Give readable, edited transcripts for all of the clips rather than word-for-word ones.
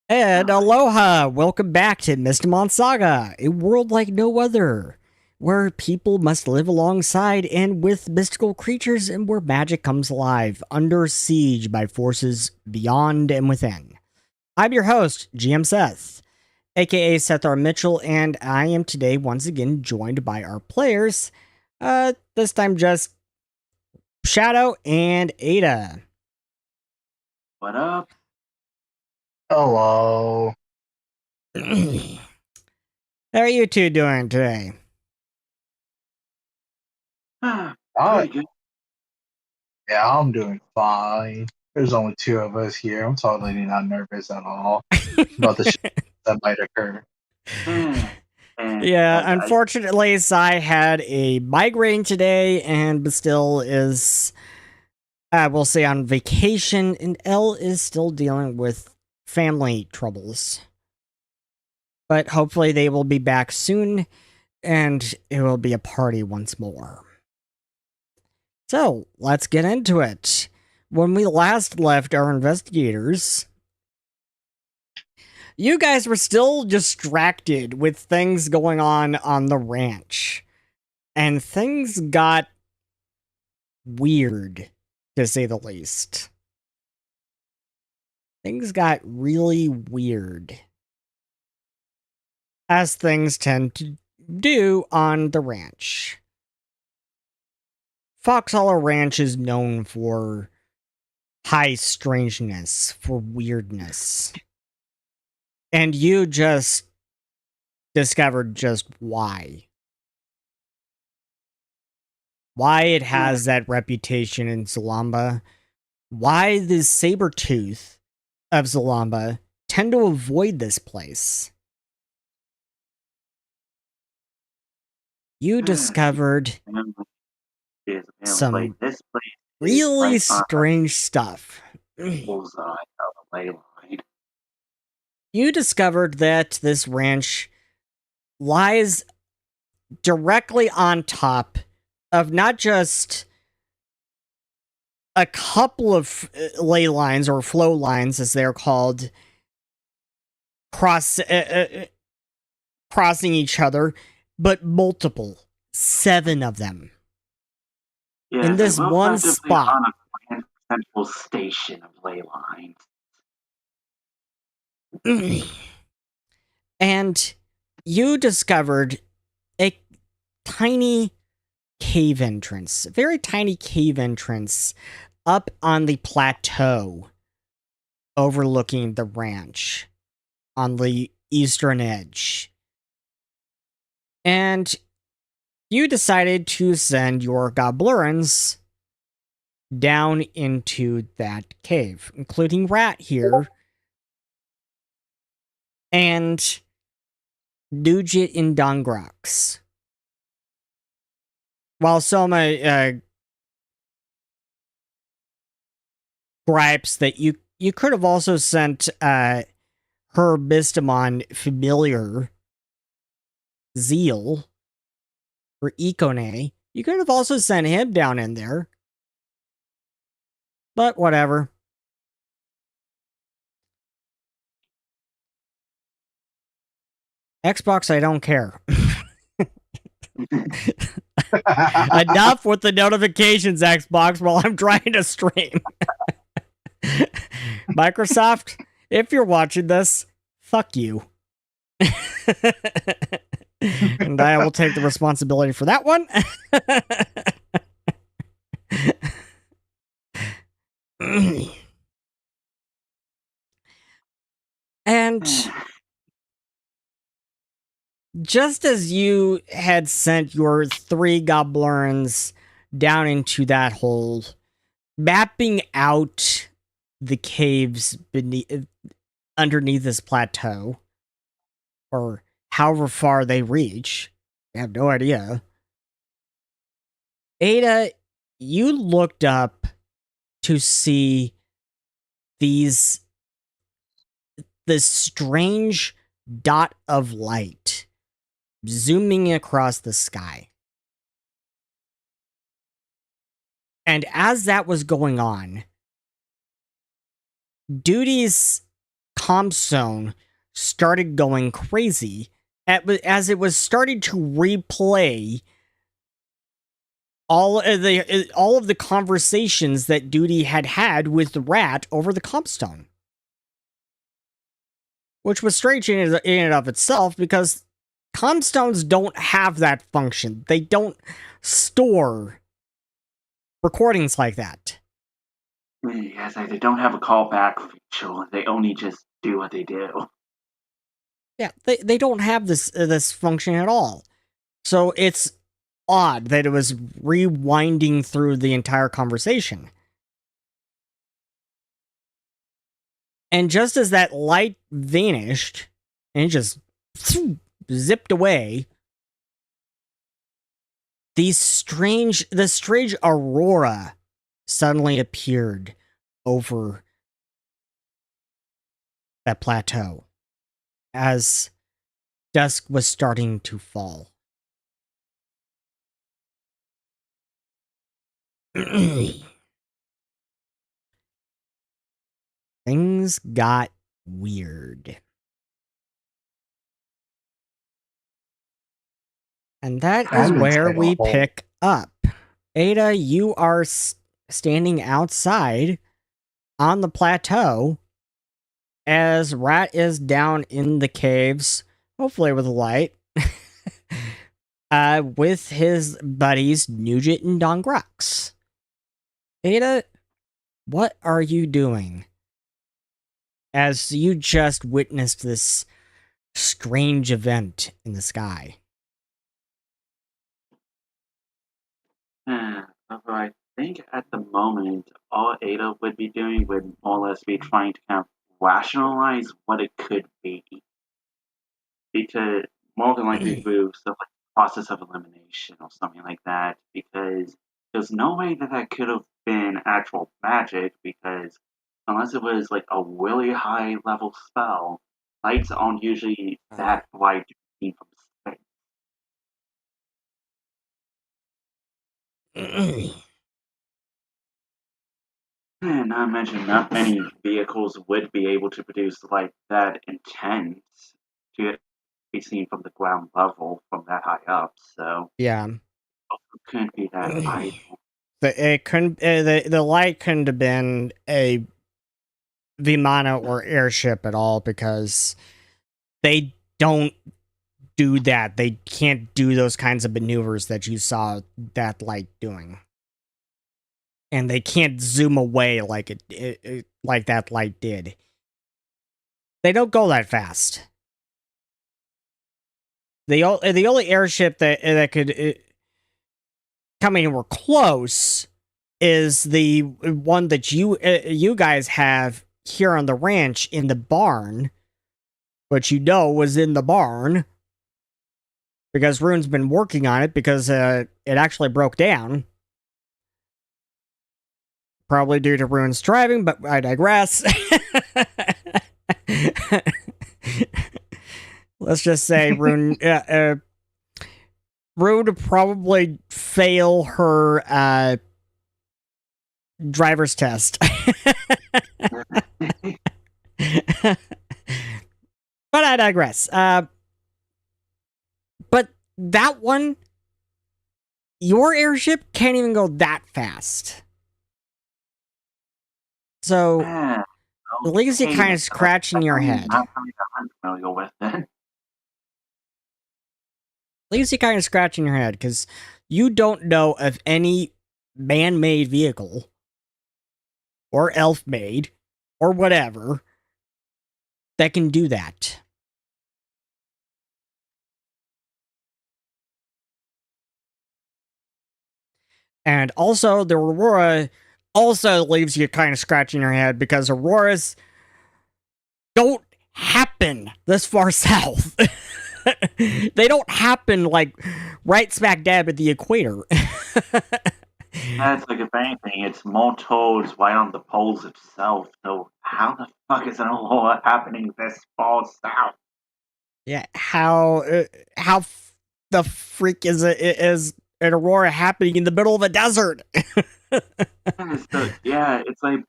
And aloha! Welcome back to Mystimon Saga, a world like no other, where people must live alongside and with mystical creatures and where magic comes alive, under siege by forces beyond and within. I'm your host, GM Seth, aka Seth R. Mitchell, and I am today once again joined by our players, this time just Shadow and Ada. What up? Hello. How are you two doing today? Pretty good. Yeah, I'm doing fine. There's only two of us here. I'm totally not nervous at all about the shit that might occur. Yeah, unfortunately, Sai had a migraine today and still is, we'll say, on vacation, and Elle is still dealing with family troubles. But hopefully they will be back soon, and it will be a party once more. So, let's get into it. When we last left our investigators, you guys were still distracted with things going on the ranch. And things got weird, to say the least. Things got really weird. As things tend to do on the ranch. Fox Hollow Ranch is known for high strangeness, for weirdness. And you just discovered just why. Why it has that reputation in Zalamba. Why the saber-tooth of Zalamba tend to avoid this place. You discovered some really strange stuff. You discovered that this ranch lies directly on top of not just a couple of ley lines or flow lines, as they're called, crossing each other, but multiple, 7 of them. Yeah, in this one spot. On a central station of ley lines. And you discovered a tiny cave entrance, a very tiny cave entrance up on the plateau overlooking the ranch on the eastern edge. And you decided to send your goblins down into that cave, including Rat here, and Nugit and Dongrox. While Soma gripes that you could have also sent her Mystimon familiar, Zeal, or Ikone. You could have also sent him down in there. But whatever. Xbox, I don't care. Enough with the notifications, Xbox, while I'm trying to stream. Microsoft, if you're watching this, fuck you. And I will take the responsibility for that one. And just as you had sent your 3 goblins down into that hole, mapping out the caves underneath this plateau, or however far they reach, I have no idea. Ada, you looked up to see this strange dot of light zooming across the sky. And as that was going on, Duty's ComStone started going crazy as it was starting to replay all of the conversations that Duty had with the rat over the ComStone. Which was strange in and of itself, because ComStones don't have that function. They don't store recordings like that. Yes, they don't have a callback feature. They only just do what they do. Yeah, they don't have this function at all. So it's odd that it was rewinding through the entire conversation. And just as that light vanished and just zipped away, the strange aurora suddenly appeared over that plateau as dusk was starting to fall. Things got weird. And that is where we pick up. Ada, you are standing outside on the plateau as Rat is down in the caves, hopefully with a light, with his buddies Nugent and Dongrux. Ada, what are you doing? As you just witnessed this strange event in the sky. I think at the moment, all Ada would be doing would more or less be trying to kind of rationalize what it could be. Because more than likely through stuff like process of elimination or something like that, because there's no way that could have been actual magic, because unless it was like a really high level spell, lights aren't usually that bright to be seen from space. And not mention, not many vehicles would be able to produce light that intense to be seen from the ground level from that high up. So yeah, it couldn't be that high. It couldn't. The light couldn't have been a Vimana or airship at all, because they don't do that. They can't do those kinds of maneuvers that you saw that light doing. And they can't zoom away like like that light did. They don't go that fast. The only airship that could come anywhere close is the one that you guys have here on the ranch in the barn, which was in the barn because Rune's been working on it, because it actually broke down. Probably due to Rune's driving, but I digress. Let's just say Rune would probably fail her driver's test. But I digress. But that one, your airship can't even go that fast. So, at least you're kind of scratching your head. I'm familiar with it. At least you're kind of scratching your head, because you don't know of any man-made vehicle, or elf-made, or whatever, that can do that. And also, the Aurora also leaves you kind of scratching your head, because Auroras don't happen this far south. They don't happen like right smack dab at the equator. That's like, if anything, it's more towards right on the poles itself. So how the fuck is an aurora happening this far south? Yeah, how the freak is an aurora happening in the middle of a desert? So, yeah, it's like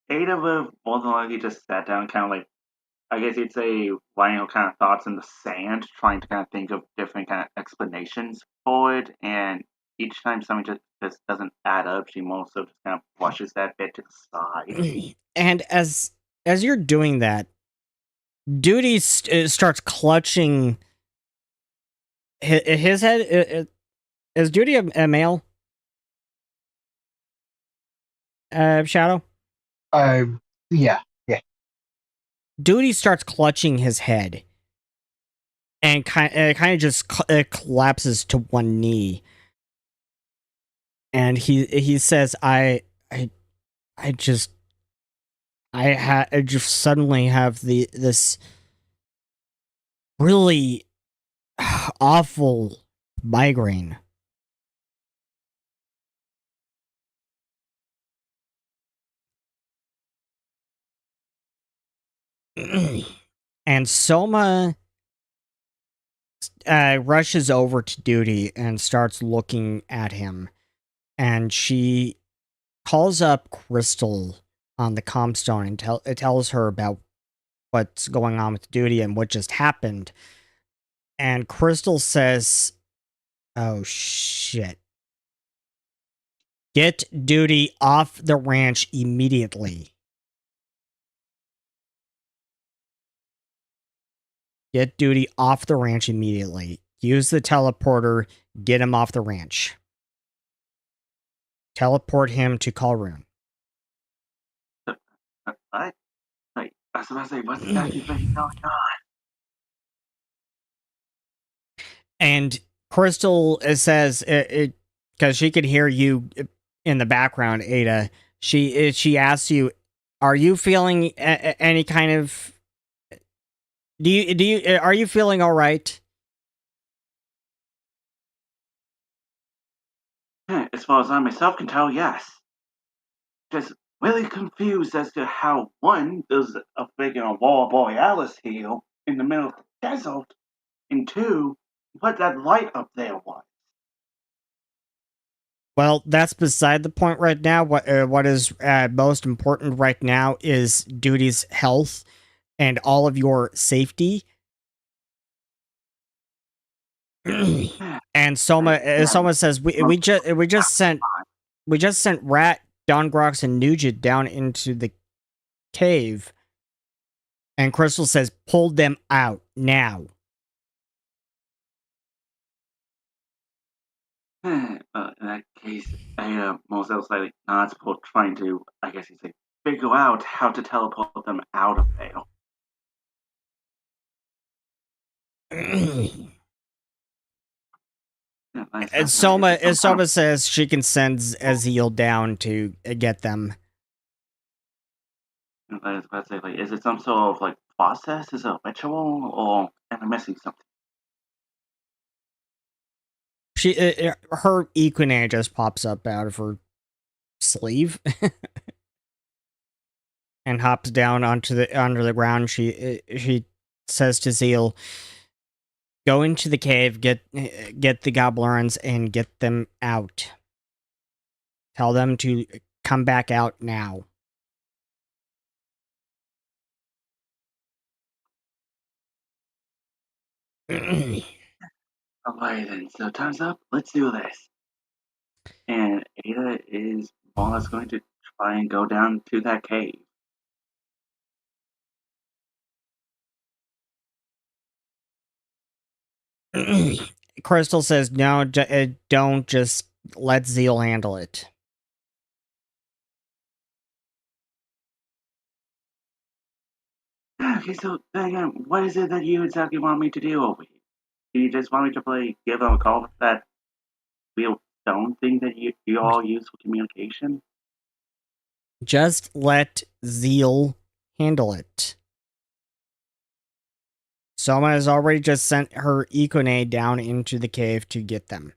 Ada would more than likely just sat down, kind of like, I guess you'd say, writing her kind of thoughts in the sand, trying to kind of think of different kind of explanations for it. And each time something just doesn't add up, she more so just kind of brushes that bit to the side. And as you're doing that, Duty starts clutching his head. Is Duty a male? Shadow? Yeah. Duty starts clutching his head and kind of just collapses to one knee. And he says, I just suddenly have this really awful migraine. And Soma rushes over to Duty and starts looking at him. And she calls up Crystal on the comstone and tells her about what's going on with Duty and what just happened. And Crystal says, "Oh shit. Get Duty off the ranch immediately. Get Duty off the ranch immediately. Use the teleporter. Get him off the ranch. Teleport him to Kalrun." What? Like, I was about to say, what's exactly going on? And Crystal says, because she could hear you in the background, Ada. She asks you, "Are you feeling any kind of? Are you feeling all right?" As far as I myself can tell, yes. Just really confused as to how, one, there's a freaking Aurora Borealis here in the middle of the desert, and two, what that light up there was. Well, that's beside the point right now. What is most important right now is Duty's health and all of your safety. And Soma says we just sent Rat, Dongrox, and Nugent down into the cave. And Crystal says, "Pull them out now." In that case, I most likely not trying to, I guess you say, figure out how to teleport them out of there. And Soma says she can send Azil down to get them. I was about to say, like, is it some sort of like process? Is it a ritual, or am I missing something? She her Equine just pops up out of her sleeve and hops down onto the ground. She says to Zeal, "Go into the cave, get the goblins, and get them out. Tell them to come back out now." Alright then, so time's up. Let's do this. And Ada is more or less going to try and go down to that cave. Crystal says, "No, don't, just let Zeal handle it." Okay, so then again, what is it that you exactly want me to do over here? Do you just want me to give them a call with that real stone thing that you all use for communication? Just let Zeal handle it. Soma has already just sent her Equine down into the cave to get them.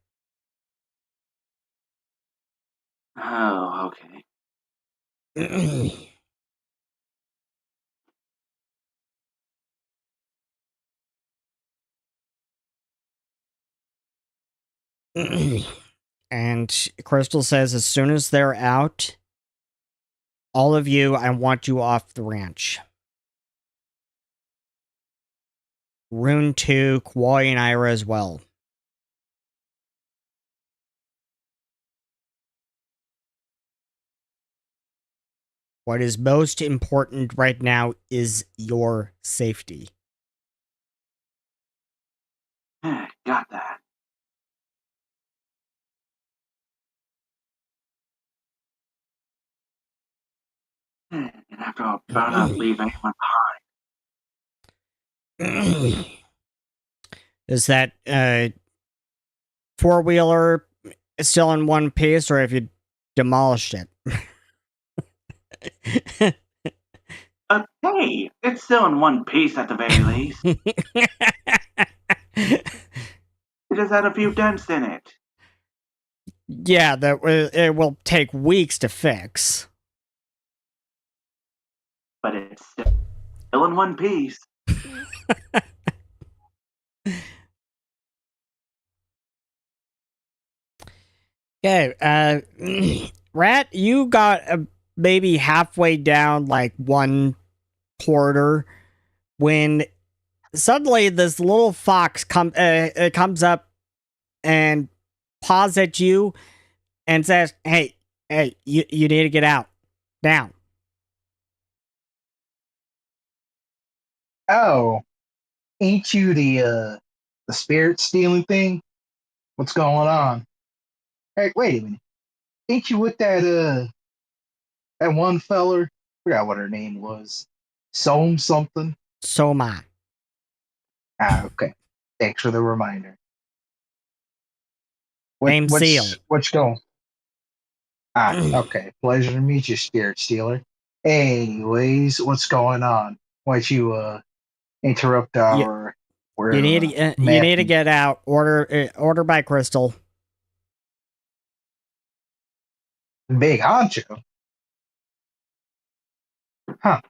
Oh, okay. And Crystal says as soon as they're out, All of you, I want you off the ranch. Rune 2, Kwai and Ira as well. What is most important right now is your safety. Got that. And after all, better not leave anyone Is that four-wheeler still in one piece, or have you demolished it? Hey, it's still in one piece at the very least. It just had a few dents in it. Yeah, it will take weeks to fix. But it's still in one piece. Okay, Rat, you got maybe halfway down like one quarter when suddenly this little fox comes up and paws at you and says, hey, you need to get out now. Oh, ain't you the spirit stealing thing? What's going on? Hey, wait a minute. Ain't you with that one feller? Forgot what her name was. Soam something. So am I. Ah, okay. Thanks for the reminder. Name Seal. What's going? Ah, okay. Pleasure to meet you, spirit stealer. Anyways, what's going on? Why'd you interrupt our You need to get out. Order by Crystal. Big honcho? Huh.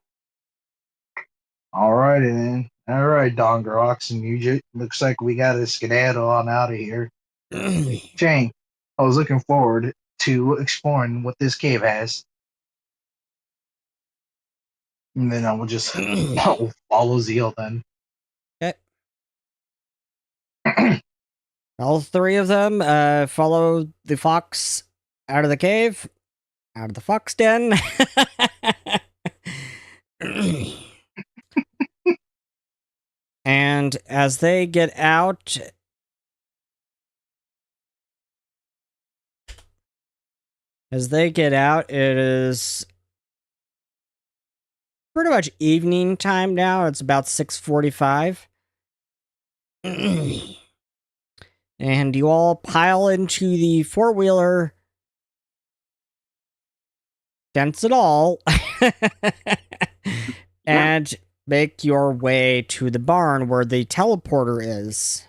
Alrighty then. Alright, Donger Oxen, looks like we got to skedaddle on out of here. Shane, I was looking forward to exploring what this cave has. And then I will just follow Zeal then. Okay. All three of them follow the fox out of the cave, out of the fox den. And as they get out, it is pretty much evening time now. It's about 6:45. And you all pile into the four-wheeler. Dents it all. And make your way to the barn where the teleporter is.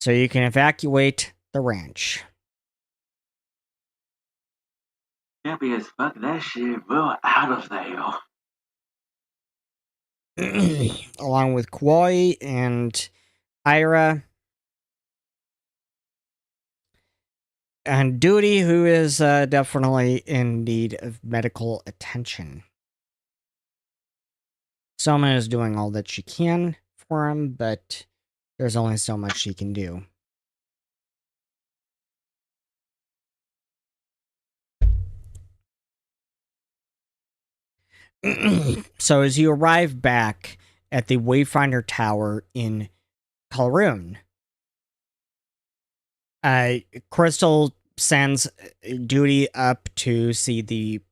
So you can evacuate the ranch. Yeah, because fuck that shit, we're out of there. Along with Kwai and Ira. And Duty, who is definitely in need of medical attention. Soma is doing all that she can for him, but there's only so much she can do. So as you arrive back at the Wayfinder Tower in Kalroon, Crystal sends Duty up to see the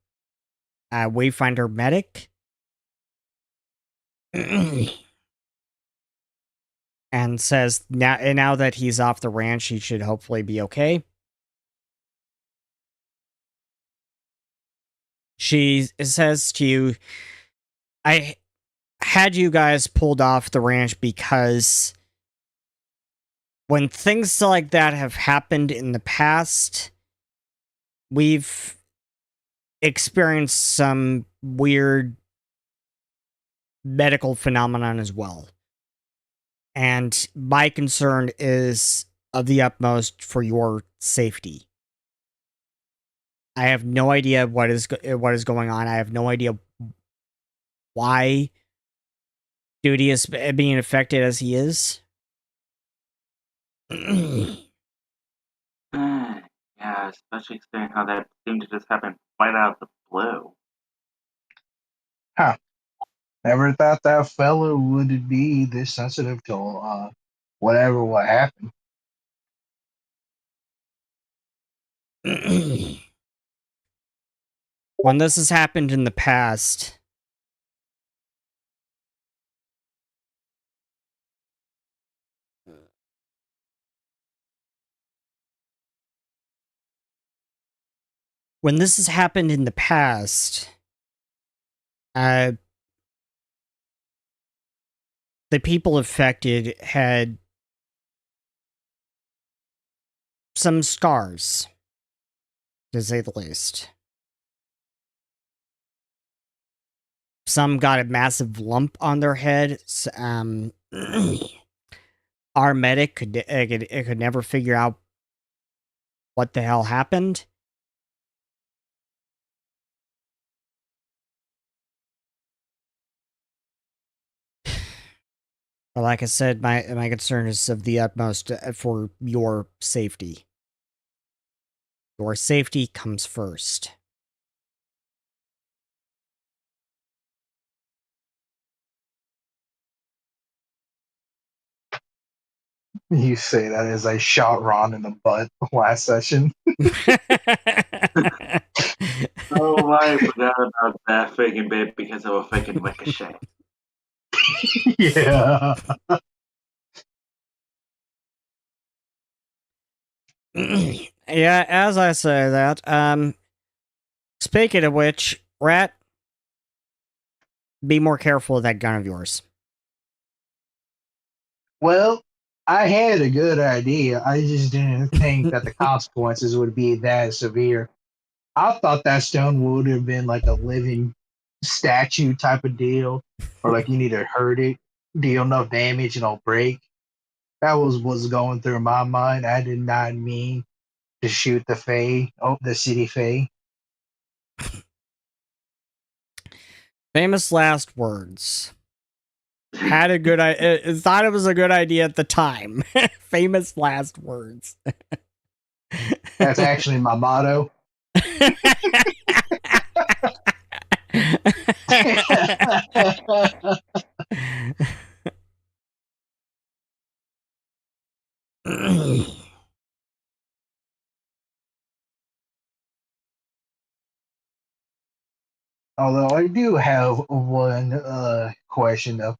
Wayfinder medic. And says now that he's off the ranch, he should hopefully be okay. She says to you, I had you guys pulled off the ranch because when things like that have happened in the past, we've experienced some weird medical phenomenon as well. And my concern is of the utmost for your safety. I have no idea what is going on. I have no idea why Duty is being affected as he is. Yeah, especially considering how that seemed to just happen right out of the blue. Huh. Never thought that fellow would be this sensitive to whatever what happened. When this has happened in the past, uh, the people affected had some scars, to say the least. Some got a massive lump on their head. Our medic could never figure out what the hell happened. But like I said, my concern is of the utmost for your safety. Your safety comes first. You say that as I shot Ron in the butt last session. Oh, I forgot about that freaking bit because of a freaking ricochet. Yeah. Yeah, as I say that, speaking of which, Rat, be more careful with that gun of yours. Well, I had a good idea. I just didn't think that the consequences would be that severe. I thought that stone would have been like a living statue type of deal, or like you need to hurt it, deal enough damage and it'll break. That was what's going through my mind. I did not mean to shoot the Fae, the city Fae. Famous last words. Had a good idea. Thought it was a good idea at the time. Famous last words. That's actually my motto. Although I do have one question though.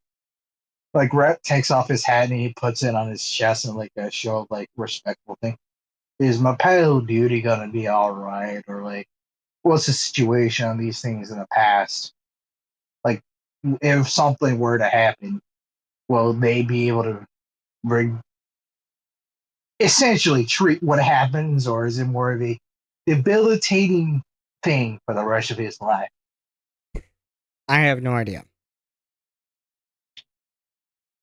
Like Rhett takes off his hat and he puts it on his chest and like a show of like respectful thing. Is my pale duty gonna be all right, or like what's the situation on these things in the past? Like if something were to happen, will they be able to bring essentially treat what happens, or is it more of a debilitating thing for the rest of his life? I have no idea.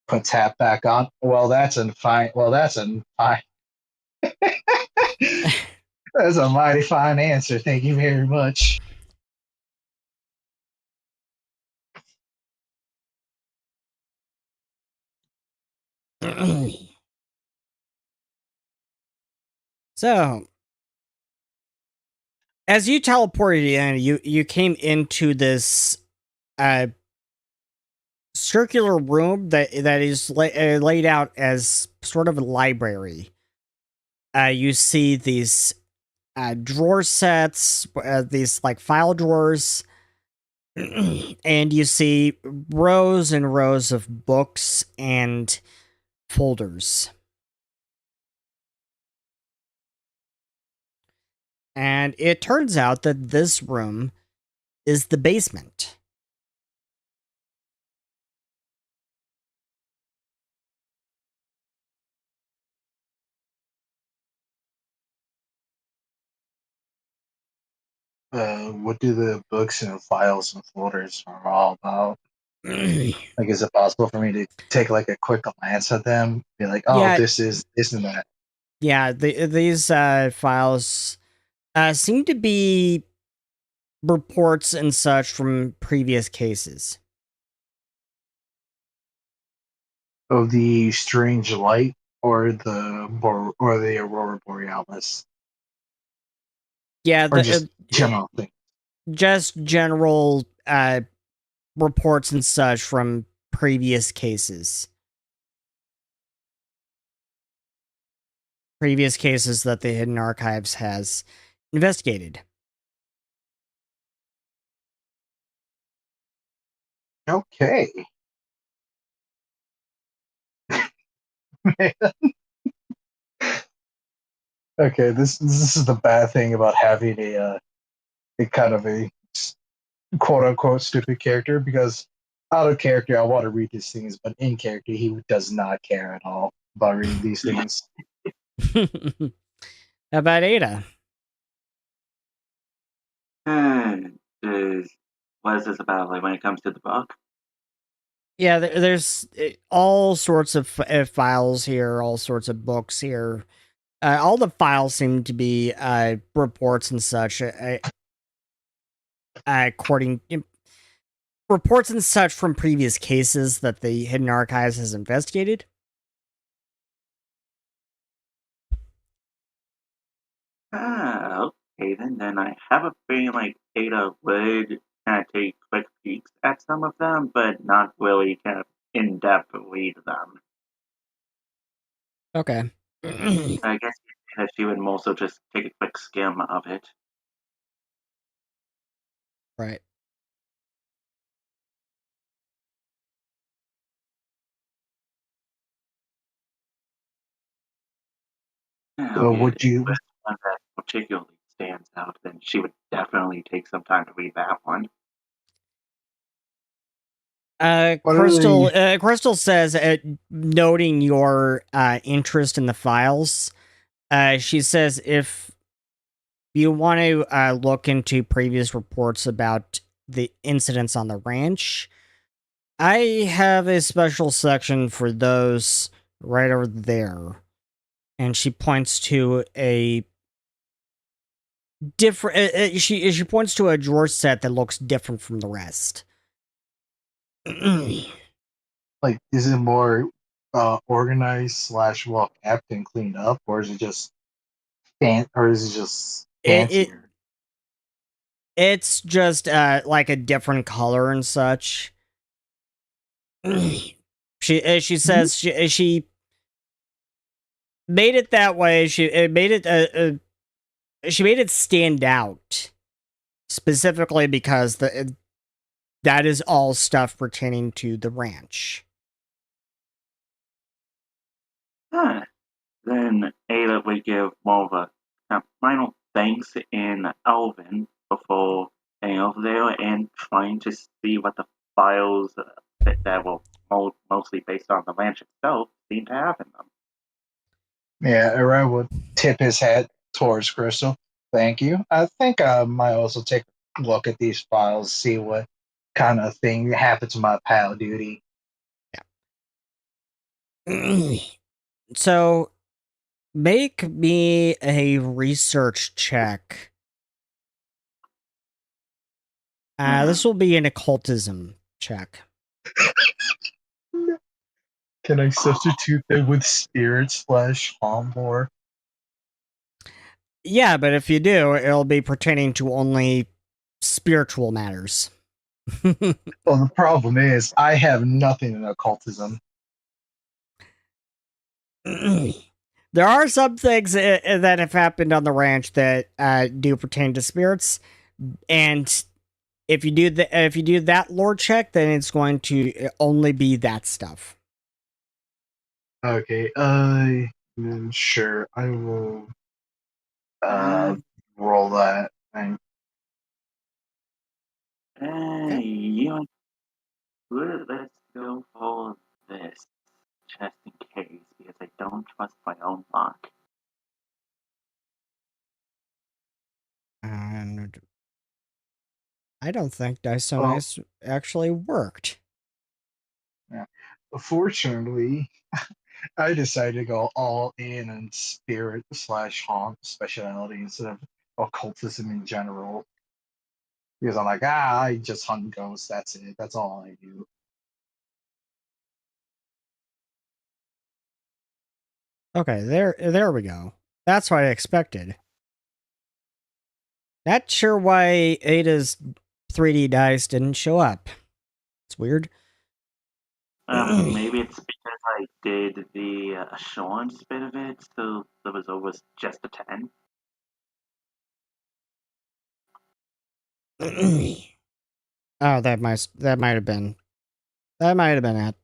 Puts hat back on. Well, that's a fine. Well, that's a fine. That's a mighty fine answer. Thank you very much. So, as you teleported in, you came into this circular room that is laid out as sort of a library. You see these drawer sets, these like file drawers, and you see rows and rows of books and folders. And it turns out that this room is the basement. What do the books and files and folders are all about? Like, is it possible for me to take like a quick glance at them, be like, "Oh, Yeah. this is this and that"? Yeah, these files seem to be reports and such from previous cases. Of the strange light or the aurora borealis, Yeah, or just it, general thing. just general reports and such from previous cases. Previous cases that the Hidden Archives has investigated. Okay. Okay, this is the bad thing about having a kind of a quote unquote stupid character, because out of character I want to read these things, but in character he does not care at all about reading these things. How about Ada? What is this about? Like when it comes to the book? Yeah, there's all sorts of files here, all sorts of books here. All the files seem to be reports and such, according reports and such from previous cases that the Hidden Archives has investigated. Okay, then I have a feeling like Ada would kind of take quick peeks at some of them, but not really kind of in depth read them. Okay. I guess that she would also just take a quick skim of it. Right. Okay, Would if you? there's one that particularly stands out, then she would definitely take some time to read that one. What are they? Crystal says, noting your interest in the files, she says if you want to look into previous reports about the incidents on the ranch, I have a special section for those right over there. And she points to a different. She points to a drawer set that looks different from the rest. Like, is it more organized slash well kept and cleaned up, or is it just or is it just it fancier? it's just like a different color and such. She Mhm. says she made it that way. She made it stand out specifically because that is all stuff pertaining to the ranch. Huh. Then Ada would give more of a final thanks in Elven before heading over there and trying to see what the files that were mostly based on the ranch itself seem to have in them. Yeah, Aaron would tip his hat towards Crystal. Thank you. I think I might also take a look at these files, see what kind of thing happened to my pal duty. So make me a research check. This Hmm. will be an occultism check. Can I substitute that with spirit slash Hombor? Yeah, but if you do, it'll be pertaining to only spiritual matters. Well, the problem is I have nothing in occultism. There are some things that have happened on the ranch that do pertain to spirits, and if you do that lore check, then it's going to only be that stuff. Okay, sure, I will Uh, roll that. And Okay. you know, let's go for this just in case because I don't trust my own luck. And I don't think Dice So well, Nice actually worked. yeah. Fortunately, I decided to go all in on spirit slash haunt speciality instead of occultism in general. Because I'm like, I just hunt ghosts. That's it. That's all I do. Okay, there we go. That's what I expected. Not sure why Ada's 3D dice didn't show up. It's weird. Maybe it's because I did the assurance bit of it, so the result was just a 10. Oh, that might have been it.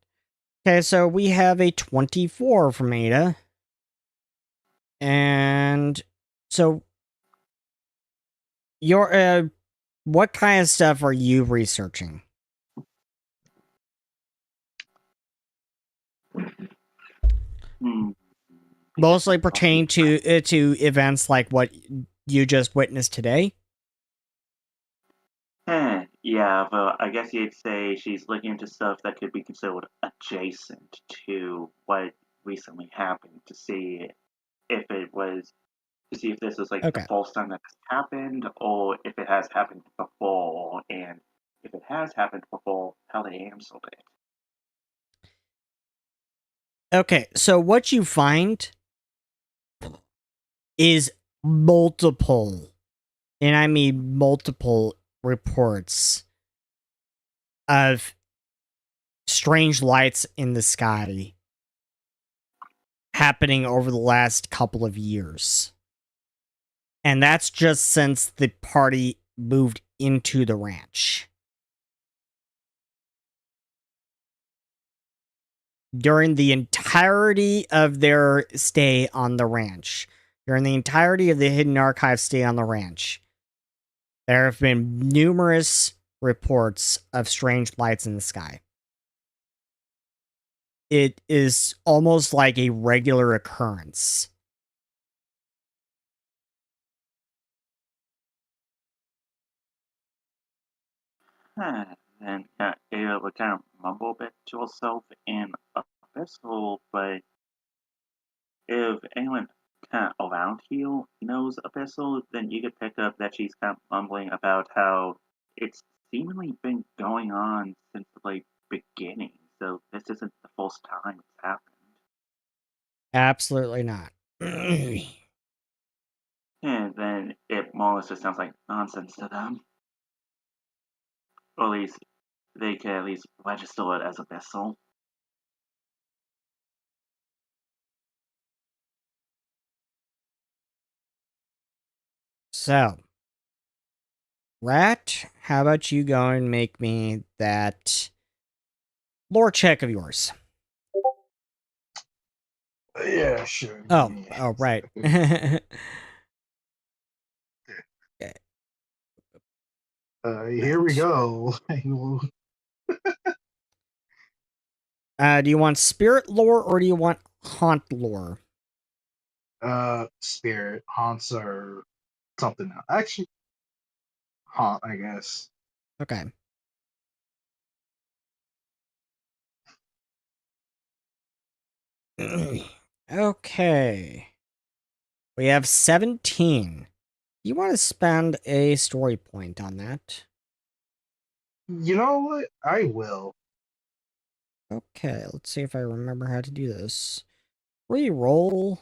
Okay, so we have a 24 from Ada. And so your what kind of stuff are you researching? Mostly pertaining to events like what you just witnessed today? Yeah, but I guess you'd say she's looking into stuff that could be considered adjacent to what recently happened to see if this was like the Okay. first time that this happened, or if it has happened before, and if it has happened before, how they answered it. Okay, so what you find is multiple, and I mean multiple reports of strange lights in the sky happening over the last couple of years. And that's just since the party moved into the ranch. During the entirety of their stay on the ranch, during the entirety of the Hidden Archive stay on the ranch, there have been numerous reports of strange lights in the sky. It is almost like a regular occurrence. And Ada would kind of mumble a bit to herself in a whistle, but if anyone kind of around here knows Abyssal, then you could pick up that she's kind of mumbling about how it's seemingly been going on since the like beginning. So this isn't the first time it's happened. Absolutely not. And then it more or less just sounds like nonsense to them. Or at least they can at least register it as Abyssal. So, Rat, how about you go and make me that lore check of yours? Yeah, sure. Oh, right. Here we go. Do you want spirit lore or do you want haunt lore? Spirit haunts or something else. Actually, haunt, I guess. Okay. Okay. We have 17. You want to spend a story point on that? You know what? I will. Okay, let's see if I remember how to do this. Reroll.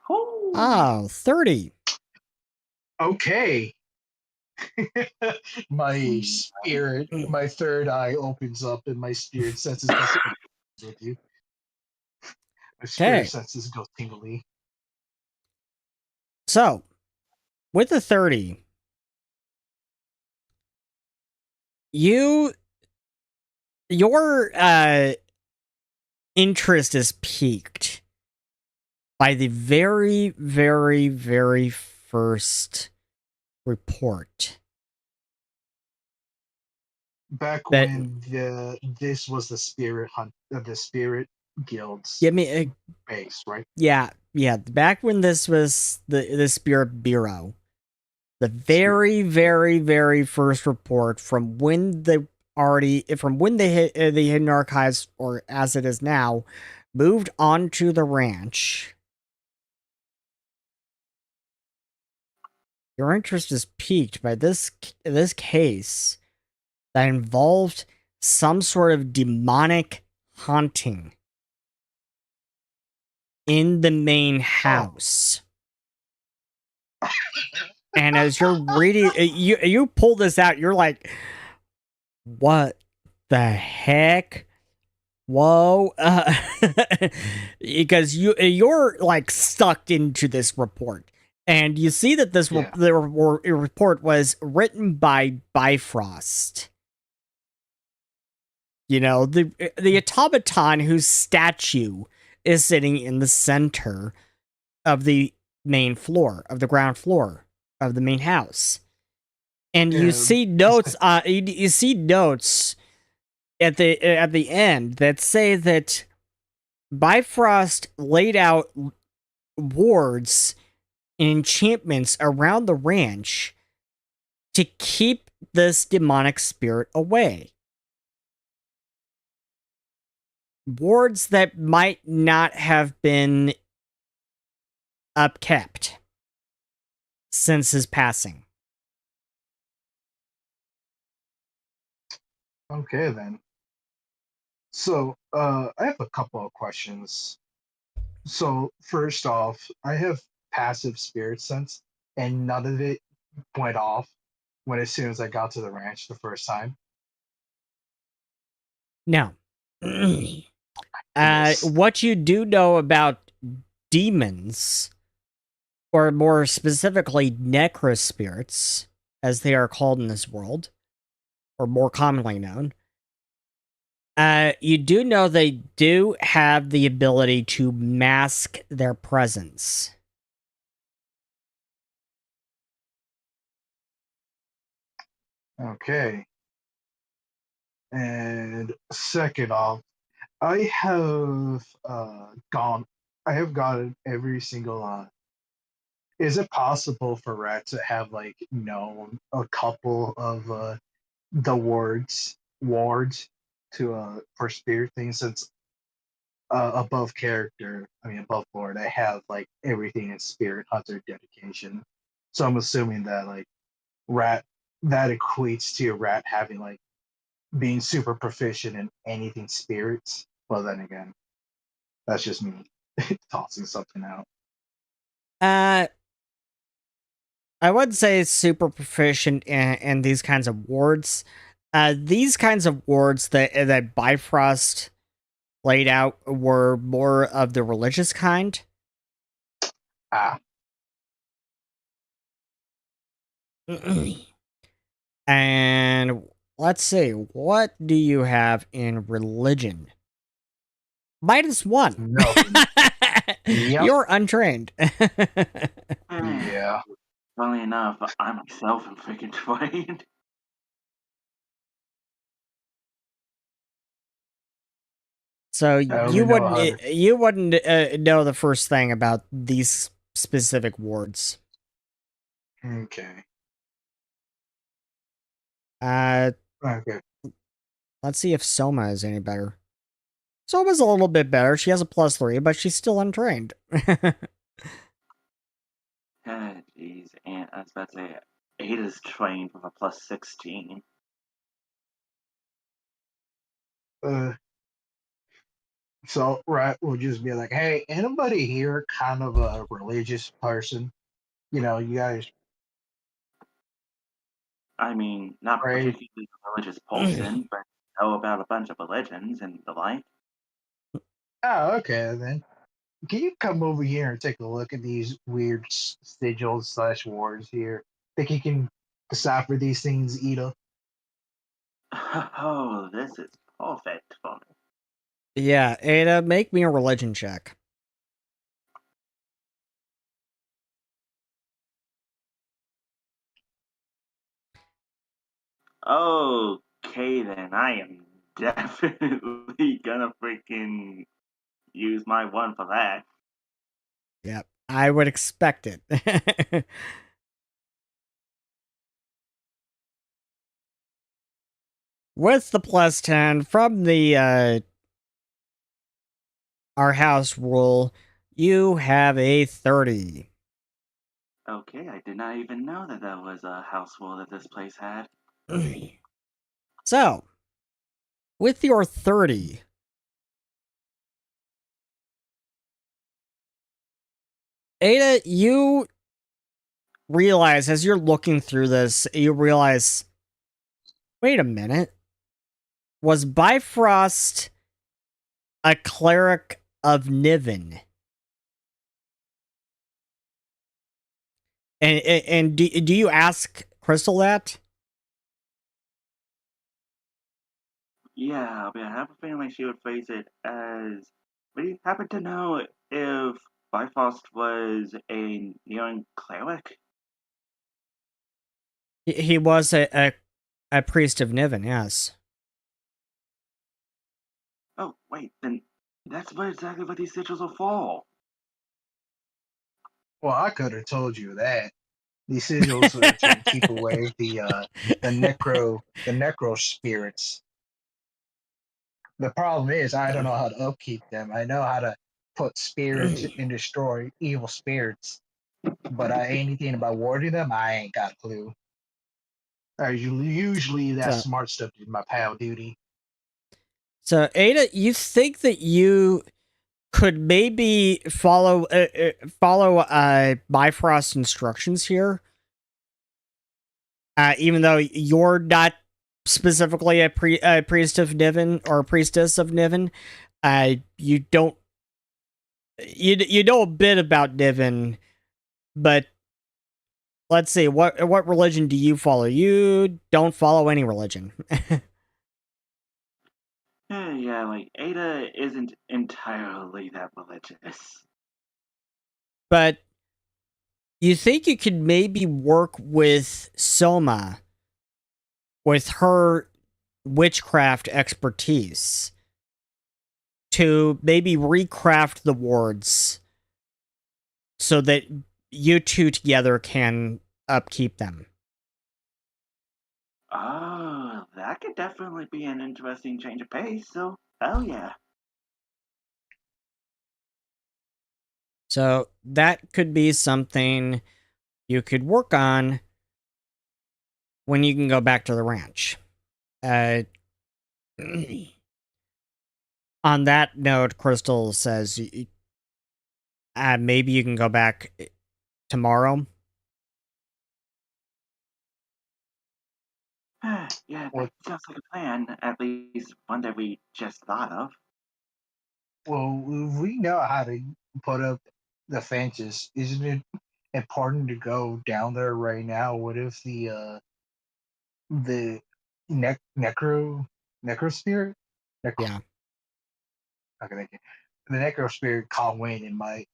Oh, 30. Okay. My spirit, my third eye opens up, and my spirit senses with you. My spirit Okay. senses go tingly. So, with the 30, your interest is piqued by the very, very, very first report. Back That- when this was the spirit hunt, the spirit guild's Give me a base, right? yeah. Back when this was the Spirit Bureau, the very, very, very first report from when the Hidden Archives, or as it is now, moved onto the ranch. Your interest is piqued by this case that involved some sort of demonic haunting in the main house. And as you're reading, you pull this out, you're like, what the heck? Whoa. Because you're like sucked into this report. And you see that this report was written by Bifrost. You know, the automaton whose statue is sitting in the center of the main floor, of the ground floor of the main house. And you see notes you see notes at the end that say that Bifrost laid out wards and enchantments around the ranch to keep this demonic spirit away. Wards that might not have been upkept since his passing. Okay, then. So, I have a couple of questions. So, first off, I have passive spirit sense, and none of it went off as soon as I got to the ranch the first time. No. Yes. What you do know about demons, or more specifically necrospirits, as they are called in this world, or more commonly known, you do know they do have the ability to mask their presence. Okay. And second off, I have gotten every single is it possible for Rat to have like known a couple of the wards to for spirit things, since above character, I mean above board, I have like everything in spirit hunter dedication. So I'm assuming that like Rat, that equates to Rat having like being super proficient in anything spirits. Well, then again, that's just me tossing something out. I would say super proficient in these kinds of wards. These kinds of wards that Bifrost laid out were more of the religious kind. Ah, And let's see, what do you have in religion? -1. no. Yep. You're untrained. Yeah. Funnily enough, I myself am freaking trained. So I only know 100. you wouldn't know the first thing about these specific wards. Okay. Okay. Let's see if Soma is any better. Soma's a little bit better. She has a +3, but she's still untrained. Jeez, and I was about to say, Ada's trained with a +16. So Rat will just be like, "Hey, anybody here kind of a religious person? You know, you guys I mean, not pray." particularly a religious person, but know about a bunch of religions and the like. Oh, okay then. Can you come over here and take a look at these weird sigils slash wards here? Think you can decipher these things, Ida? Oh, this is perfect for me. Yeah, Ada, make me a religion check. Okay, then I am definitely gonna freaking use my one for that. Yep, I would expect it. With the +10 from the our house rule, you have a 30. Okay, I did not even know that that was a household that this place had. So, with your 30, Ada, you realize as you're looking through this, you realize, wait a minute, was Bifrost a cleric of Niven? And do you ask Crystal that? Yeah, but I have a feeling like she would phrase it as, "Do you happen to know if Bifrost was a neon cleric?" He was a priest of Niven, yes. Oh, wait, then that's exactly what these sigils are for. Well, I could have told you that. These sigils are to keep away the necro spirits. The problem is I don't know how to upkeep them. I know how to put spirits and destroy evil spirits, but anything about warding them, I ain't got a clue. Usually that So, smart stuff is my pal duty. so Ada, you think that you could maybe follow Bifrost instructions here, even though you're not specifically a priest of Niven or a priestess of Niven. You don't you know a bit about Niven, but let's see what religion do you follow? You don't follow any religion. Yeah, like Ada isn't entirely that religious. But you think you could maybe work with Soma with her witchcraft expertise to maybe recraft the wards so that you two together can upkeep them. Oh, that could definitely be an interesting change of pace, so hell yeah. So that could be something you could work on when you can go back to the ranch. Uh, on that note, Crystal says maybe you can go back tomorrow. Yeah, that Well, sounds like a plan, at least one that we just thought of. well, we know how to put up the fences. Isn't it important to go down there right now? What if the necro spirit? Necro, Yeah. okay, thank you. The necro spirit caught wind and might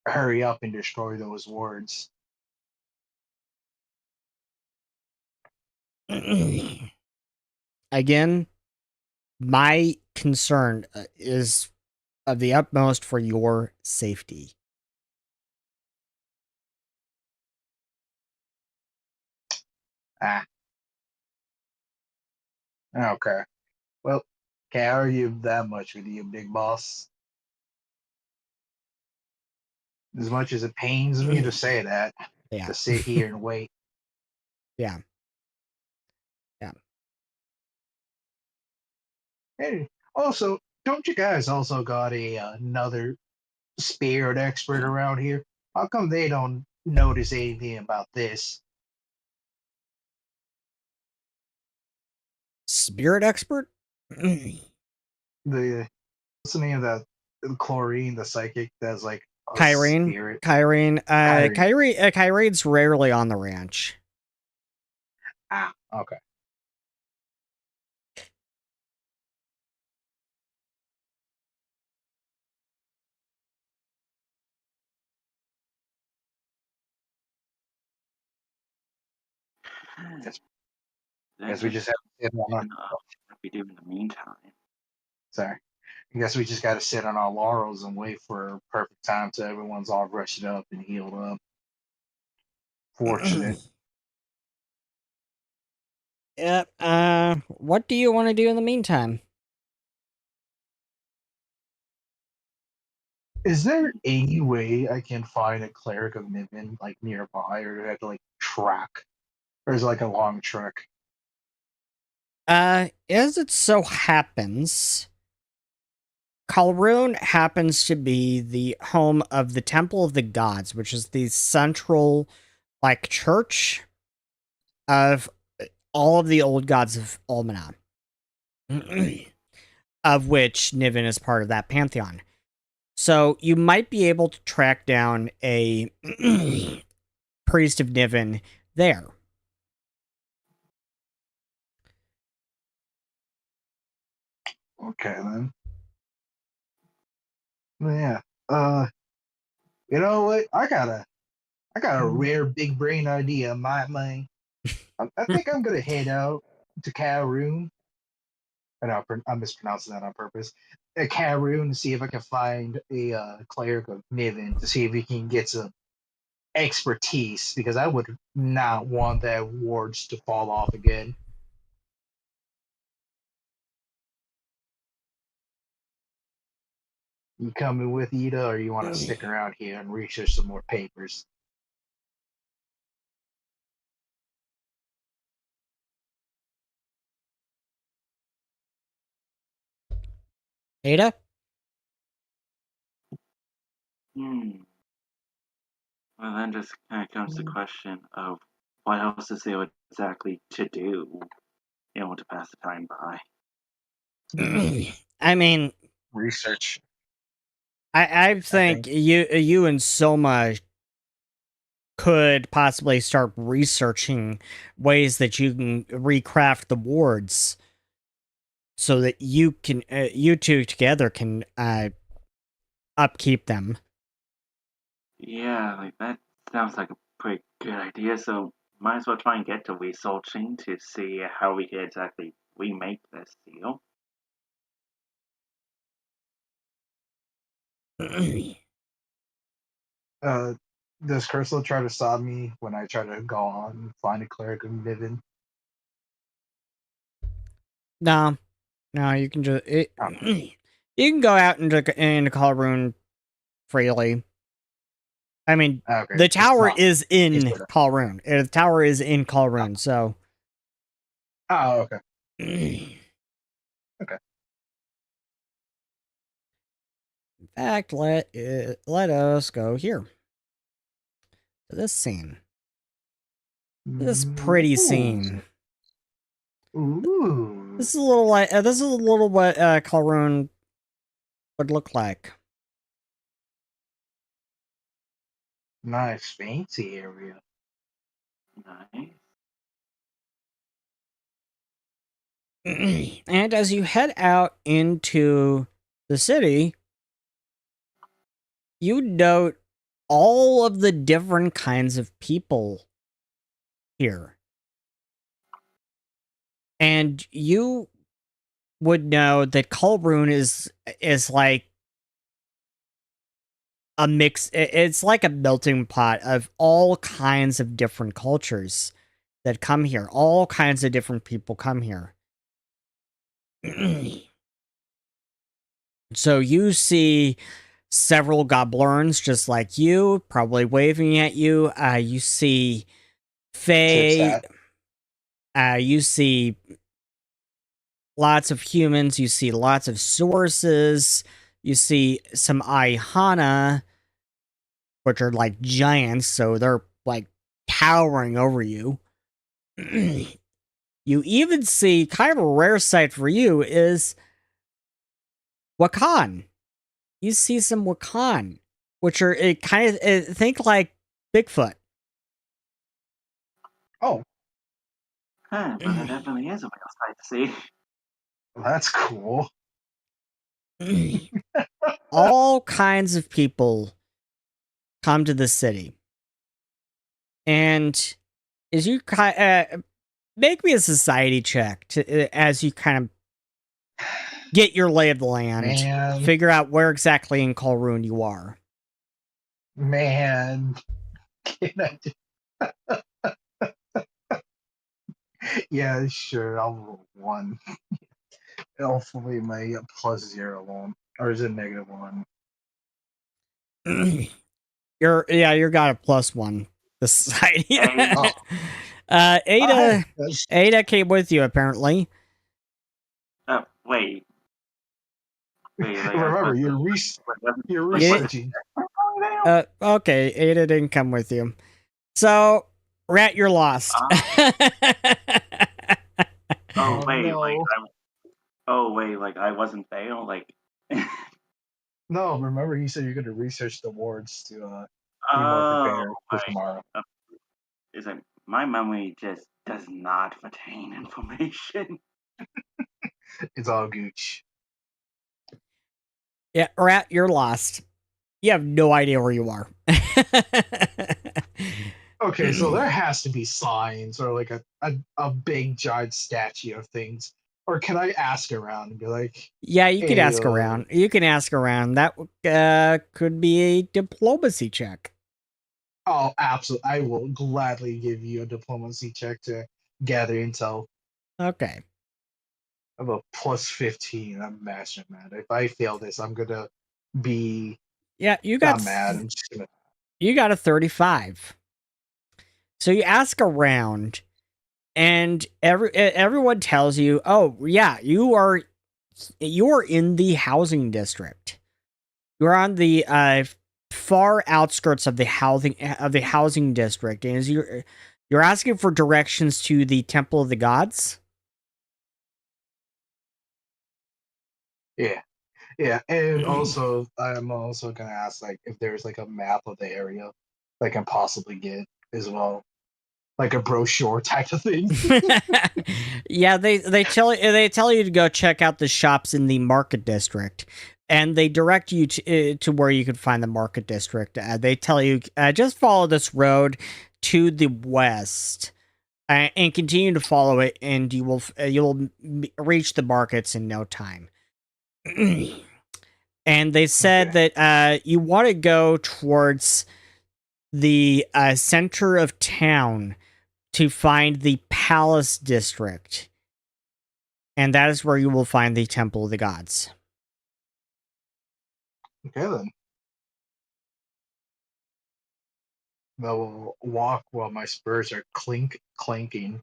hurry up and destroy those wards. Again, my concern is of the utmost for your safety. Ah, okay. Well, can't argue that much with you, big boss. As much as it pains me to say that, Yeah. to sit here and wait. Yeah. Yeah. Hey, also, don't you guys also got another spirit expert around here? How come they don't notice anything about this? Spirit expert? The what's the name of that chlorine, the psychic that's like a Kyrene. spirit? Kyrene. Kyrene. Kyrene's rarely on the ranch. Ah, okay. Guess, Then guess we just just have to sit on our what we do in the meantime. sorry. I guess we just got to sit on our laurels and wait for a perfect time till everyone's all rested up and healed up. Fortunate. Yep. What do you want to do in the meantime? Is there any way I can find a cleric of Niven like nearby, or do I have to like track, or is it like a long trek? As it so happens, Kalrun happens to be the home of the Temple of the Gods, which is the central, like, church of all of the old gods of Almanan, of which Niven is part of that pantheon. So you might be able to track down a priest of Niven there. Okay then. Yeah. You know what? I got a rare big brain idea, my man. I think I'm gonna head out to Karoon. I know I'm mispronouncing that on purpose. Karoon to see if I can find a cleric of Niven to see if he can get some expertise because I would not want that wards to fall off again. You coming with Ida, or you want to stick around here and research some more papers? Ada? Hmm. Well, then just kind of comes the question of what else is there exactly to do, to pass the time by. I mean, Research. I think you and Soma could possibly start researching ways that you can recraft the wards so that you can you two together can upkeep them. Yeah, like that sounds like a pretty good idea. So might as well try and get to researching to see how we can exactly remake this deal. Uh, does Cursor try to stop me when I try to go on and find a cleric of Niven? No, no, you can just Okay. you can go out into Kalrun freely. I mean, Okay, the just tower not. is It's in better. Kalrun. The tower is in Kalrun, so. Oh, okay. Okay. In fact, let us go here to this scene. This pretty scene. Ooh. This is a little like this is a little what Kalrun would look like. Nice, fancy area. Nice. And as you head out into the city, you note all of the different kinds of people here. And you would know that Kulbrun is like a mix. It's like a melting pot of all kinds of different cultures that come here. All kinds of different people come here. So you see several goblins just like you, probably waving at you. You see Tips Fae. that. You see lots of humans. You see lots of sources. You see some Aihana, which are like giants, so they're like towering over you. You even see kind of a rare sight for you is Wakan. You see some Wakan, which are it kind of think like Bigfoot. Oh, Huh, well, that definitely is a real sight to see. well, that's cool. All kinds of people come to the city, and as you make me a society check to as you kind of get your lay of the land, Man, figure out where exactly in Kalrun you are. man. Can I yeah, sure. I'll roll one. Hopefully my plus 0 won't. Or is it -1? you're got a +1 this side. Oh. Ada That's- Ada came with you apparently. Wait. Like, Remember, you're Yeah. researching. Okay, Ada didn't come with you. So, Rat, you're lost. Oh wait, no. like I wasn't there. Like, No, remember you said you're going to research the wards to be more oh, prepared for tomorrow. is it my memory just does not retain information? It's all gooch. Yeah, Rat, you're lost. You have no idea where you are. Okay, so there has to be signs or like a big giant statue of things. Or can I ask around and be like, Yeah, you could hey, ask around. You can ask around. That could be a diplomacy check. oh, absolutely. I will gladly give you a diplomacy check to gather intel. Okay. I have a +15. I'm mashing that. If I fail this, I'm gonna be Yeah, you not got mad. I'm just gonna. you got a 35. So you ask around, and everyone tells you, "Oh, yeah, you are in the housing district. You're on the far outskirts of the housing district, and as you're asking for directions to the Temple of the Gods." Yeah, yeah, and also I'm also gonna ask like if there's like a map of the area that I can possibly get as well, like a brochure type of thing. Yeah, they tell you to go check out the shops in the market district, and they direct you to where you can find the market district. They tell you just follow this road to the west, and continue to follow it, and you'll reach the markets in no time. And they said Okay. that you want to go towards the center of town to find the palace district, and that is where you will find the Temple of the Gods. Okay then. I will walk while my spurs are clanking.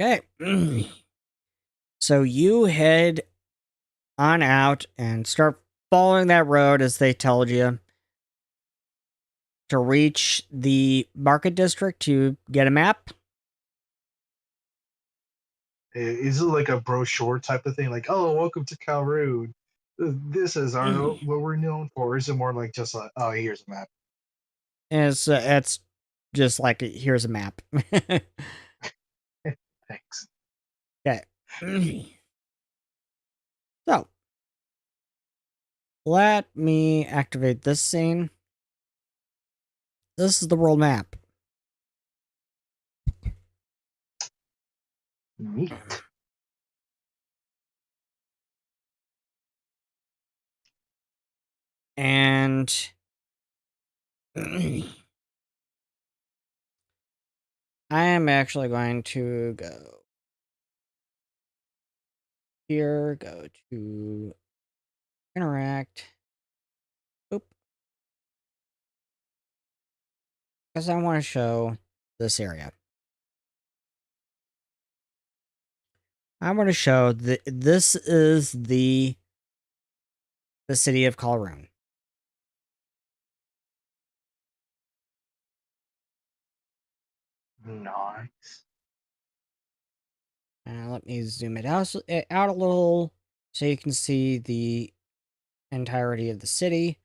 Okay. So you head on out and start following that road as they told you to reach the market district to get a map. Is it like a brochure type of thing? Like, oh, welcome to Calrood. This is our what we're known for. Or is it more like just like, oh, here's a map? And it's just like, here's a map. Thanks. Okay. So, let me activate this scene. This is the world map. Neat. And I am actually going to go here, go to interact. Oop. Because I want to show this area. I want to show that this is the city of Calroon. Nice. Let me zoom it out a little so you can see the entirety of the city.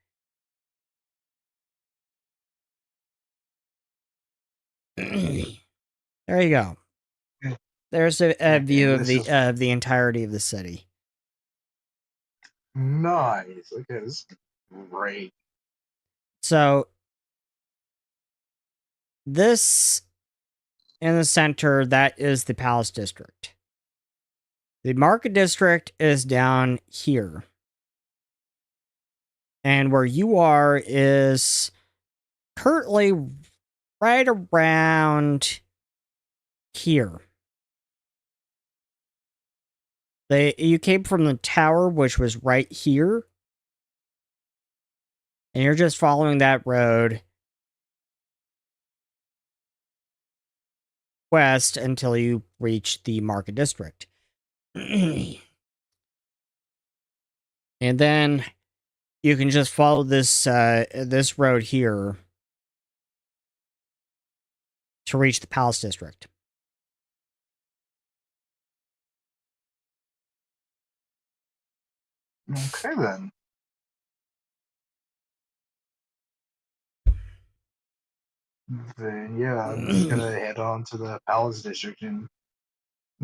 There you go. There's a view of the entirety of the city. Nice. Okay, this is great. So this in the center, that is the Palace District. The Market District is down here. And where you are is currently right around here. You came from the tower, which was right here. And you're just following that road west until you reach the market district. And then you can just follow this this road here to reach the palace district. Okay then. Then yeah, I'm just gonna head on to the palace district and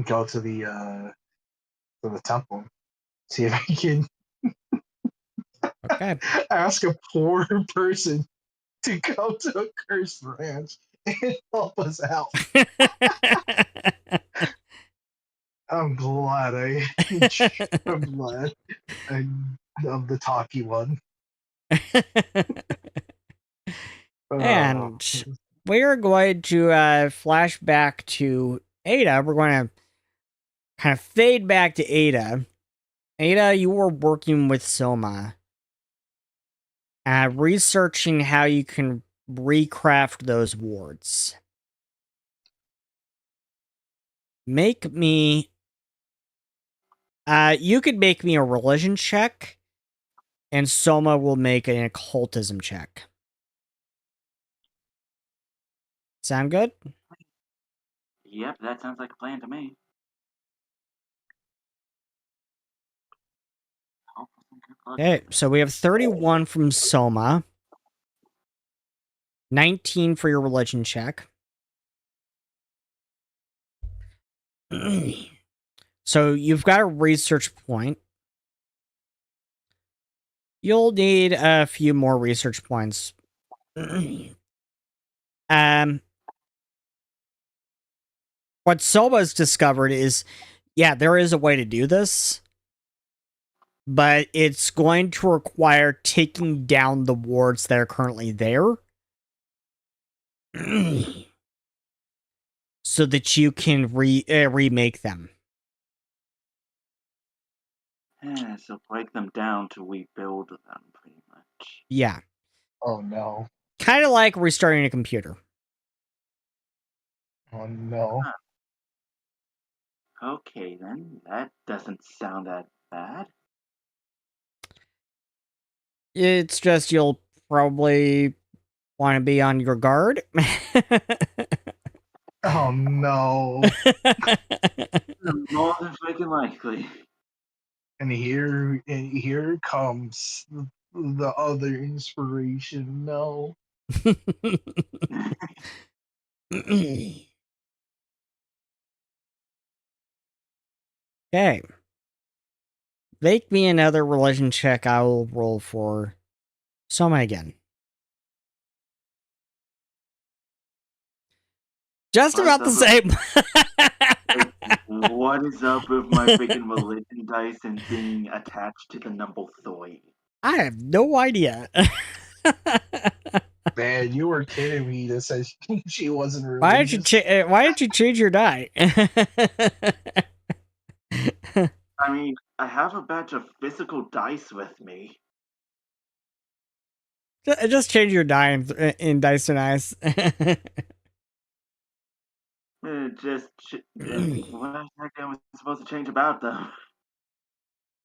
go to the temple. See if I can Okay. ask a poor person to go to a cursed ranch and help us out. I'm glad I'm glad I'm the talky one. And we're going to flash back to Ada. We're going to kind of fade back to Ada. Ada, you were working with Soma, researching how you can recraft those wards. Make me... you could make me a religion check, and Soma will make an occultism check. Sound good? Yep, that sounds like a plan to me. Okay, so we have 31 from Soma. 19 for your religion check. So you've got a research point. You'll need a few more research points. What Soma's discovered is, yeah, there is a way to do this, but it's going to require taking down the wards that are currently there so that you can remake them. Yeah, so break them down to rebuild them, pretty much. Yeah. Oh no. Kind of like restarting a computer. Oh no. Okay, then. That doesn't sound that bad. It's just you'll probably want to be on your guard. Oh no. More than freaking likely. And here comes the other inspiration. No. Okay. Make me another religion check. I will roll for Soma again. Just about the same. What is up with my freaking religion dice and being attached to the number 3? I have no idea. Man, you were kidding me to say she wasn't religious. Why did you change your die? I mean, I have a batch of physical dice with me. Just change your die in Dice and Ice. What the heck I was supposed to change about, though?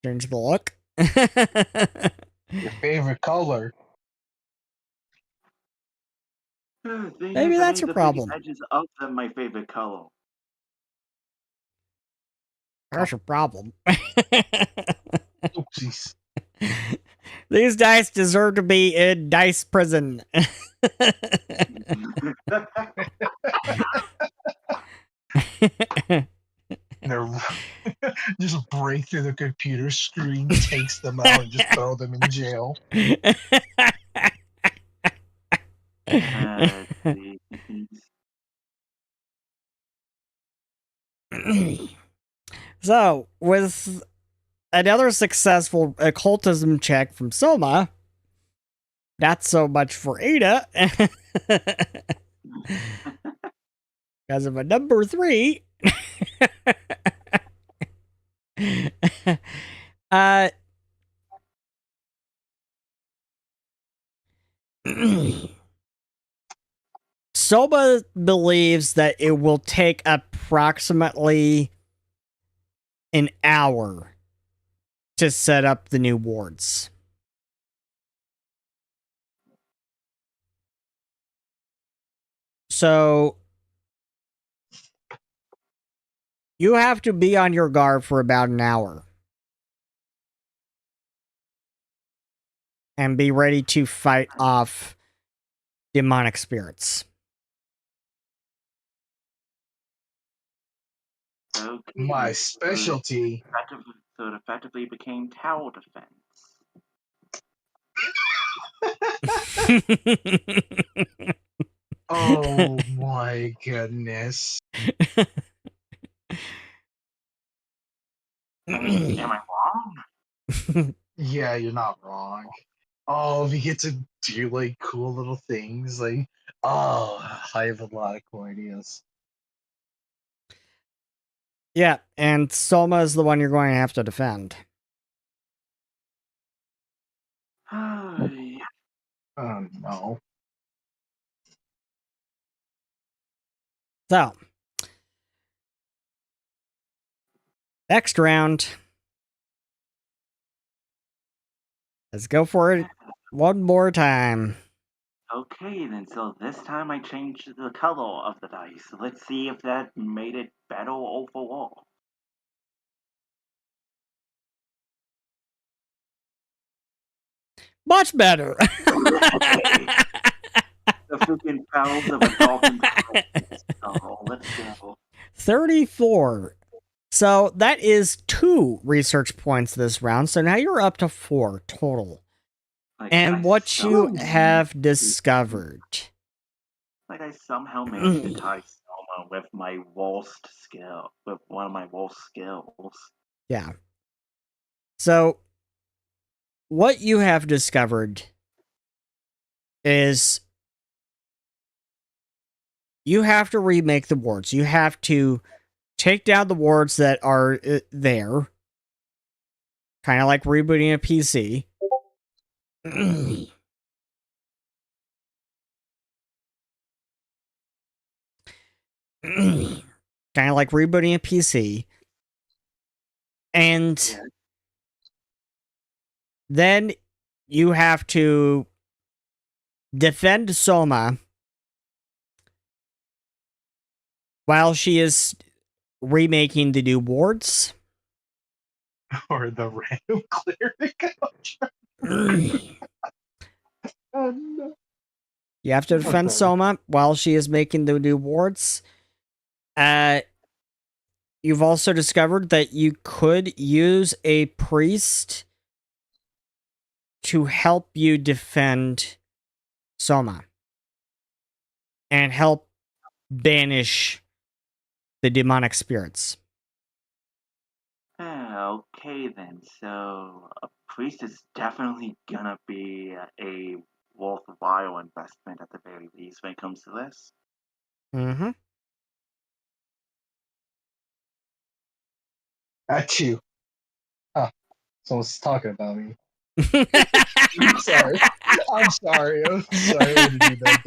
Change the look. Your favorite color. Maybe that's your problem. Edges of my favorite color. That's your problem. Oopsies. These dice deserve to be in dice prison. They're just break through the computer screen, takes them out, and just throw them in jail. So, with another successful occultism check from Soma, not so much for Ada, because of a number 3. Uh, Soba believes that it will take approximately an hour to set up the new wards. So you have to be on your guard for about an hour and be ready to fight off demonic spirits. Okay, My then, specialty. so it effectively became tower defense. Oh my goodness. I mean, am I wrong? Yeah, you're not wrong. Oh, we get to do like cool little things. Like, oh, I have a lot of cool ideas. Yeah, and Soma is the one you're going to have to defend. Yeah. Oh no. So, next round. Let's go for it one more time. Okay, then, so this time I changed the color of the dice. Let's see if that made it better overall. Much better. The freaking powers of a dolphin. Oh, let's go. 34. So that is 2 research points this round. So now you're up to 4 total. Like, And what you have discovered. Like I somehow managed to tie Selma with my worst skill, with one of my worst skills. Yeah. So what you have discovered is you have to remake the wards. You have to take down the wards that are there. Kind of like rebooting a PC. Kind of like rebooting a PC. And then you have to defend Soma while she is remaking the new wards. Or the random cleric. Oh no. You have to defend Okay. Soma while she is making the new wards. You've also discovered that you could use a priest to help you defend Soma and help banish the demonic spirits. Okay then, so a priest is definitely gonna be a worthwhile investment at the very least when it comes to this. Mm-hmm. At you. Huh. Someone's talking about me. I'm sorry. I'm sorry. I'm sorry. I didn't do that,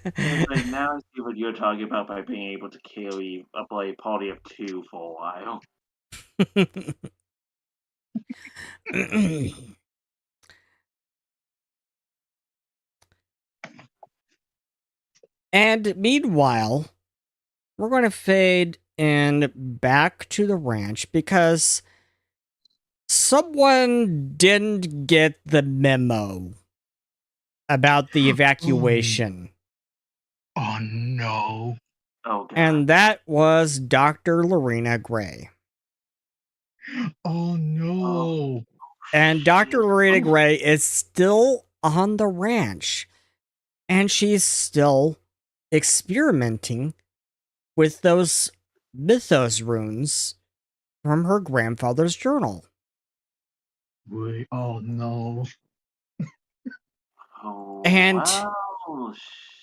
Like now I see what you're talking about by being able to carry a party of 2 for a while. And meanwhile, we're going to fade in back to the ranch because someone didn't get the memo about the evacuation. Oh no. Oh god. And that was Dr. Lorena Gray. Oh no. And Dr. Shit. Lorena Gray is still on the ranch. And she's still experimenting with those mythos runes from her grandfather's journal. Wait. Oh no. Oh, And wow,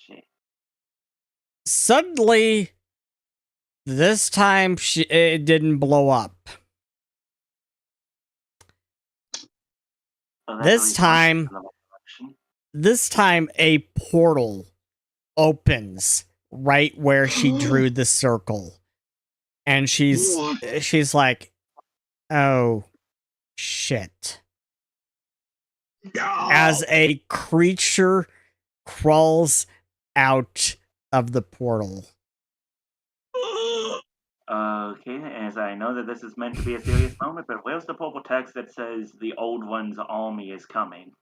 shit. suddenly, this time it didn't blow up. This time a portal opens right where she drew the circle. And she's like, oh, shit. As a creature crawls out of the portal. Okay, as I know that this is meant to be a serious moment, but where's the purple text that says the old one's army is coming?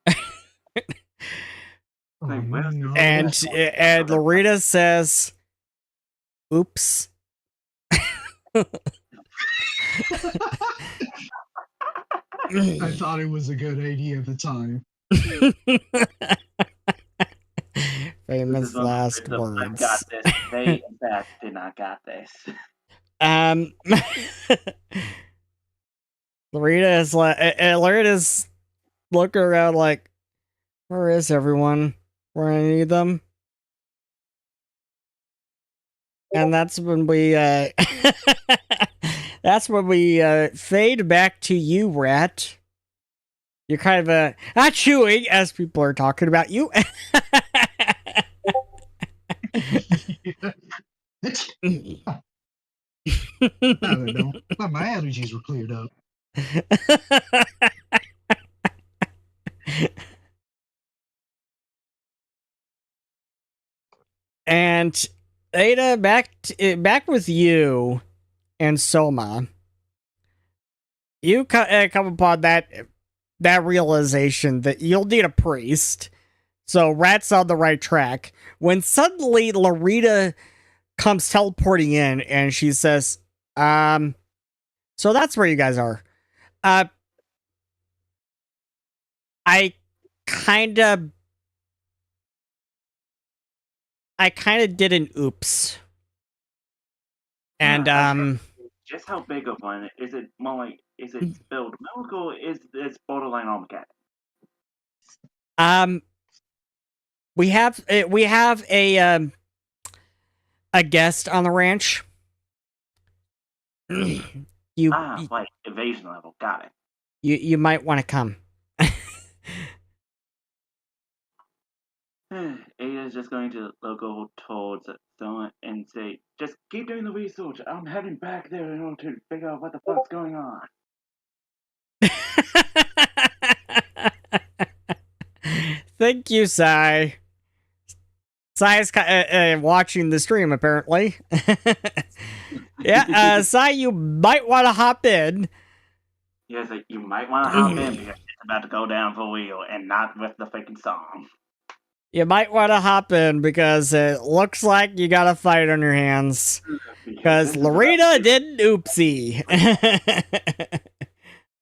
And Loretta says, oops. I thought it was a good idea at the time. Famous last words. I got this. They, in fact, did not got this. Loretta's looking around like, where is everyone? Where I need them? And that's when we fade back to you, Rat. You're kind of not chewing as people are talking about you. I don't know. But my allergies were cleared up. And Ada, back with you and Soma. You come upon that realization that you'll need a priest. So Rat's on the right track. When suddenly Loretta comes teleporting in and she says, so that's where you guys are. I kind of did an oops. And just how big of one is it? More like, is it spelled milk or is it borderline Armageddon? We have a guest on the ranch. Like evasion level. Got it. You might want to come. Ada's just going to go towards someone and say, just keep doing the research. I'm heading back there in order to figure out what the fuck's going on. Thank you, Sai. Sai's watching the stream, apparently. Yeah, Sai, you might want to hop in. Yes, you might want to hop in because it's about to go down for real and not with the freaking song. You might want to hop in because it looks like you got a fight on your hands. Because Loretta did an oopsie.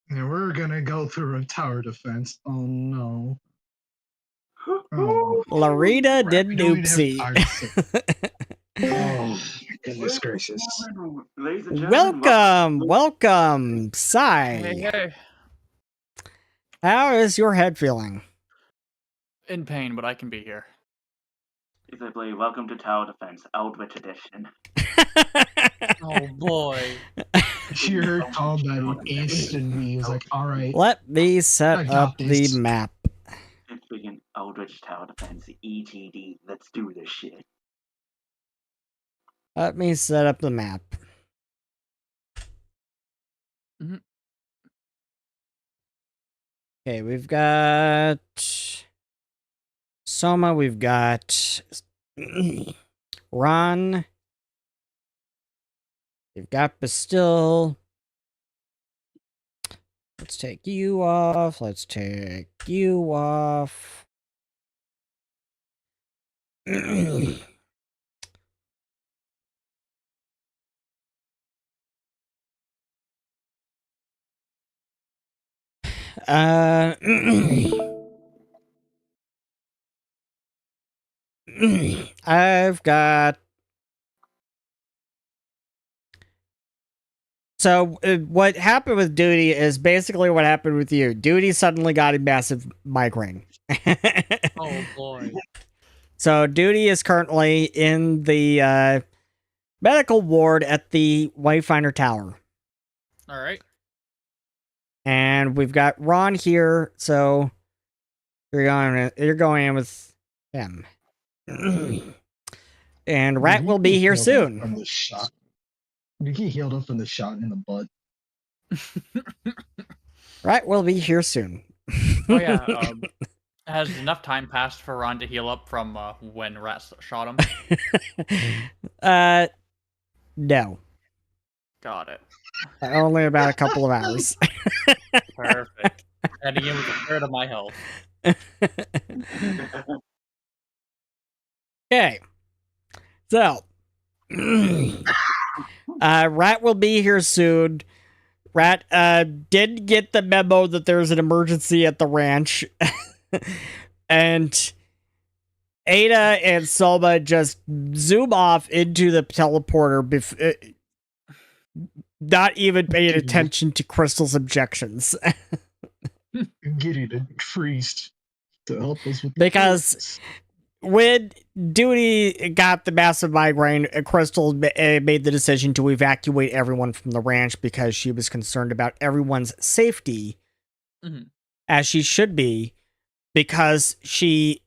And we're gonna go through a tower defense. Oh no. Oh. Loretta did an oopsie. Oh, goodness gracious. Welcome, Sai. Hey. How is your head feeling? In pain, but I can be here. Basically, welcome to Tower Defense, Eldritch Edition. Oh boy. She heard combat instantly. He was like, alright. Let me set up the map. It's freaking Eldritch Tower Defense, ETD. Let's do this shit. Let me set up the map. Mm-hmm. Okay, we've got Soma, we've got Ron, we've got Bastille. Let's take you off. Let's take you off. I've got. So what happened with Duty is basically what happened with you. Duty suddenly got a massive migraine. Oh boy. So Duty is currently in the medical ward at the Wayfinder Tower. All right. And we've got Ron here, so you're going in with him. And Rat will be here soon. From the shot. Did he healed up from the shot in the butt? Rat will be here soon. Oh yeah. Has enough time passed for Ron to heal up from when Rat shot him? No. Got it. Only about a couple of hours. Perfect. Heading in with a third of my health. Okay. So, Rat will be here soon. Rat did get the memo that there's an emergency at the ranch. And Ada and Soma just zoom off into the teleporter, not even paying attention to Crystal's objections. Getting it freezed to help us with Because when Duty got the massive migraine, Crystal made the decision to evacuate everyone from the ranch because she was concerned about everyone's safety, as she should be, because she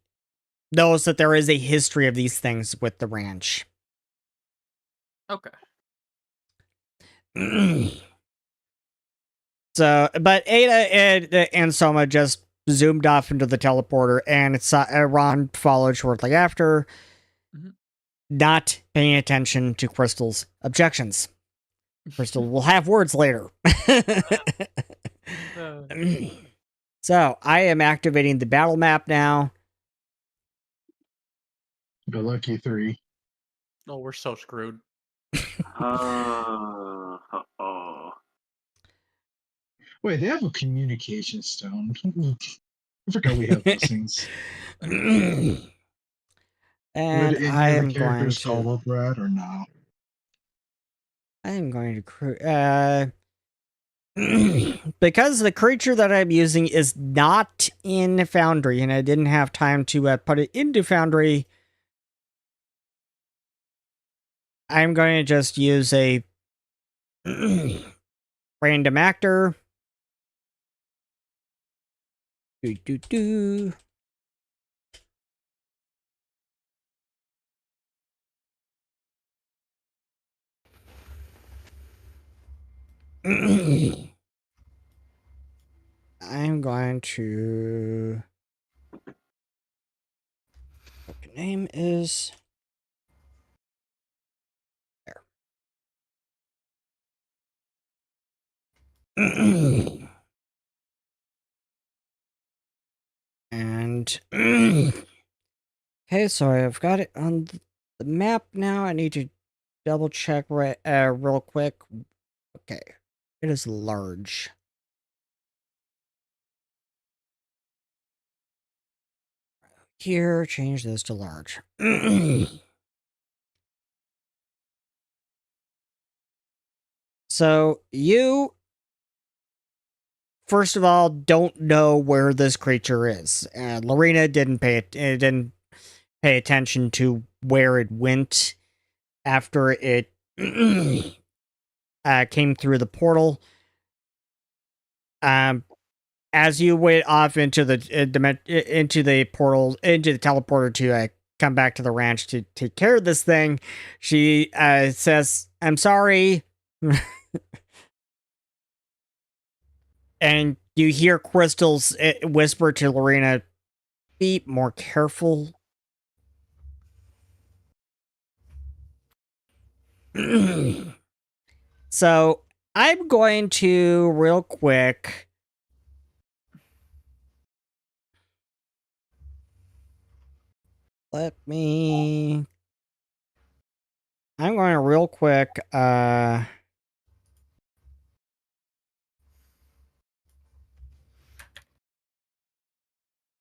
knows that there is a history of these things with the ranch. Okay. So, but Ada and Soma just zoomed off into the teleporter, and Ron followed shortly after, not paying attention to Crystal's objections. Crystal will have words later. So, I am activating the battle map now. The lucky 3. Oh, we're so screwed. Oh. Wait, they have a communication stone. I forgot we have those things. And Would any I of am the going characters to... call up Rat or no? I am going to... because the creature that I'm using is not in Foundry, and I didn't have time to put it into Foundry, I'm going to just use a random actor. I'm going to... What the name is... There. And... okay, so I've got it on the map now. I need to double check real quick. Okay, it is large. Here, change this to large. So, you, first of all, don't know where this creature is. Lorena didn't pay attention to where it went after it came through the portal. As you went off into the portal, into the teleporter to come back to the ranch to take care of this thing, she says, "I'm sorry." And you hear Crystal's whisper to Lorena, "Be more careful." So I'm going to real quick I'm going to real quick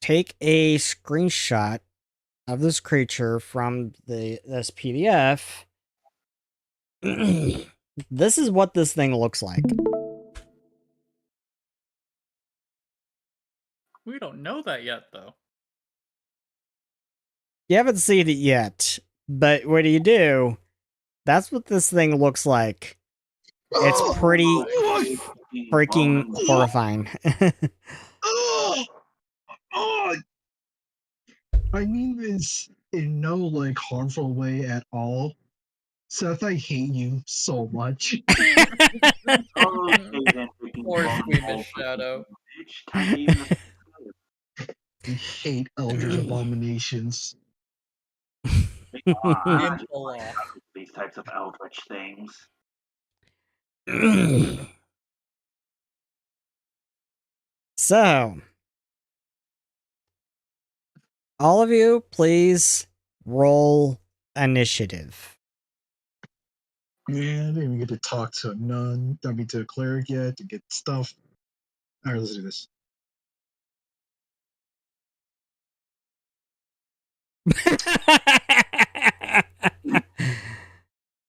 take a screenshot of this creature from this PDF. This is what this thing looks like. We don't know that yet, though. You haven't seen it yet, but what do? That's what this thing looks like. It's pretty freaking horrifying. Oh, oh, I mean this in no like harmful way at all. Seth, I hate you so much. Oh, Hayden freaking Poor Bone squeamish Ball shadow. bitch. Time to even I hate Eldritch Abominations. Impala. these types of eldritch things. So, all of you, please roll initiative. Man, I didn't even get to talk to a nun. I mean, to a cleric yet to get stuff. All right, let's do this.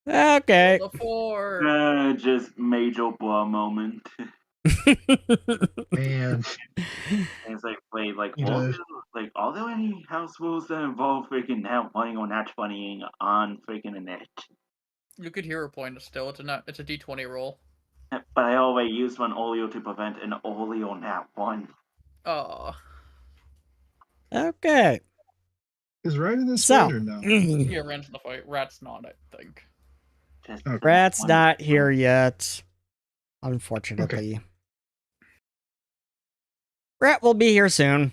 Okay. The 4. Just major blah moment. Man, And it's like, wait, like, You know- are there any house rules that involve freaking nat 20 or nat 20ing on freaking a net? You could hear a point still. It's a D20 roll. But I always use one Oleo to prevent an Oleo nat 1. Oh. Okay. is Rat in this So, fight or no? Yeah, Rand's in the fight. Rat's not, I think. Just Okay. Rat's one- not here yet, unfortunately. Rat will be here soon.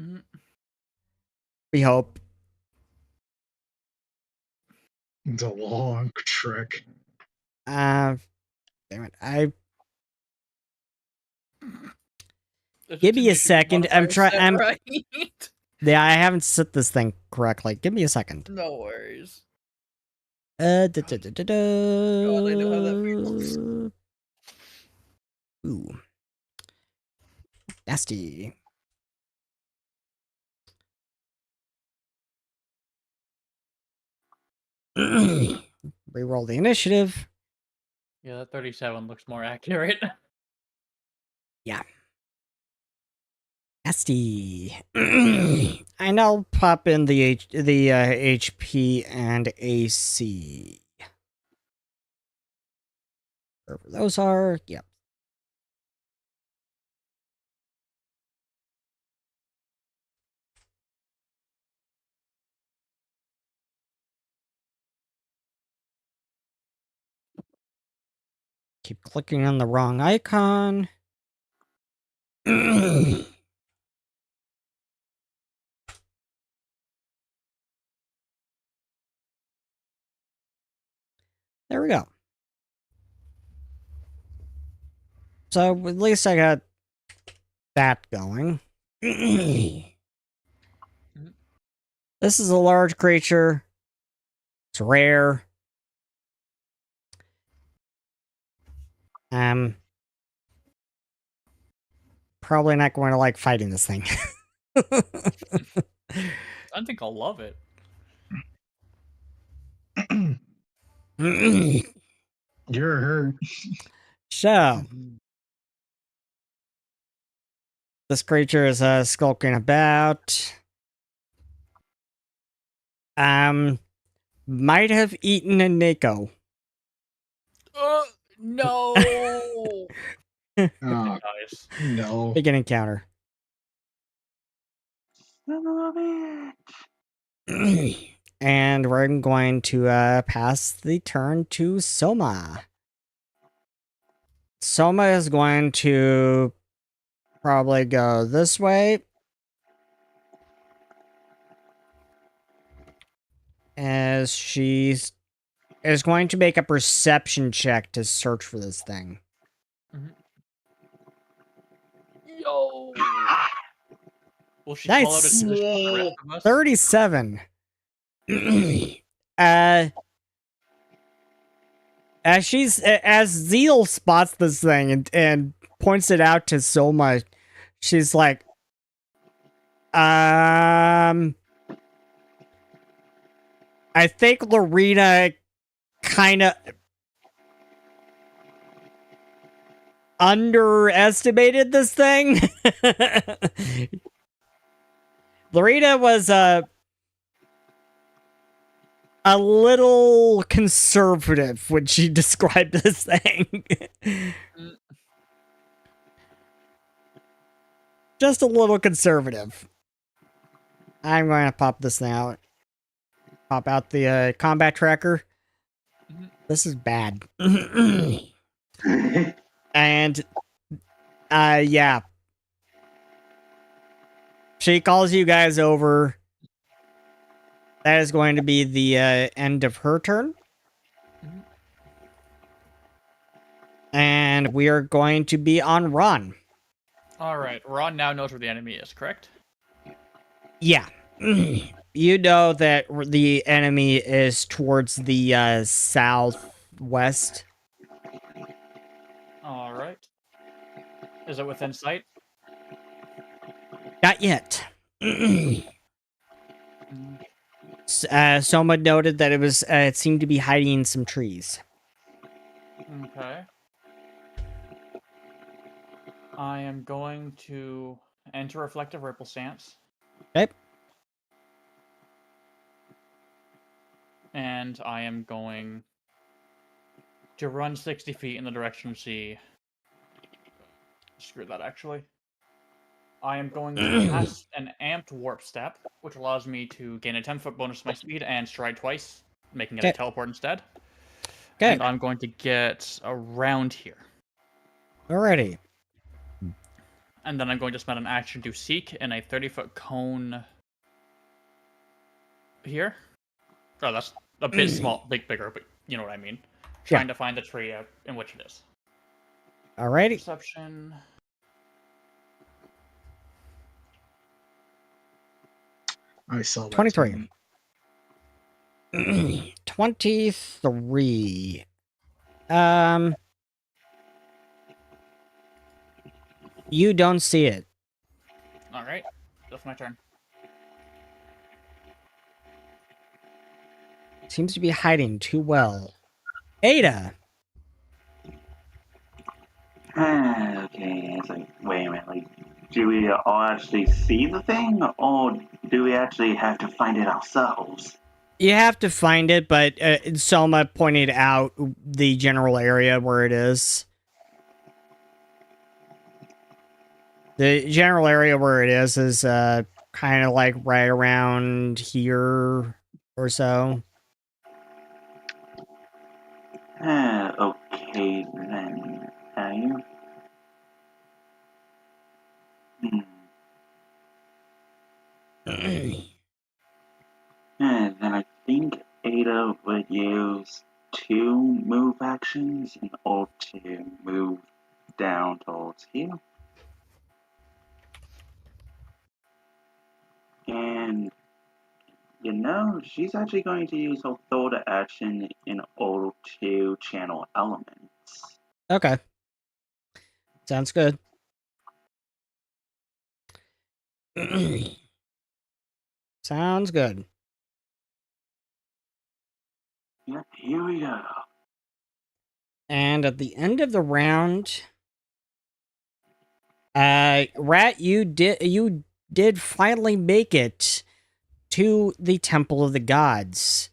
Mhm. We hope. It's a long trek. Damn it. It's Give me a intimidation second. modifier set, right? Yeah, I haven't set this thing correctly. Give me a second. No worries. God, God, I know how that feels. Ooh. Nasty. Reroll the initiative. Yeah, that 37 looks more accurate. Nasty. And I'll pop in the HP and AC. Wherever those are. Yep. Keep clicking on the wrong icon. There we go. So at least I got that going. This is a large creature. It's rare. Probably not going to like fighting this thing. I think I'll love it. You're hurt. So, this creature is skulking about. Might have eaten a Nico. No! Oh, Nice. no. Big encounter. Son of a bitch. And we're going to pass the turn to Soma. Soma is going to probably go this way. As she is going to make a perception check to search for this thing. Yo! Will she Nice. call out a position for the rest of us? 37. As Zeal spots this thing and points it out to Soma, she's like, I think Lorena kind of underestimated this thing. Lorena was a little conservative when she described this thing. Just a little conservative. I'm going to pop this thing out. Pop out the combat tracker. This is bad. And, yeah. She calls you guys over. That is going to be the end of her turn. And we are going to be on Ron. Alright, Ron now knows where the enemy is, correct? Yeah. You know that the enemy is towards the southwest. Alright. Is it within sight? Not yet. Soma noted that it seemed to be hiding in some trees. Okay. I am going to enter Reflective Ripple Stance. Okay. And I am going to run 60 feet in the direction she... Screw that, actually. I am going to cast an Amped Warp Step, which allows me to gain a 10-foot bonus to my speed and stride twice, making it a teleport instead. Okay. And I'm going to get around here. Alrighty. And then I'm going to spend an action to seek in a 30-foot cone here. Oh, that's a bit small, bigger, but you know what I mean. Trying to find the tree in which it is. Alrighty. Perception. I saw that. 23. 23. You don't see it. Alright, that's my turn. Seems to be hiding too well. Ada! Okay, it's like, wait a minute, like, do we all actually see the thing, or do we actually have to find it ourselves? You have to find it, but Selma pointed out the general area where it is. The general area where it is kind of like right around here or so. Okay then. Then I think Ada would use 2 move actions in order to move down towards here. And, you know, she's actually going to use her third action in order to channel elements. Okay. Sounds good. Sounds good. Yep, here we go. And at the end of the round, Rat, you did finally make it to the Temple of the Gods.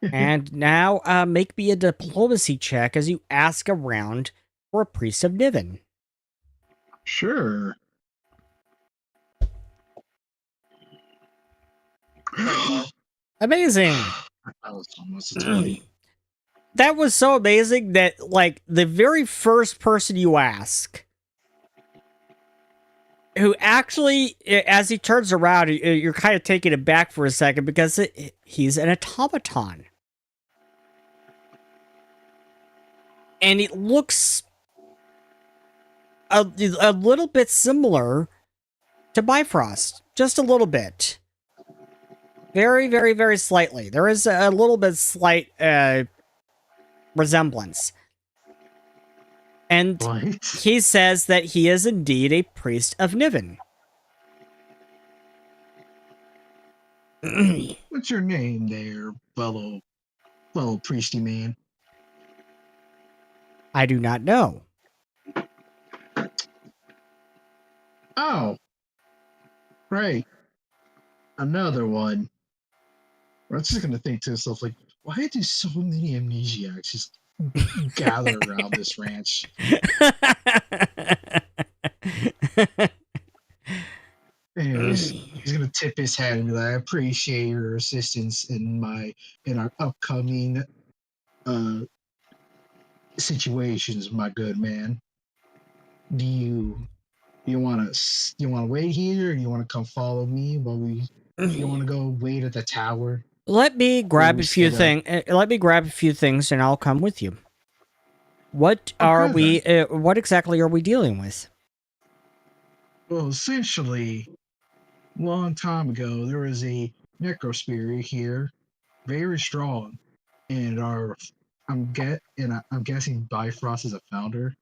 And now, make me a diplomacy check as you ask around for a priest of Niven. Sure. Amazing. That was almost a 20. That was so amazing that, like, the very first person you ask, who actually, as he turns around, you're kind of taken aback for a second because he's an automaton. And it looks a little bit similar to Bifrost. Just a little bit. Very, very, very slightly. There is a little bit slight resemblance. And What? he says that he is indeed a priest of Niven. What's your name there, fellow priesty man? I do not know. Oh. Right. Another one. I was just gonna think to myself, like, why do so many amnesiacs just gather around this ranch? Anyways, he's gonna tip his head and be like, "I appreciate your assistance in our upcoming uh situations, my good man. Do you want to wait here, or do you want to come follow me while we? You want to go wait at the tower? Let me grab we a few set up? things. Let me grab a few things, and I'll come with you. What are Okay, we? What exactly are we dealing with? Well, essentially, long time ago, there was a necrospirit here, very strong, and I'm guessing Bifrost is a founder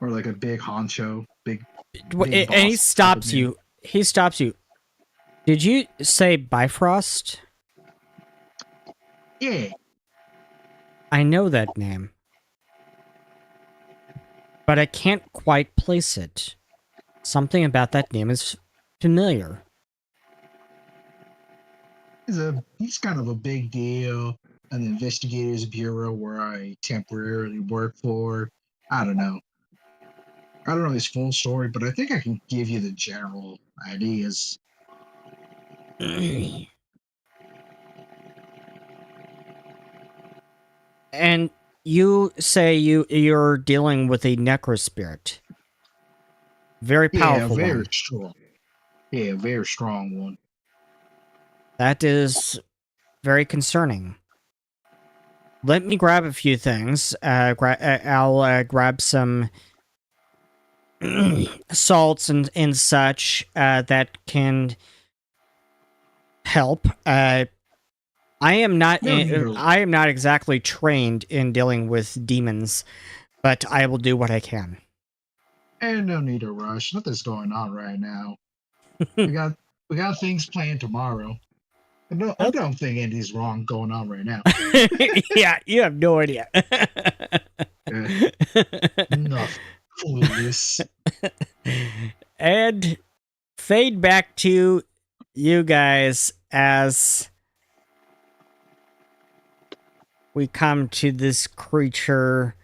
or like a big honcho, big And he boss type of stops man. you. He stops you. Did you say Bifrost? Yeah, I know that name, but I can't quite place it. Something about that name is familiar. he's kind of a big deal. An investigators bureau where I temporarily work for. I don't know. I don't know his full story, but I think I can give you the general ideas. And you say you're dealing with a necrospirit. Very Yeah, powerful very one. strong. Yeah, very strong one. That is very concerning. Let me grab a few things. I'll grab some salts and such that can help. I am not. No need to, I am not exactly trained in dealing with demons, but I will do what I can. and no need to rush. Nothing's going on right now. We got we got things planned tomorrow. I don't think anything's wrong going on right now. Yeah, you have no idea. Enough, clueless. And fade back to you guys as we come to this creature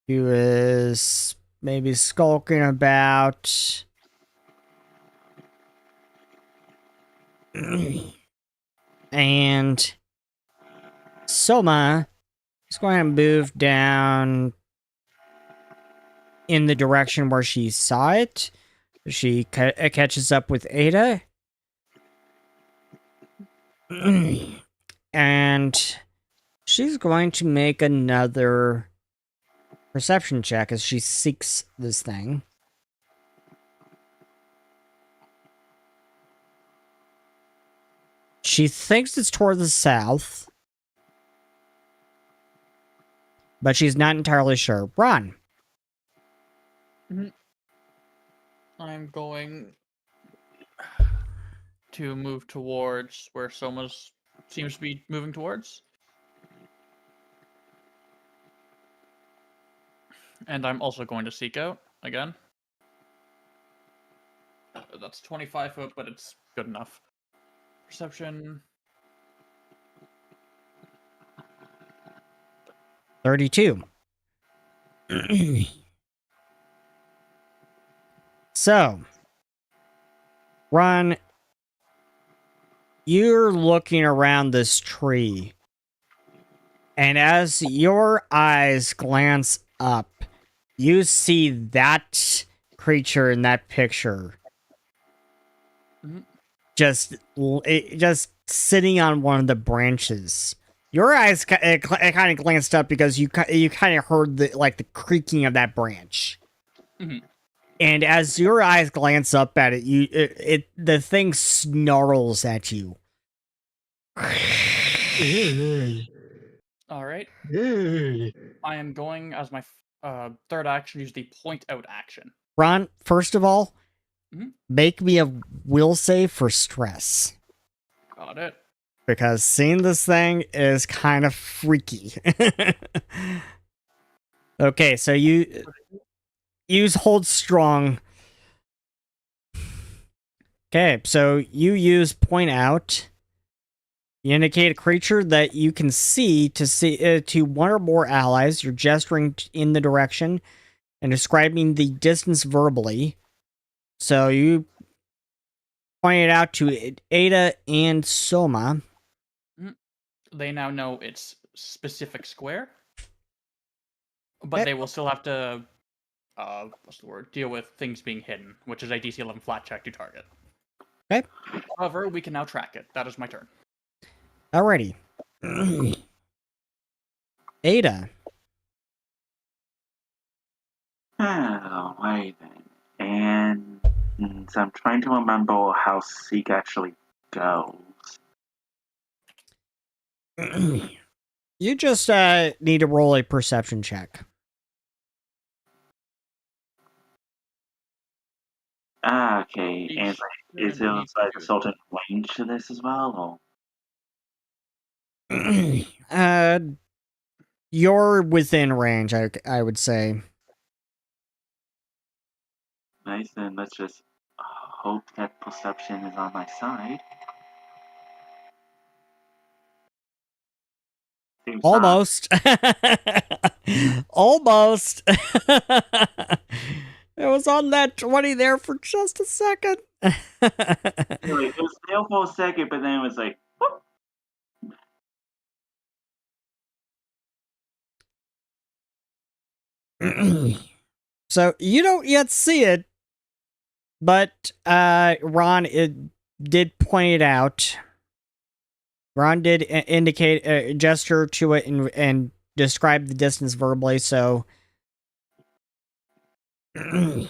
who is maybe skulking about. And Soma is going to move down in the direction where she saw it. She catches up with Ada. And she's going to make another perception check as she seeks this thing. She thinks it's toward the south, but she's not entirely sure. Ron. I'm going to move towards where Soma's seems to be moving towards. And I'm also going to seek out again. That's 25 foot, but it's good enough. Perception. 32. So, Ron, you're looking around this tree, and as your eyes glance up, you see that creature in that picture just sitting on one of the branches. Your eyes kind of glanced up because you kind of heard the creaking of that branch. And as your eyes glance up at it, the thing snarls at you. All right. Hey. I am going as my third action, use the point out action. Ron, first of all, make me a will save for stress. Got it. Because seeing this thing is kind of freaky. Okay, so you use hold strong. Okay, so you use point out. You indicate a creature that you can see to one or more allies. You're gesturing in the direction and describing the distance verbally. So you point it out to Ada and Soma. They now know its specific square, but Okay. they will still have to, what's the word? Deal with things being hidden, which is a DC 11 flat check to target. Okay. However, we can now track it. That is my turn. Alrighty. Ada. Oh, wait then. And so I'm trying to remember how Seek actually goes. You just need to roll a perception check. Okay, and is there like a certain range to this as well, or? You're within range, I would say. Nice, then let's just hope that perception is on my side. Seems Almost. Almost. It was on that 20 there for just a second. it was there for a second, but then it was like, whoop. So you don't yet see it, but Ron did point it out. Ron did indicate a gesture to it and describe the distance verbally, so... And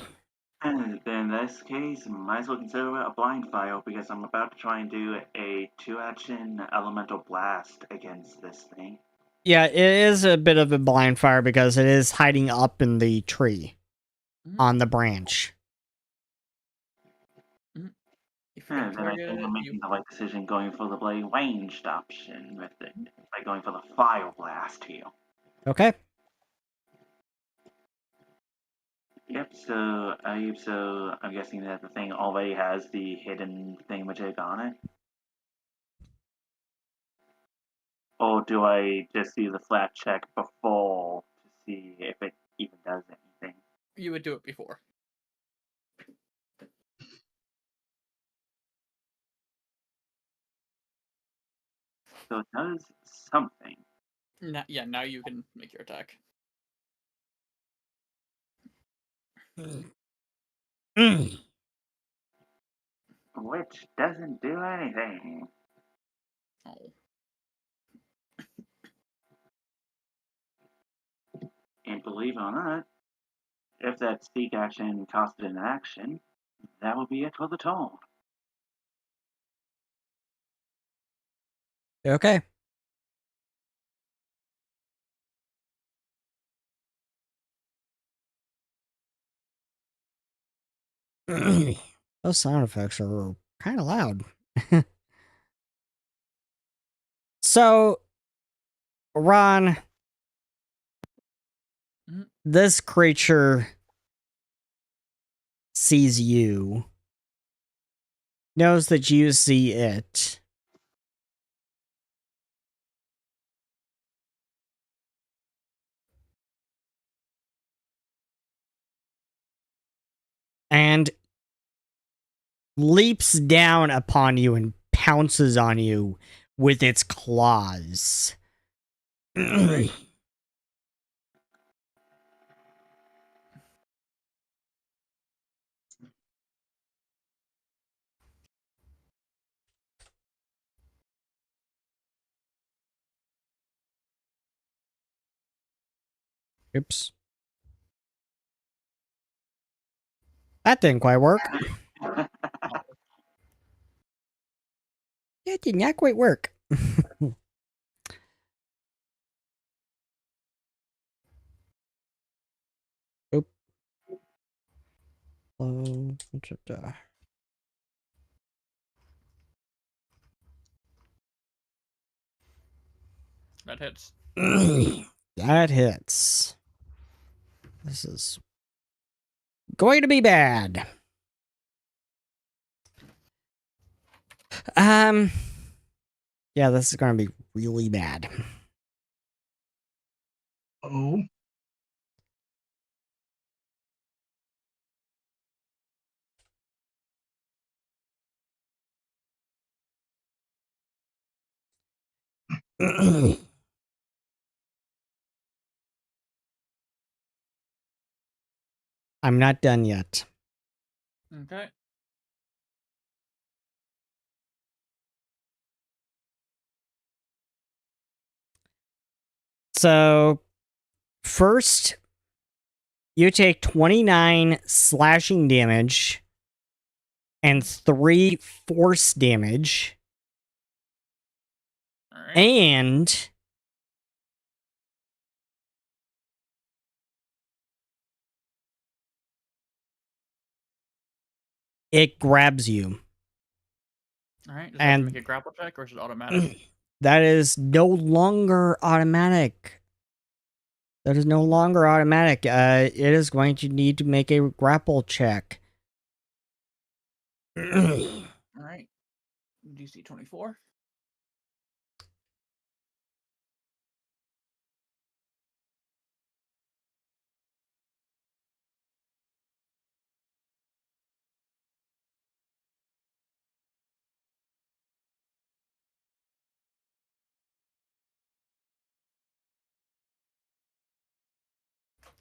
then in this case, might as well consider it a blind fire because I'm about to try and do a 2-action elemental blast against this thing. Yeah, it is a bit of a blind fire because it is hiding up in the tree on the branch. And then I think I'm making the right decision going for the blade ranged option with it by going for the fire blast here. Okay. Yep, so I'm guessing that the thing already has the hidden thingamajig on it. Or do I just do the flat check before to see if it even does anything? You would do it before. So it does something. Now you can make your attack. Which doesn't do anything. Oh. And believe it or not, if that speak action costed an action, that would be it for the turn. Okay. Those sound effects are kind of loud. So, Ron, this creature sees you, knows that you see it. And leaps down upon you and pounces on you with its claws. Oops. That didn't quite work. That did not quite work. Oop. That hits. That hits. This is going to be bad. Yeah, this is going to be really bad. Oh. I'm not done yet. Okay. So, first, you take 29 slashing damage and 3 force damage. All right. And it grabs you. All right. Does that have And to make a grapple check, or is it automatic? that is no longer automatic. That is no longer automatic. It is going to need to make a grapple check. All right. DC 24.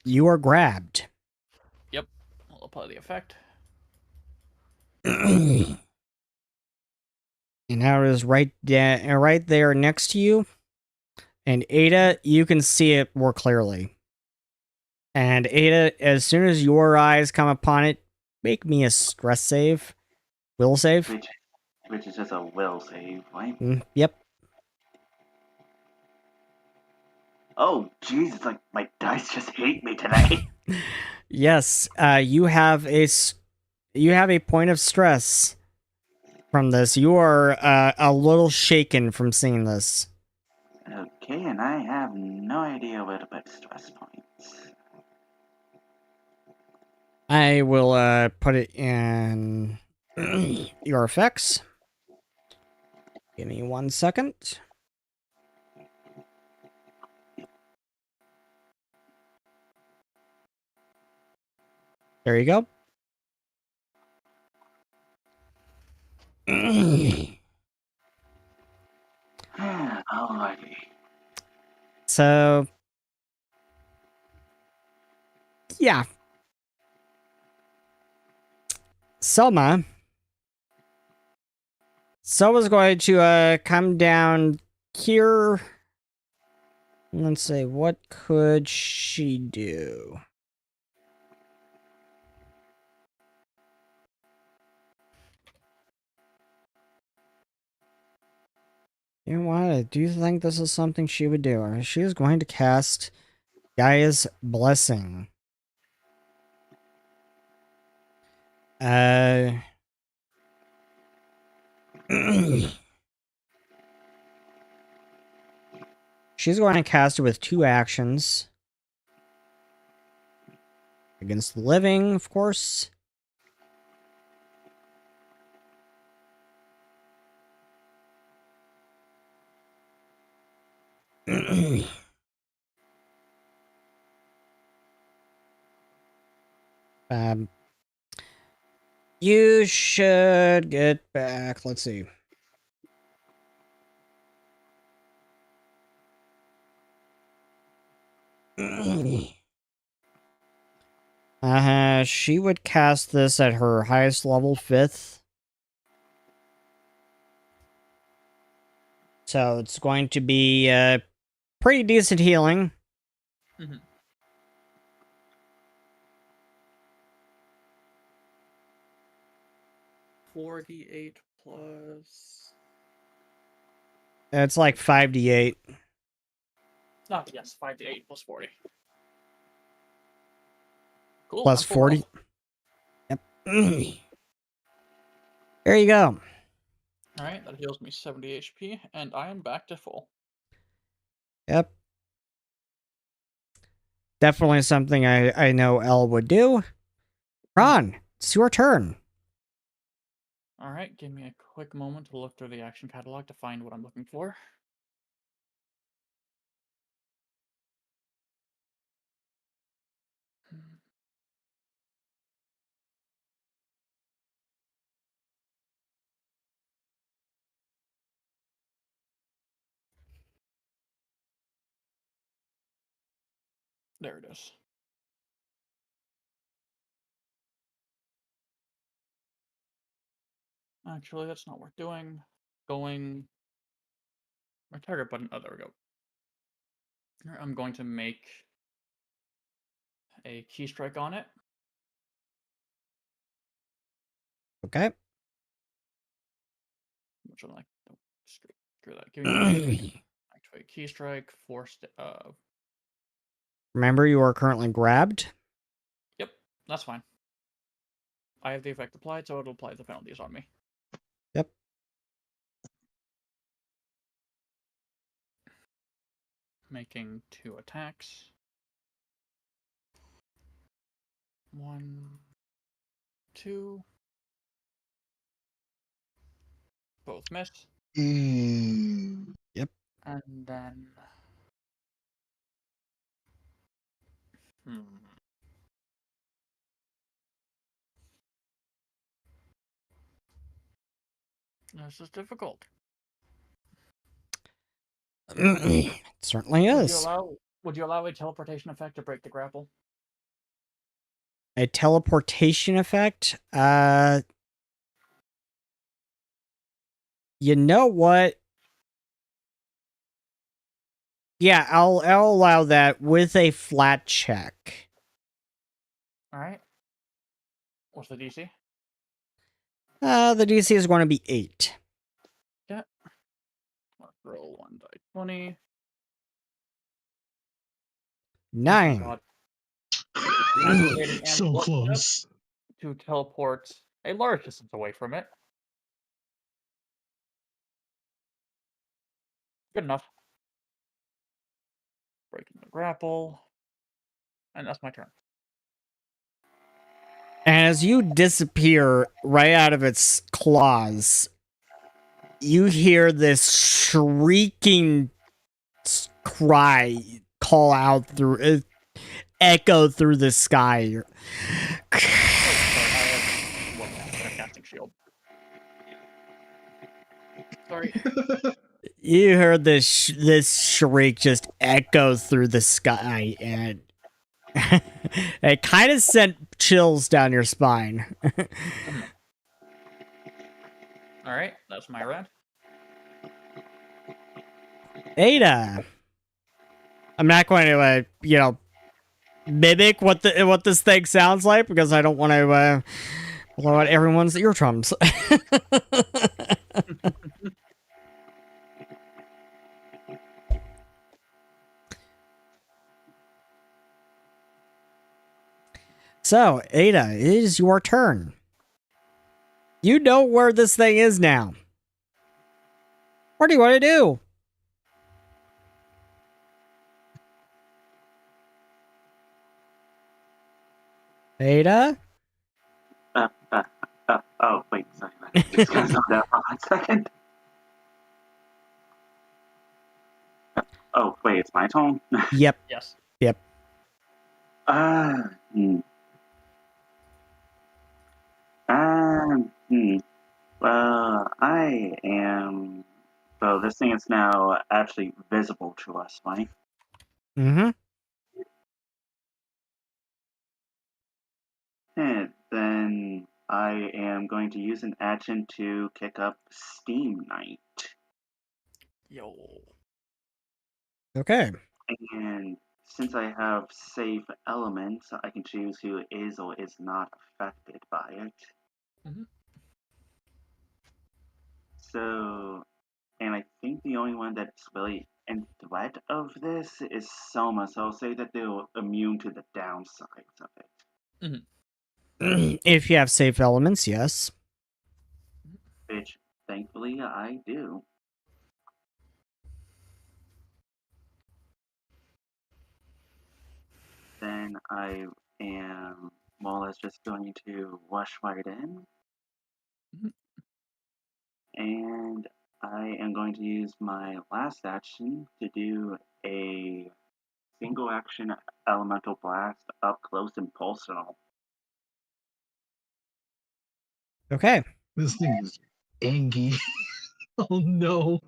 You are grabbed. Yep. I'll apply the effect. And now it is right there next to you. And Ada, you can see it more clearly. And Ada, as soon as your eyes come upon it, make me a stress save. Will save. Which is just a will save, right? Yep. Oh, jeez, it's like my dice just hate me today. Yes, you have a point of stress from this. You are a little shaken from seeing this. Okay, and I have no idea where to put stress points. I will put it in your effects. Give me 1 second. There you go. Alrighty. So, yeah. Selma's going to come down here. Let's see, what could she do? You know what? Do you think this is something she would do? She is going to cast Gaia's Blessing. She's going to cast it with 2 actions. Against the living, of course. You should get back. Let's see. She would cast this at her highest level, 5th. So it's going to be pretty decent healing. 48 plus. It's like 5d8. Oh, yes, 5 to 8 plus 40. Cool. Plus I'm full 40. health. Yep. There you go. Alright, that heals me 70 HP, and I am back to full. Yep. Definitely something I know Elle would do. Ron, it's your turn. Alright, give me a quick moment to look through the action catalog to find what I'm looking for. There it is. Actually, that's not worth doing. Going... My target button. Oh, there we go. I'm going to make a key strike on it. Okay. Which I'm like, oh, screw that. Give me activate key strike. Remember, you are currently grabbed. Yep, that's fine. I have the effect applied, so it'll apply the penalties on me. Yep. Making 2 attacks. 1, 2. Both miss. Yep. And then... This is difficult. It certainly is. Would you allow a teleportation effect to break the grapple? A teleportation effect? You know what? Yeah, I'll allow that with a flat check. Alright. What's the DC? The DC is going to be 8. Yeah. Let's roll 1 die 20. 9. God. Activating So Warp Step close. to teleport a large distance away from it. Good enough. Breaking the grapple. And that's my turn. And as you disappear right out of its claws, you hear this shrieking cry call out through, echo through the sky. Oh, sorry, I have a casting shield. Sorry. You heard this shriek just echo through the sky, and it kind of sent chills down your spine. Alright, that's my round. Ada, I'm not going to, mimic what this thing sounds like because I don't want to blow out everyone's eardrums. So, Ada, it is your turn. You know where this thing is now. What do you want to do? Ada? Oh, wait, sorry. Just gonna slow down for 1 second. Oh, wait, it's my turn? Yep. Yes. Yep. Well, I am... So this thing is now actually visible to us, right? Mm-hmm. And then I am going to use an action to kick up Steam Knight. Yo. Okay. And since I have safe elements, I can choose who is or is not affected by it. Mhm. So, and I think the only one that's really in threat of this is Soma, so I'll say that they're immune to the downsides of it. If you have safe elements, yes. Which, thankfully, I do. Then I am more or less just going to rush right in. And I am going to use my last action to do a single action elemental blast up close and personal. Okay. This thing is angry. Oh no.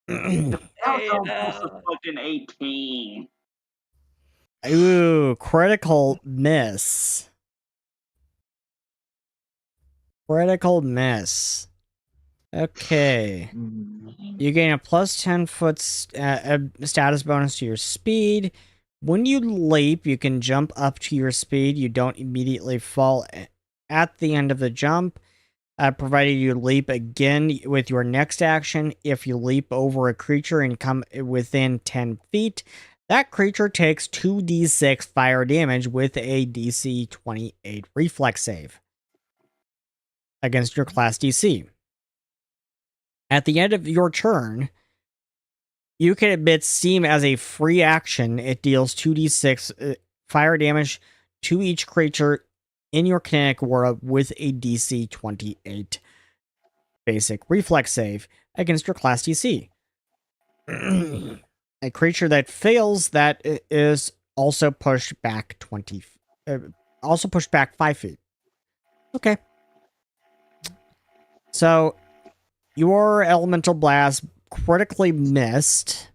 That was Ada. almost a fucking 18. Ooh, critical miss. Critical miss. Okay. You gain a plus 10 foot status bonus to your speed. When you leap, you can jump up to your speed. You don't immediately fall at the end of the jump, provided you leap again with your next action. If you leap over a creature and come within 10 feet, that creature takes 2d6 fire damage with a DC 28 reflex save against your class DC. At the end of your turn, you can emit steam as a free action. It deals 2d6 fire damage to each creature in your kinetic aura with a DC 28 basic reflex save against your class DC. A creature that fails that is also pushed back 5 feet. Okay. So your elemental blast critically missed.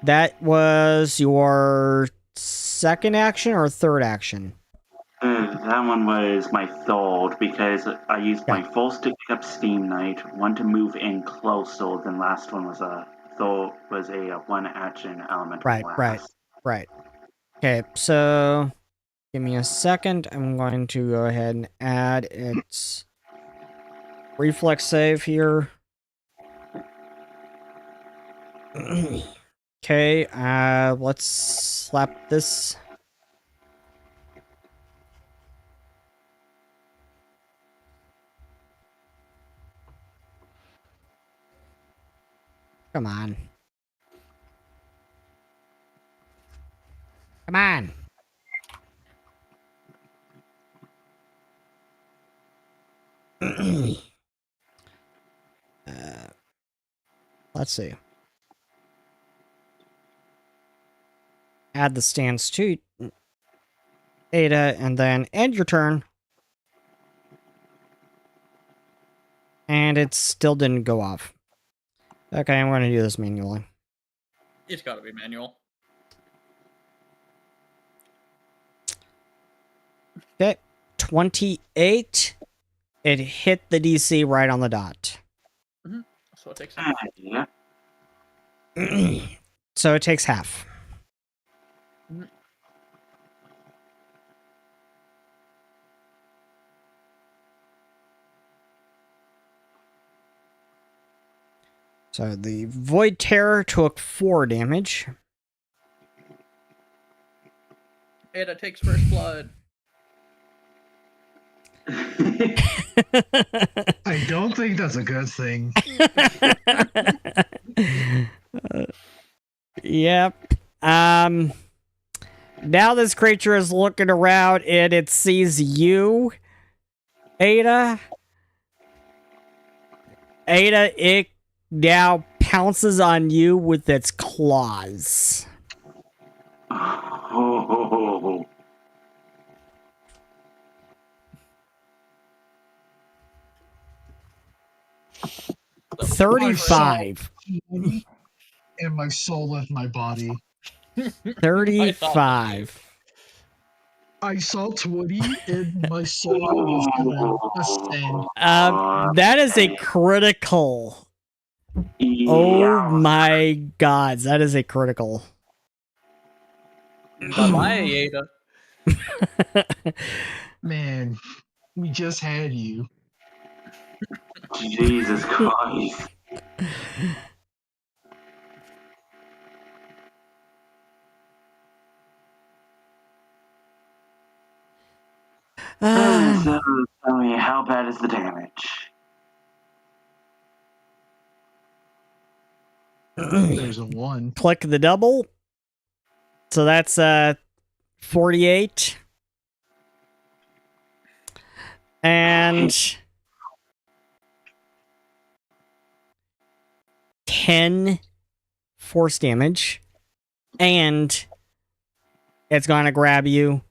That was your second action or third action? That one was my third because I used my first to pick up Steam Knight, one to move in closer, then last one was a one action elemental blast. Right. Okay, so give me a second. I'm going to go ahead and add its reflex save here. Okay, let's slap this. Come on. Come on. Let's see. Add the stance to Ada, and then end your turn. And it still didn't go off. Okay, I'm going to do this manually. It's got to be manual. Okay, 28. It hit the DC right on the dot. So it takes half. Yeah. So it takes half. So the Void Terror took 4 damage. Ada takes first blood. I don't think that's a good thing. Yep. Now this creature is looking around and it sees you, Ada. Ada, it now pounces on you with its claws. Oh. 35. And my soul left my body. 35. I saw 20 and my soul was gonna ascend. That is a critical. Yeah. Oh my god, that is a critical. Bye-bye, Ada. Man, we just had you. Jesus Christ. So tell me, how bad is the damage? There's a 1. Click the double. So that's 48. And 10 force damage, and it's going to grab you.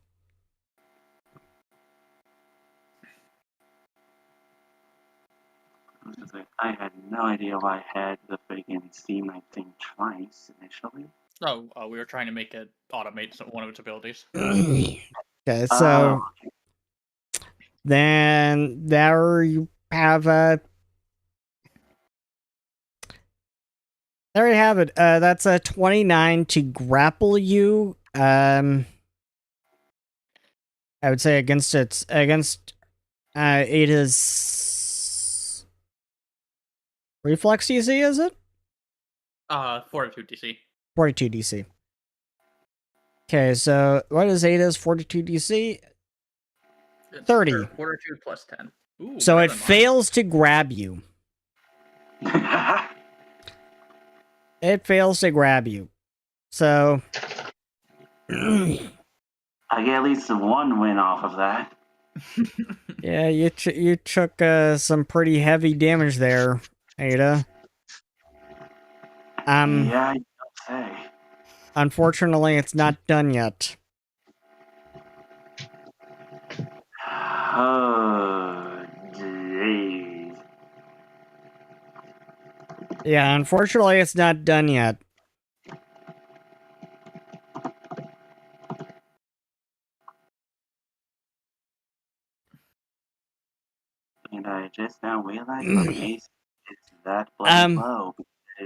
I had no idea why I had the freaking Steam Knight thing twice initially. Oh, we were trying to make it automate one of its abilities. Okay, so then there you have there you have it. That's a 29 to grapple you. I would say against Ada's reflex DC, is it? Fortitude DC. 42 DC. Okay, so what is Ada's 42 DC? 30. Fortitude plus 10. Ooh, So better it than mine. fails to grab you. It fails to grab you. So I get at least one win off of that. yeah, you took some pretty heavy damage there, Ada. Yeah, you don't say. Unfortunately, it's not done yet. Oh, jeez. Yeah, unfortunately, it's not done yet. And I just now realized my mace is that bloody low.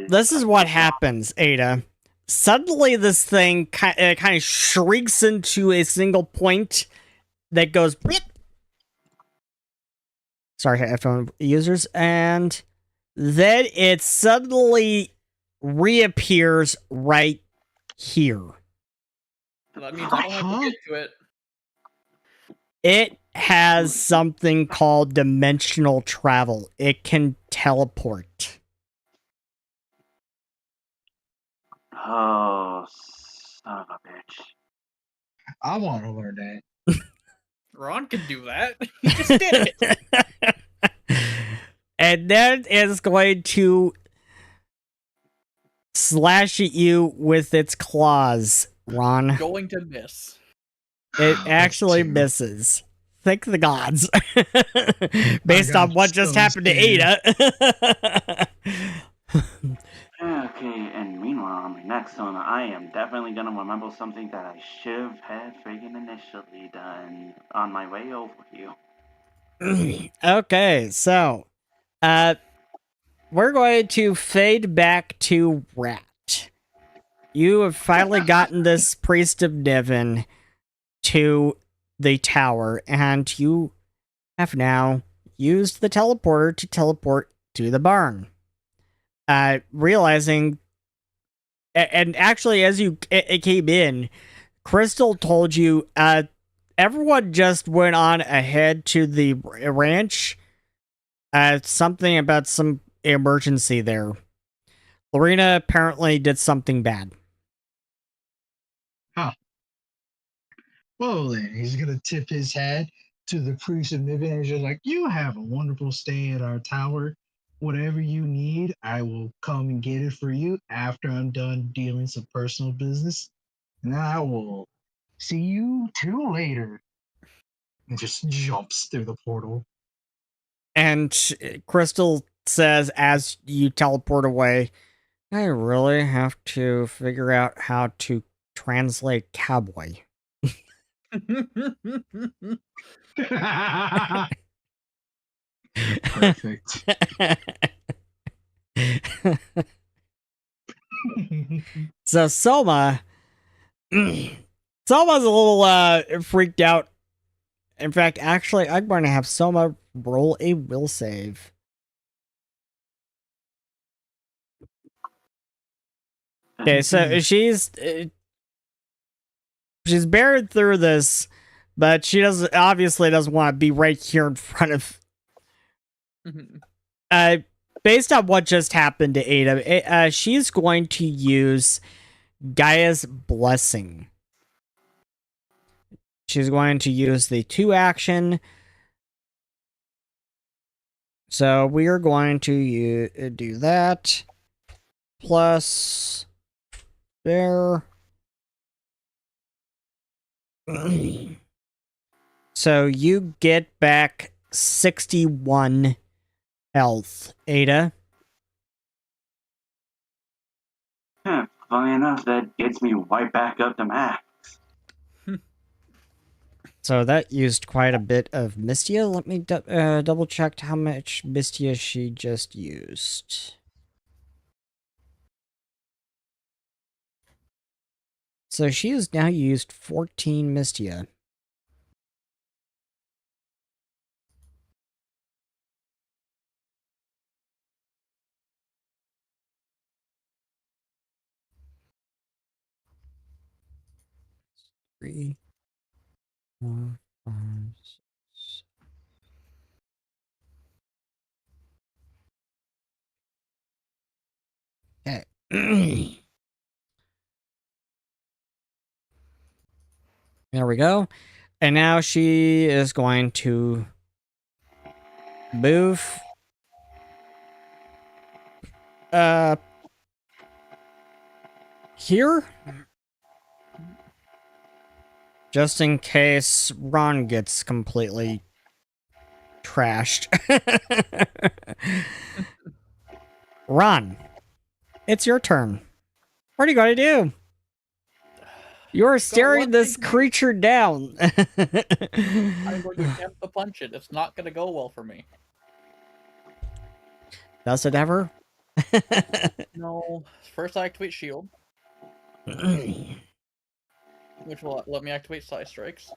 This is what happens, Ada. Suddenly, this thing kind of shrieks into a single point that goes. Beep. Sorry, headphone users, and then it suddenly reappears right here. That means I don't have to get to it. It has something called dimensional travel. It can teleport. Oh, son of a bitch. I want to learn that. Ron can do that. He just did it. And then it's going to slash at you with its claws, Ron. Going to miss. It actually misses. Thank the gods. Based on what just happened to Ada. Okay, and meanwhile, on my next one, I am definitely gonna remember something that I should have had friggin' initially done on my way over here. Okay, so we're going to fade back to Rat. You have finally gotten this Priest of Niven to the tower, and you have now used the teleporter to teleport to the barn. Realizing, and actually, as it came in, Crystal told you, everyone just went on ahead to the ranch. Something about some emergency there. Lorena apparently did something bad. Huh. Well, then he's gonna tip his hat to the priest of Niven and just like, you have a wonderful stay at our tower. Whatever you need, I will come and get it for you after I'm done dealing some personal business. And I will see you two later. And just jumps through the portal. And Crystal says, as you teleport away, I really have to figure out how to translate cowboy. Perfect. So Soma, Soma's a little freaked out. In fact, actually, I'm going to have Soma roll a will save. Okay, so she's buried through this, but she obviously doesn't want to be right here in front of. Based on what just happened to Ada, she's going to use Gaia's Blessing. She's going to use the 2 action. So we are going to do that. plus there. So you get back 61 health, Ada. Funny enough, that gets me right back up to max. So that used quite a bit of Mystia. Let me double check how much Mystia she just used. So she has now used 14 Mystia. Three, 4, 5, 6. Okay. There we go. And now she is going to move here, just in case Ron gets completely trashed. Ron, it's your turn. What are you going to do? You're staring this creature down. I'm going to attempt to punch it. It's not going to go well for me. Does it ever? No. First, I activate shield, which will let me activate side strikes.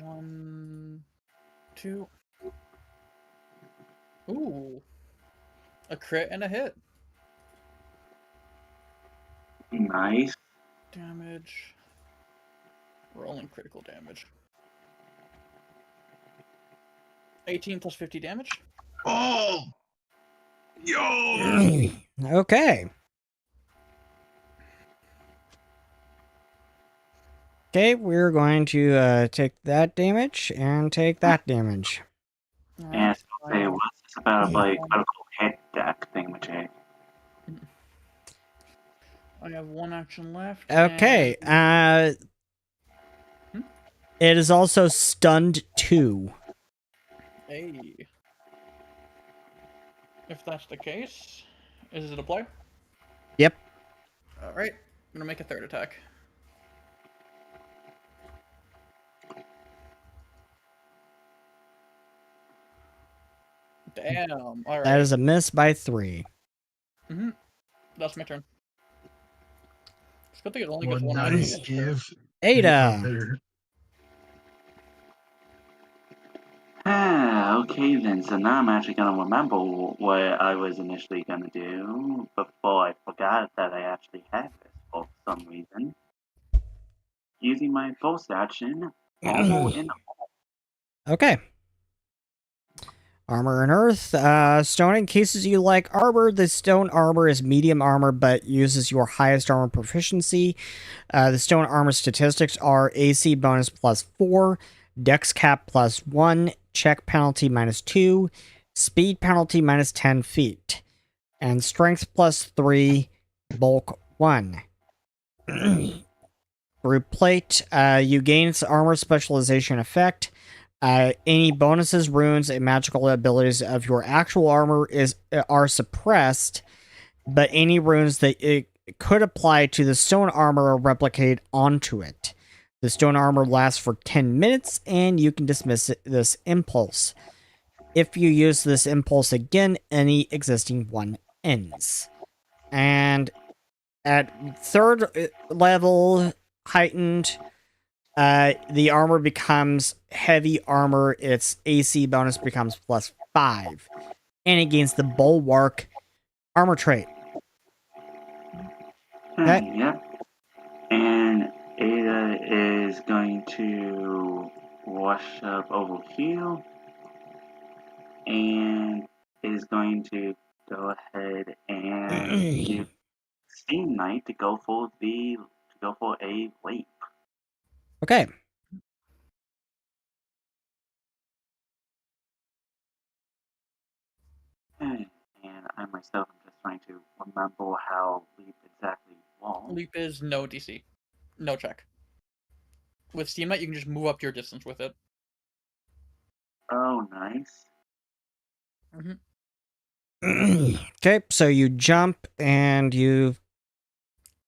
One, two. Ooh. A crit and a hit. Nice. Damage. Rolling critical damage. 18 plus 50 damage. Oh! Yo! Okay. Okay, we're going to take that damage and take that damage. And say, what's this about, like, critical hit deck thingamajig? I have one action left. Okay, it is also stunned 2. Hey. If that's the case, is it apply? Yep. Alright, I'm gonna make a third attack. Damn, alright. That is a miss by 3. Mm-hmm. That's my turn. It's good thing it only What gets one nice action. give. Ada. Okay then, so now I'm actually gonna remember what I was initially gonna do before I forgot that I actually had this for some reason. Using my first action, armor in. Okay. Armor and Earth. Stone encases you like armor. The stone armor is medium armor, but uses your highest armor proficiency. The stone armor statistics are AC bonus +4, Dex cap +1, check penalty -2, speed penalty -10 feet, and strength +3, bulk 1. Through plate, you gain armor specialization effect. Any bonuses, runes, and magical abilities of your actual armor are suppressed, but any runes that it could apply to the stone armor are replicated onto it. The stone armor lasts for 10 minutes, and you can dismiss this impulse. If you use this impulse again, any existing one ends. And at 3rd level, heightened, the armor becomes heavy armor. Its AC bonus becomes +5. And it gains the bulwark armor trait. Okay. Yep. And Ada is going to wash up over here. And is going to go ahead and use Steam Knight to go for a leap. Okay. And I myself am just trying to remember how leap exactly was. Leap is no DC. No check. With Steamnet, you can just move up to your distance with it. Oh, nice. Okay, so you jump and you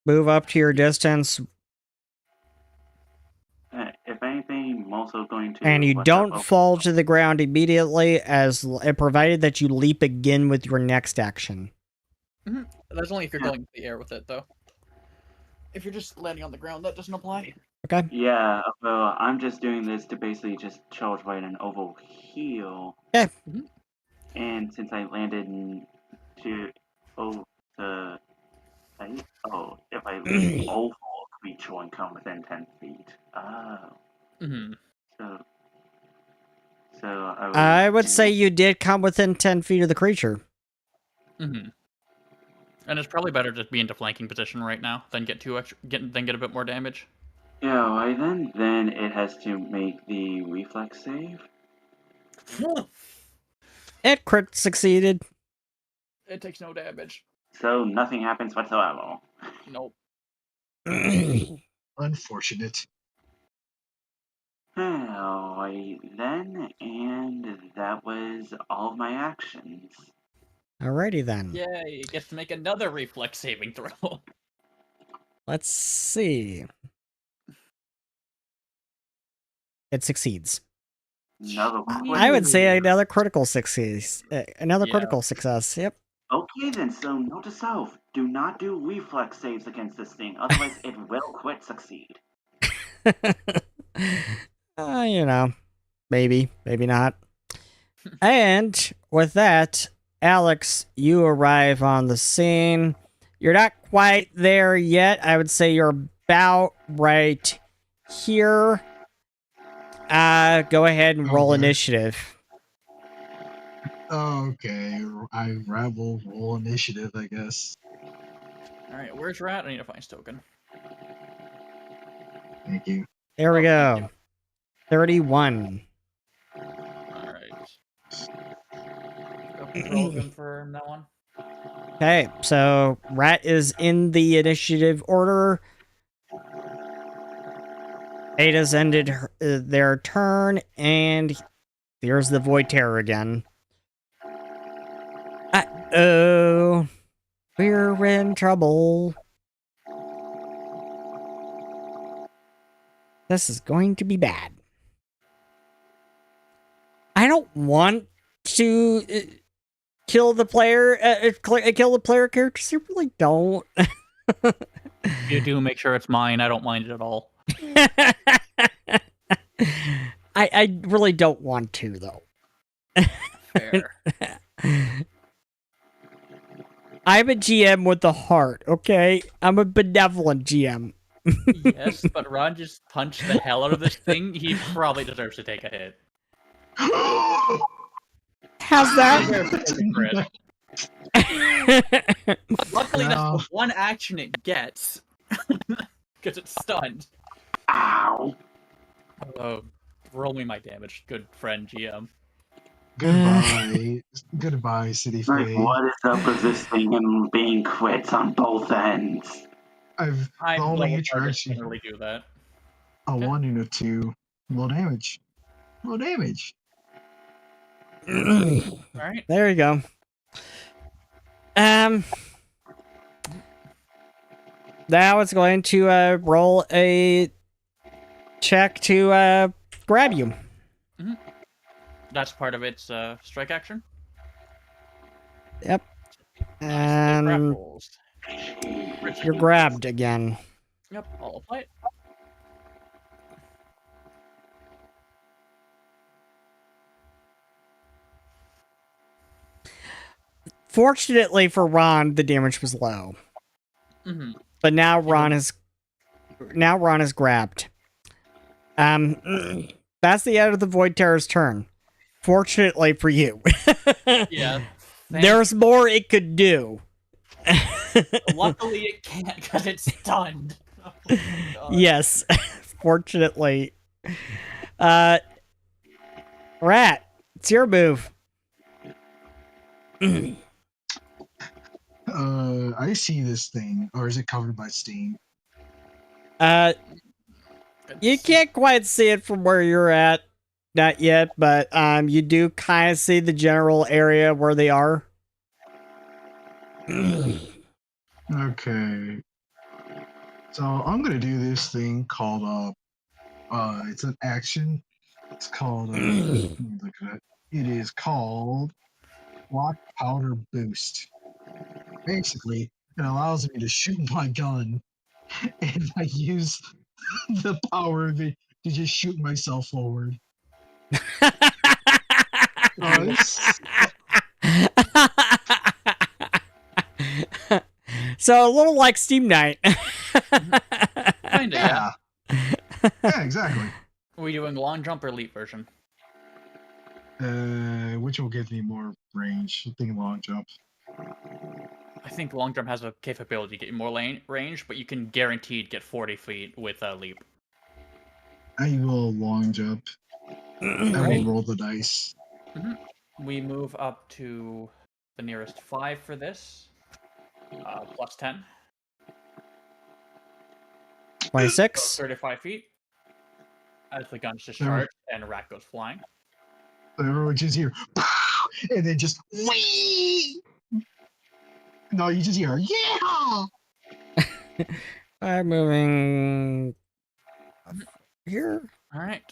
move up to your distance, If anything, I'm also going to. and you look don't up fall to the ground immediately, provided that you leap again with your next action. That's only if you're Yeah. going to the air with it, though. If you're just landing on the ground, that doesn't apply. Okay. Yeah, well, I'm just doing this to basically just charge right and over heal. Yeah. And since I landed if I leap over a creature and come within 10 feet. Oh. So I would say you did come within 10 feet of the creature. And it's probably better to be into flanking position right now than get a bit more damage. Yeah, right then it has to make the reflex save. It crit succeeded. It takes no damage. So nothing happens whatsoever. Nope. Unfortunate. Alright then, and that was all of my actions. Alrighty then. Yay, it gets to make another reflex saving throw. Let's see. It succeeds. Another I would say critical. another critical success. Critical success. Yep. Okay then, so note to self, do not do reflex saves against this thing, otherwise it will quit succeed. You know, maybe not. And with that, Alex, you arrive on the scene. You're not quite there yet. I would say you're about right here. Go ahead and roll initiative. Okay, I will roll initiative, I guess. Alright, where's Rat? I need to find token. Thank you. There we go. 31. Alright. Control confirm that one. Okay, so Rat is in the initiative order. Ada's ended their turn, and here's the Void Terror again. Uh-oh. We're in trouble. This is going to be bad. I don't want to kill the player characters. I really don't. You do make sure it's mine. I don't mind it at all. I really don't want to, though. Fair. I'm a GM with a heart, okay? I'm a benevolent GM. Yes, but Ron just punched the hell out of this thing. He probably deserves to take a hit. How's that? Luckily, that's the one action it gets. Because it's stunned. Ow! Oh, roll me my damage, good friend GM. Goodbye. Goodbye, City Like, Fae. what is up with this thing and being crits on both ends? I've I'm only level 4 interaction. to really do that. A 1 and a 2. Low damage. Low damage. Alright. There you go. Now it's going to roll a check to grab you. That's part of its strike action. Yep. Nice. And you're grabbed again. Yep, I'll apply it. Fortunately for Ron, the damage was low. But now Ron is grabbed. That's the end of the Void Terror's turn. Fortunately for you. Yeah. There's more it could do. Luckily it can't because it's stunned. Oh, yes. Fortunately. Rat, it's your move. I see this thing, or is it covered by steam? You can't quite see it from where you're at, not yet, but you do kind of see the general area where they are. Okay. So I'm gonna do this thing called it's an action. It's called let me look at it. It is called Black Powder Boost. Basically, it allows me to shoot my gun and I use the power of it to just shoot myself forward. So a little like Steam Night. Kinda, yeah. Yeah, exactly. Are we doing long jump or leap version? Which will give me more range. I think long jump. I think long jump has a capability to get you more range, but you can guaranteed get 40 feet with a leap. I will long jump. I will roll the dice. We move up to the nearest 5 for this. Plus 10. 26. So 35 feet. As the gun's discharged and Rat goes flying. Everyone just hear, and then just wee. No, you just hear, yeah. I'm moving here. All right.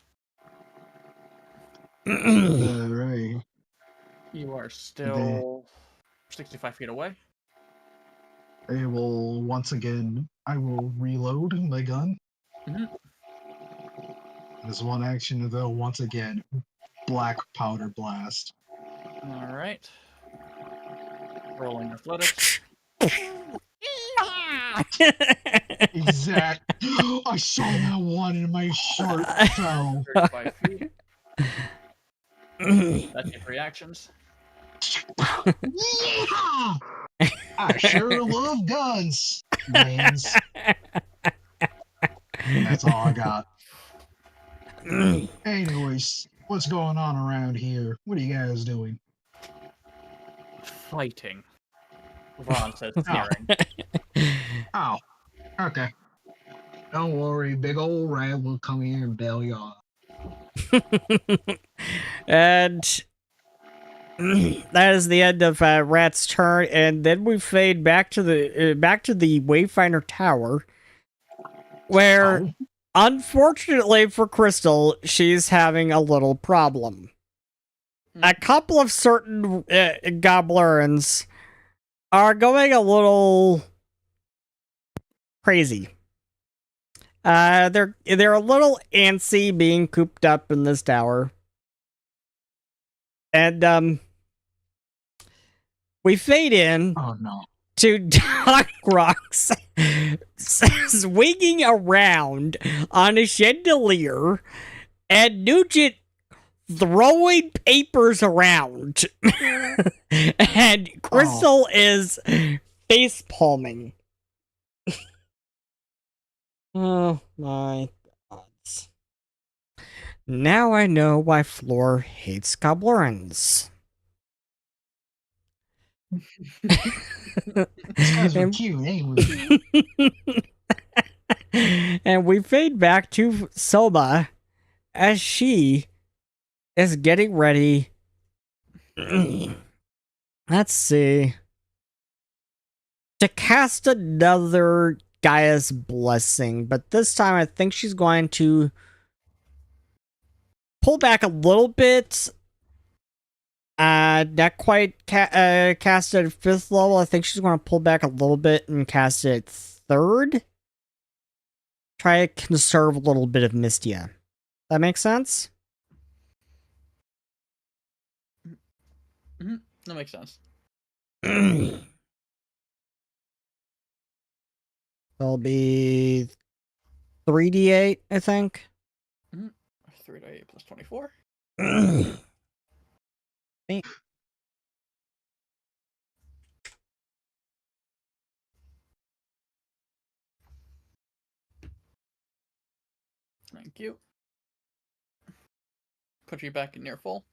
Right. You are still 65 feet away. I will once again. I will reload my gun. There's one action though. Once again, black powder blast. All right. Rolling athletics. Exact. I saw that one and my heart fell. 35 feet. That's your 3 actions. Yeah! I sure love guns, mans. That's all I got. Anyways, what's going on around here? What are you guys doing? Fighting. Ron says, sneering. Oh, okay. Don't worry, big old rat will come here and bail you out. And that is the end of Rat's turn, and then we fade back to the Wayfinder Tower, where, unfortunately for Crystal, she's having a little problem. A couple of certain goblins are going a little crazy. They're a little antsy being cooped up in this tower. And we fade in to Doc Rocks swinging around on a chandelier and Nugent throwing papers around. And Crystal is face palming. Oh my gods. Now I know why Floor hates goblins. Guys cute, anyway. And we fade back to Soma as she is getting ready. Let's see. To cast another Gaia's Blessing, but this time I think she's going to pull back a little bit. Not quite cast it at 5th level. I think she's going to pull back a little bit and cast it at 3rd. Try to conserve a little bit of Mystia. That makes sense? That makes sense. There'll be 3d8, I think. 3d8 plus 24. Thank you. Put you back in near full.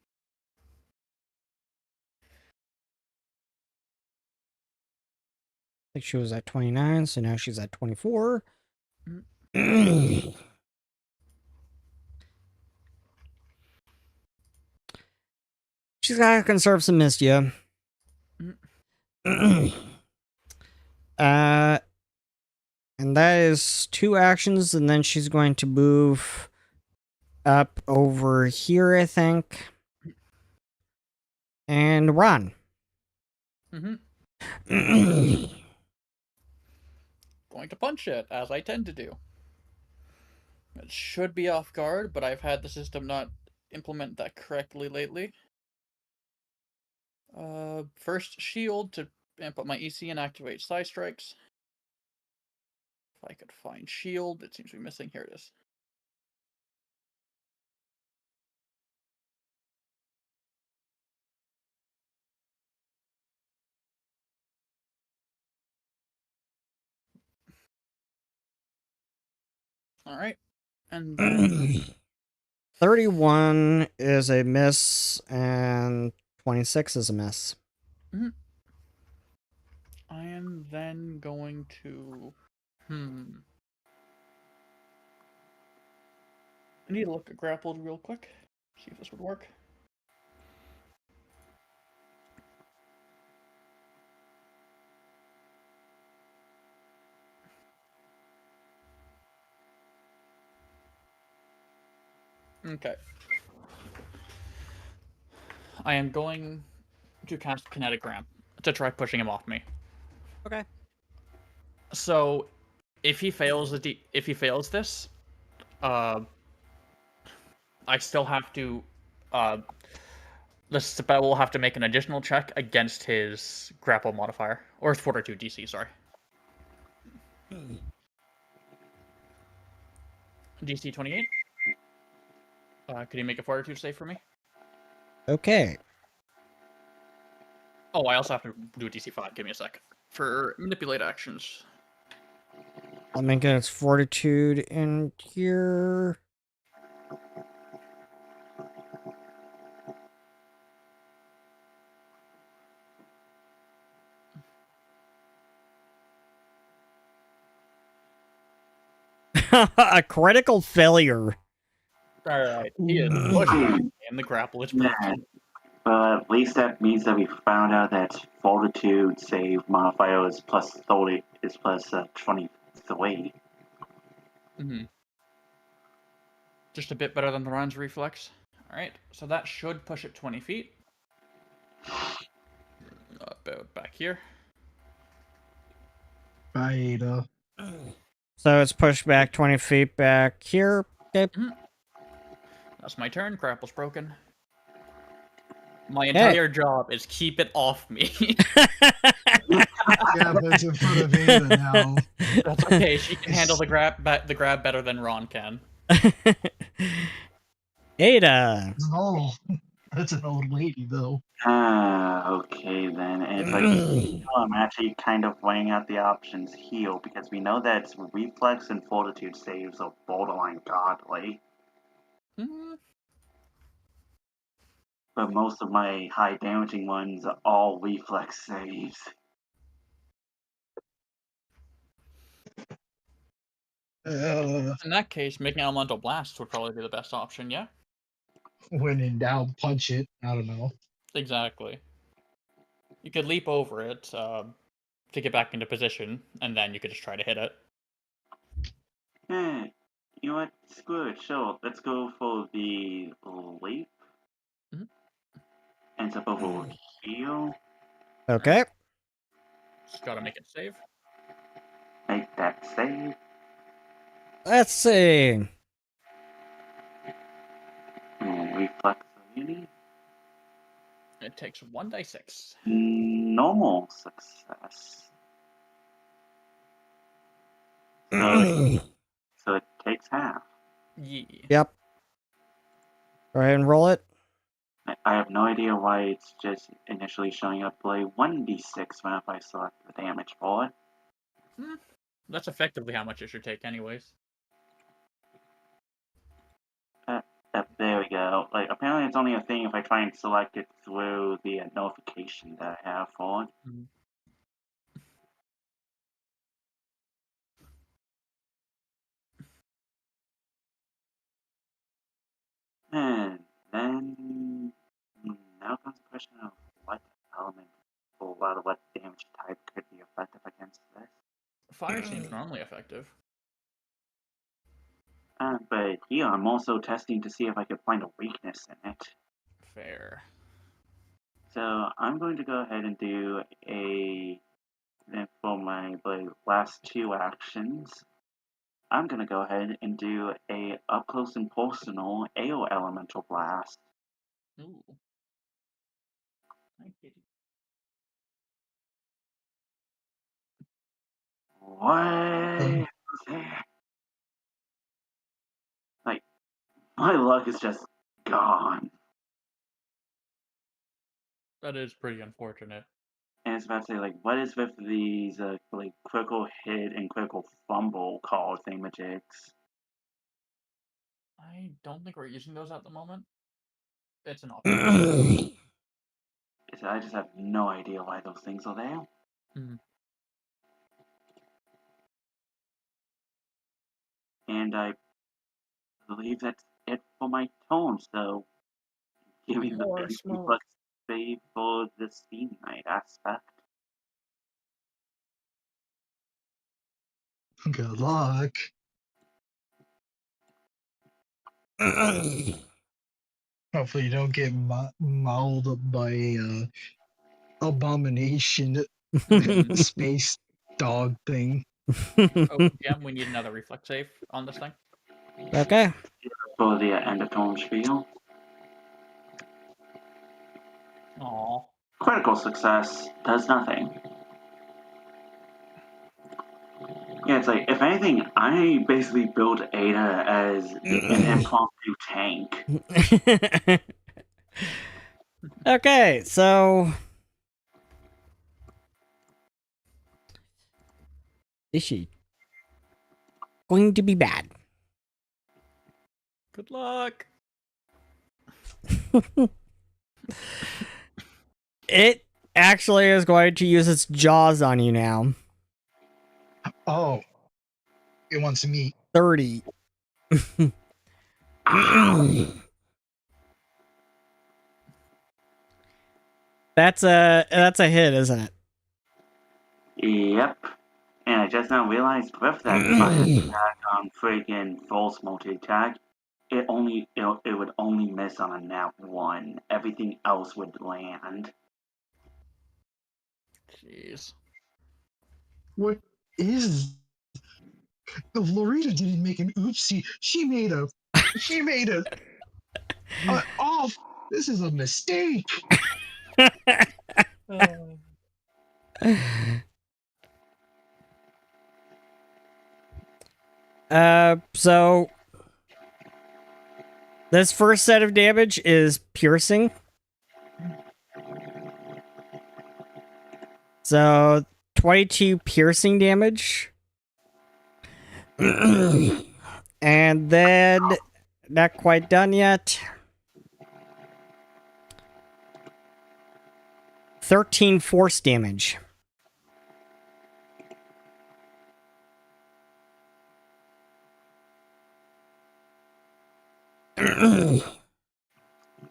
think she was at 29, so now she's at 24. She's got to conserve some Mystia. And that is 2 actions, and then she's going to move up over here, I think. And run. Going to punch it, as I tend to do. It should be off guard, but I've had the system not implement that correctly lately. First, shield to amp up my EC and activate side strikes. If I could find shield, it seems to be missing. Here it is. Alright. And then 31 is a miss, and 26 is a miss. I am then going to... I need to look at grappled real quick. See if this would work. Okay. I am going to cast Kinetic Ramp to try pushing him off me. Okay. So, if he fails this, I still have to, the spell will have to make an additional check against his grapple modifier, or his Fortitude DC, sorry. DC 28. Could you make a Fortitude save for me? Okay. Oh, I also have to do a DC 5. Give me a sec. For manipulate actions. Let me get its fortitude in here. A critical failure. Alright, he is pushing, and the grapple is broken. But at least that means that we found out that Fortitude save modifier is plus 30, is plus 23. Just a bit better than the Ron's reflex. Alright, so that should push it 20 feet. About back here. Beta. So it's pushed back 20 feet back here. Okay. That's my turn. Grapple's broken. My entire job is keep it off me. Yeah, but it's in front of Ada now. That's okay. She can handle the grab better than Ron can. Ada. Oh, that's an old lady, though. Okay then. And it's like, I'm actually kind of weighing out the options heal, because we know that reflex and fortitude saves are borderline godly. But most of my high damaging ones are all reflex saves. In that case, making elemental blasts would probably be the best option, yeah? When in doubt, punch it. I don't know. Exactly. You could leap over it to get back into position, and then you could just try to hit it. You know what? Screw it. Sure. Let's go for the leap. Ends up over heal. Okay. Just gotta make it save. Make that save. Let's see. Reflex immunity. It takes 1d6. Normal success. So it takes half. Yeah. Yep. Go ahead and roll it. I have no idea why it's just initially showing up like 1d6 when I select the damage for it. That's effectively how much it should take anyways. There we go. Like, apparently it's only a thing if I try and select it through the notification that I have for it. And then now comes the question of what element or rather what damage type could be effective against this. Fire seems normally effective. But here I'm also testing to see if I could find a weakness in it. Fair. So I'm going to go ahead and do for my last two actions, I'm going to go ahead and do a up close and personal AO Elemental Blast. Ooh. I get it. What? Like, my luck is just gone. That is pretty unfortunate. And it's about to say, like, what is with these, critical hit and critical fumble call thingamajigs? I don't think we're using those at the moment. It's an option. I just have no idea why those things are there. Mhm. And I believe that's it for my tone, so give me the More big smoke. bucks save for the Steam Night aspect. Good luck. Hopefully you don't get mauled up by abomination space dog thing. Oh, GM, we need another reflex save on this thing. Okay. For the end of tone spiel. Aw. Critical success does nothing. Yeah, it's like, if anything, I basically built Ada as an impromptu tank. Okay, so is she going to be bad? Good luck. It actually is going to use its jaws on you now. Oh, it wants to meet. 30. That's a hit, isn't it? Yep. And I just now realized with that attack on freaking false multi-attack, it would only miss on a nat 1. Everything else would land. Jeez. What is? If Loretta didn't make an oopsie, she made a off. This is a mistake. So this first set of damage is piercing. So 22 piercing damage. And then not quite done yet. 13 force damage.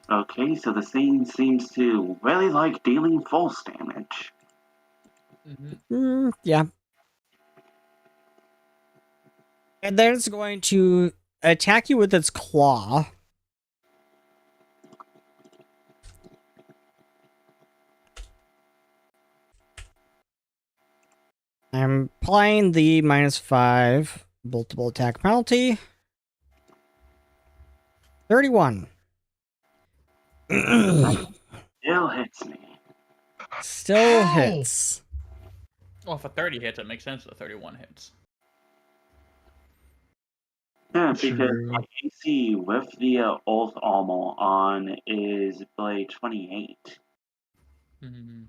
Okay, so the scene seems to really like dealing false damage. Yeah. And then it's going to attack you with its claw. I'm applying the -5 multiple attack penalty. 31. Still hits me. Still How? hits. Well, if a 30 hits, it makes sense that 31 hits. Yeah, because True. my AC with the Oath Armor on is blade 28. Mhm.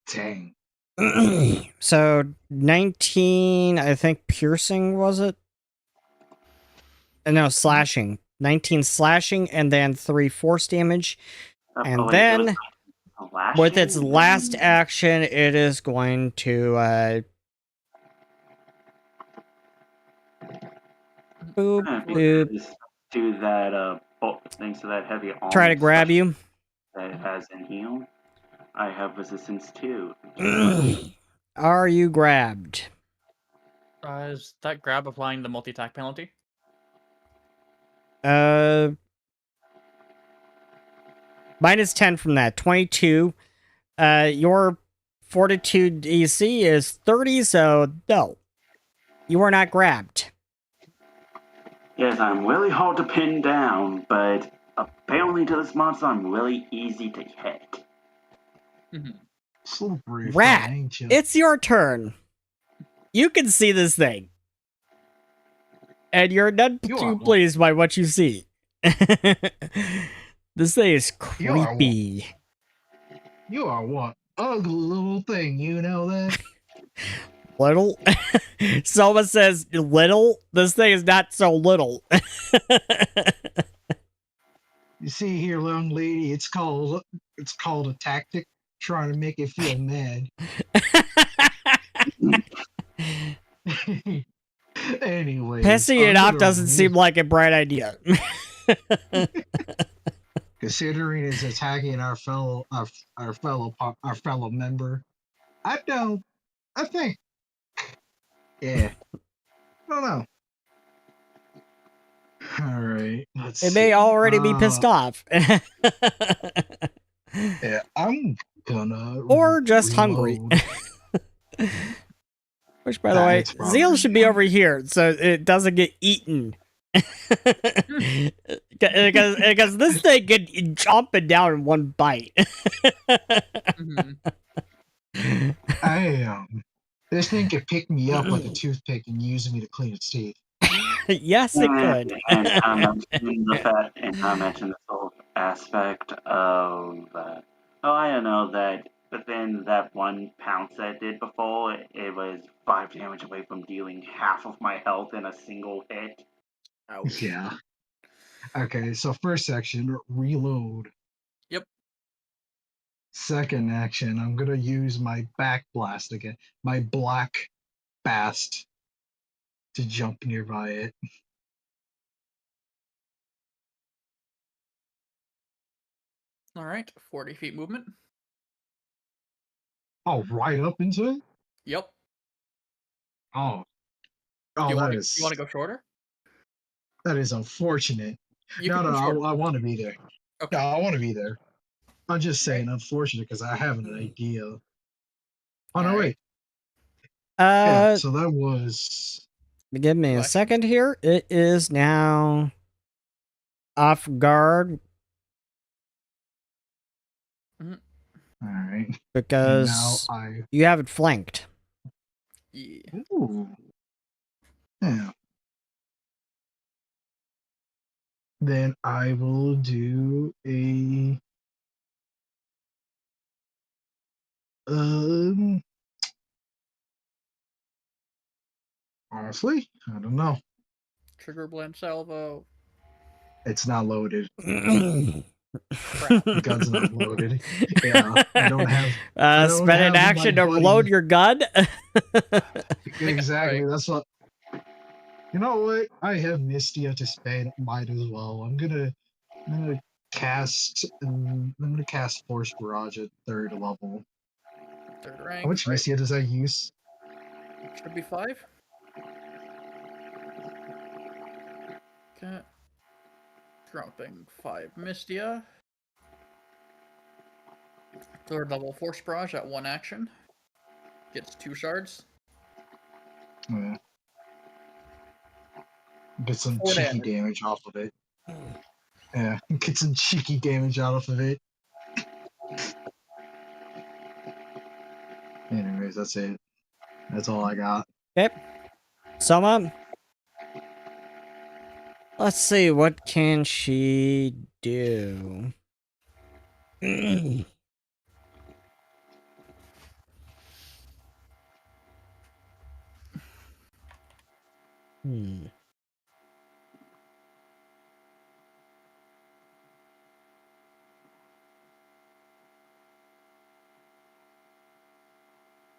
Dang. So 19, I think piercing was it? No, slashing. 19 slashing and then 3 force damage. And Oh, wait, then it was with its slashing? last action, it is going to boop, boop. Because do that thanks to that heavy armor Try to grab you. that it has in heal, I have resistance too. Are you grabbed? Is that grab applying the multi-attack penalty? Minus 10 from that. 22. Your fortitude DC is 30, so no. You are not grabbed. Yes, I'm really hard to pin down, but apparently to this monster I'm really easy to hit. Slippery Rat, fun, ain't you? it's your turn. You can see this thing. And you're none You too are. pleased by what you see. This thing is You are what? creepy. You are one ugly little thing, you know that? Little? Soma says little? This thing is not so little. You see here, young lady, it's called a tactic, trying to make it feel mad. Anyway, Pissing it off doesn't seem like a bright idea. Considering it's attacking our fellow member, I think, yeah, I don't know. All right, let's. It may already be pissed off. Yeah, I'm gonna. Or just hungry. reload. Which, by the way, It's probably- Zeal should be over here so it doesn't get eaten. Because this thing can jump it down in one bite. This thing could pick me up like a toothpick and use me to clean its teeth. Yes, it could. And I mentioned the fact, and I mentioned this whole aspect of, I don't know, that within that one pounce that I did before, it was 5 damage away from dealing half of my health in a single hit. Ouch. Yeah. Okay, so first section, reload. Yep. Second action, I'm gonna use my back blast again, my black bast, to jump nearby it. All right, 40 feet movement. Oh, right up into it? Yep. Oh. Do you Oh, want to go shorter? that is unfortunate. You No, can go shorter. I want to be there. Okay. No, I want to be there. I'm just saying unfortunate because I have an idea. Oh, no, wait. Yeah, so that was... Give me a second here. It is now off guard. All right. Because now you have it flanked. Yeah. Ooh. Yeah. Then I will do a honestly, I don't know. Trigger blend salvo. It's not loaded. Crap. The gun's not loaded. Yeah, I don't have. Spend an action to load your gun. Exactly. Right. That's what. You know what? I have Mystia to spend. Might as well. I'm gonna cast. I'm gonna cast Force Barrage at 3rd level. 3rd rank. How much right. Mystia does that use? Should be 5. Okay. Dropping 5 Mystia. 3rd level Force Barrage at 1 action. Gets 2 shards. Yeah. Get some 4 cheeky damage off of it. Yeah, get some cheeky damage out of it. Anyways, that's it. That's all I got. Okay. Soma. Let's see, what can she do?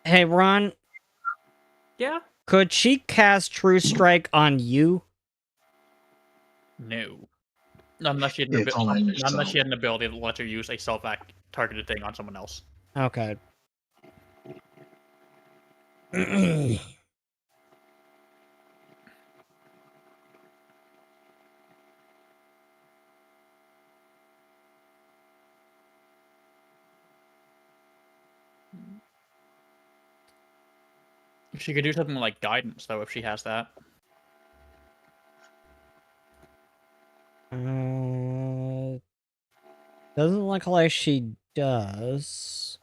Hey, Ron. Yeah? Could she cast True Strike on you? No. Not unless she had Yeah, it's all on not unless yourself. she had an ability that lets her use a self-targeted thing on someone else. Okay. She could do something like guidance, though, if she has that. Doesn't look like she does.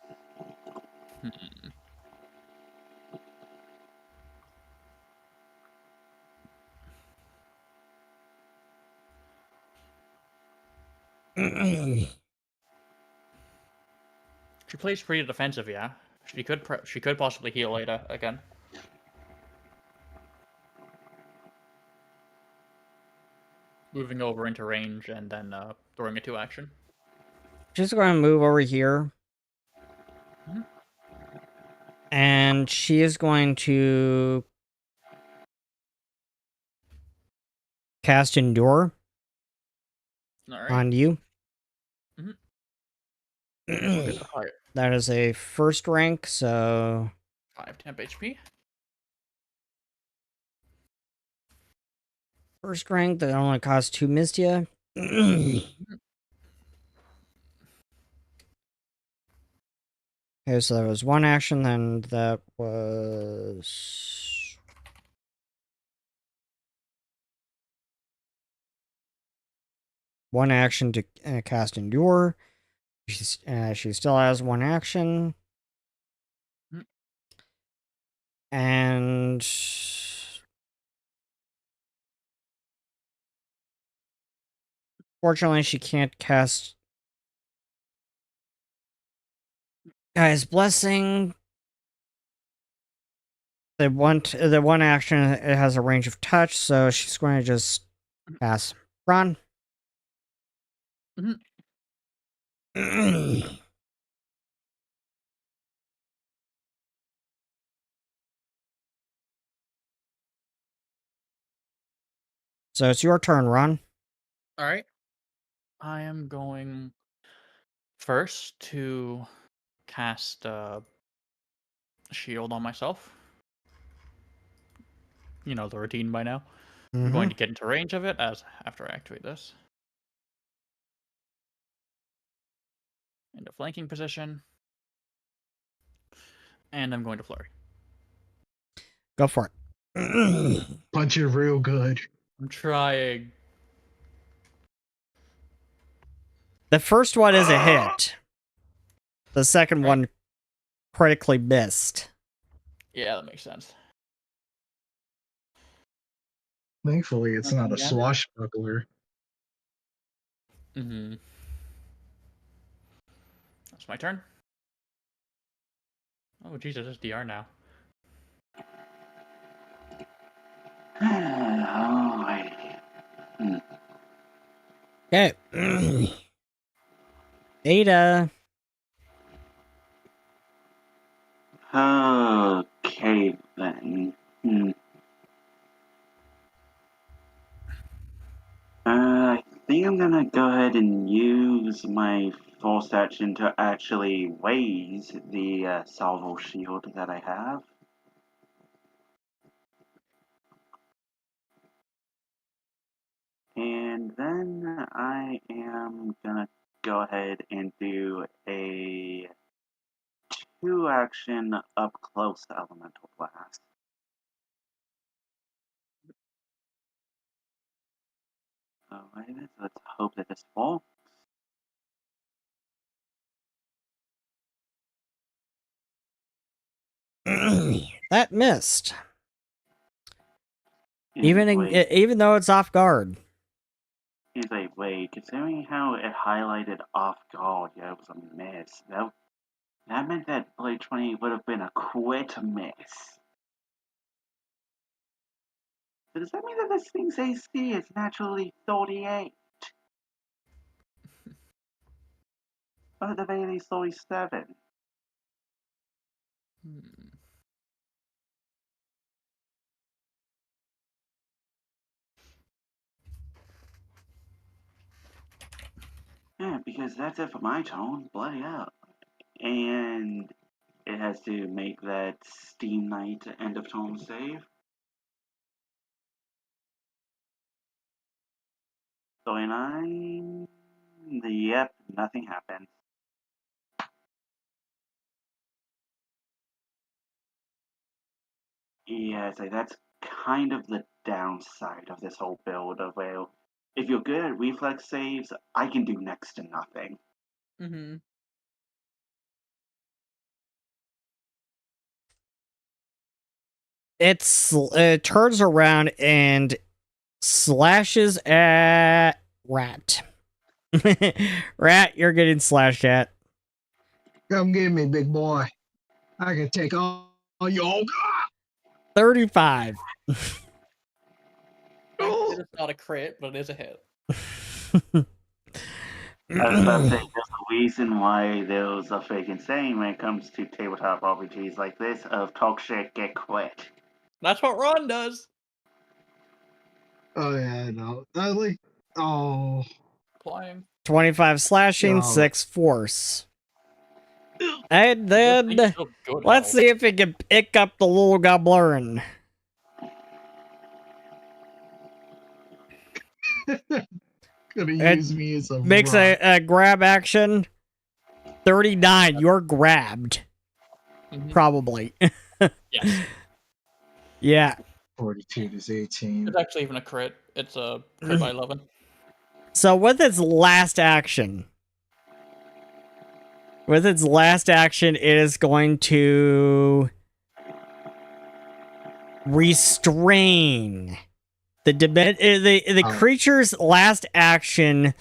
She plays pretty defensive, yeah. She could possibly heal Ada again. Moving over into range and then throwing a 2-action. She's going to move over here. Mhm. And she is going to cast Endure Alright. on you. Mhm. Get the fire. That is a first rank, so 5 temp HP. first rank that only costs 2 Mistia. Okay, so that was 1 action, then that was 1 action to cast Endure. She still has 1 action. Mm. And fortunately, she can't cast Guy's Blessing. The one action, it has a range of touch, so she's going to just pass. Run. So it's your turn, Ron. Alright. I am going first to cast shield on myself. You know the routine by now. I'm going to get into range of it after I activate this. Into flanking position. And I'm going to flurry. Go for it. Punch it real good. I'm trying. The first one is a hit. The second one critically missed. Yeah, that makes sense. Thankfully, it's not a Yeah. swashbuckler. Mm-hmm. That's my turn. Oh, Jesus, it's DR now. Alrighty. Okay. Ada. Okay, then. I think I'm gonna go ahead and use my forced action to actually raise the salvo shield that I have. And then I am gonna go ahead and do a 2-action up close elemental blast. Alright, let's hope that this falls. That missed. Wait, Even though it's off guard. wait, considering how it highlighted off guard, yeah, it was a miss. That meant that Blade 20 would have been a quit miss. So does that mean that this thing's AC is naturally 38? Or at the very least 37? Yeah, because that's it for my tone. Bloody hell. And it has to make that Steam Knight end of tone save. So in yep, nothing happened. Yeah, so that's kind of the downside of this whole build of, well, if you're good at reflex saves, I can do next to nothing. Mm-hmm. It turns around and slashes at Rat. Rat, you're getting slashed at. Come get me, big boy. I can take all you. 35. It's not a crit, but it is a hit. I was about to say, there's a reason why there's a freaking saying when it comes to tabletop RPGs like this of talk shit, get quit. That's what Ron does. Oh yeah, I know. I like. Oh. Flying. 25 slashing, Yeah. 6 force. And then let's see if it can pick up the little goblin. Gonna It use me as a makes a grab action. 39, you're grabbed. Mhm. Probably. Yes. Yeah. 42 is 18. It's actually even a crit. It's a crit by 11. So with its last action, it is going to restrain the creature's last action.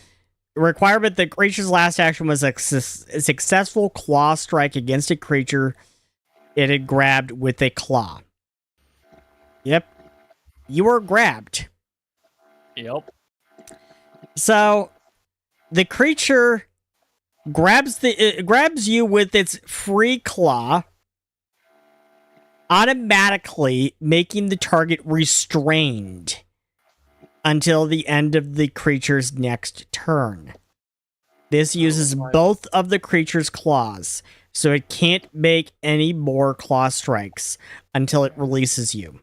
Requirement: the creature's last action was a successful claw strike against a creature it had grabbed with a claw. Yep, you were grabbed. Yep. So the creature grabs you with its free claw, automatically making the target restrained until the end of the creature's next turn. This uses both of the creature's claws, so it can't make any more claw strikes until it releases you.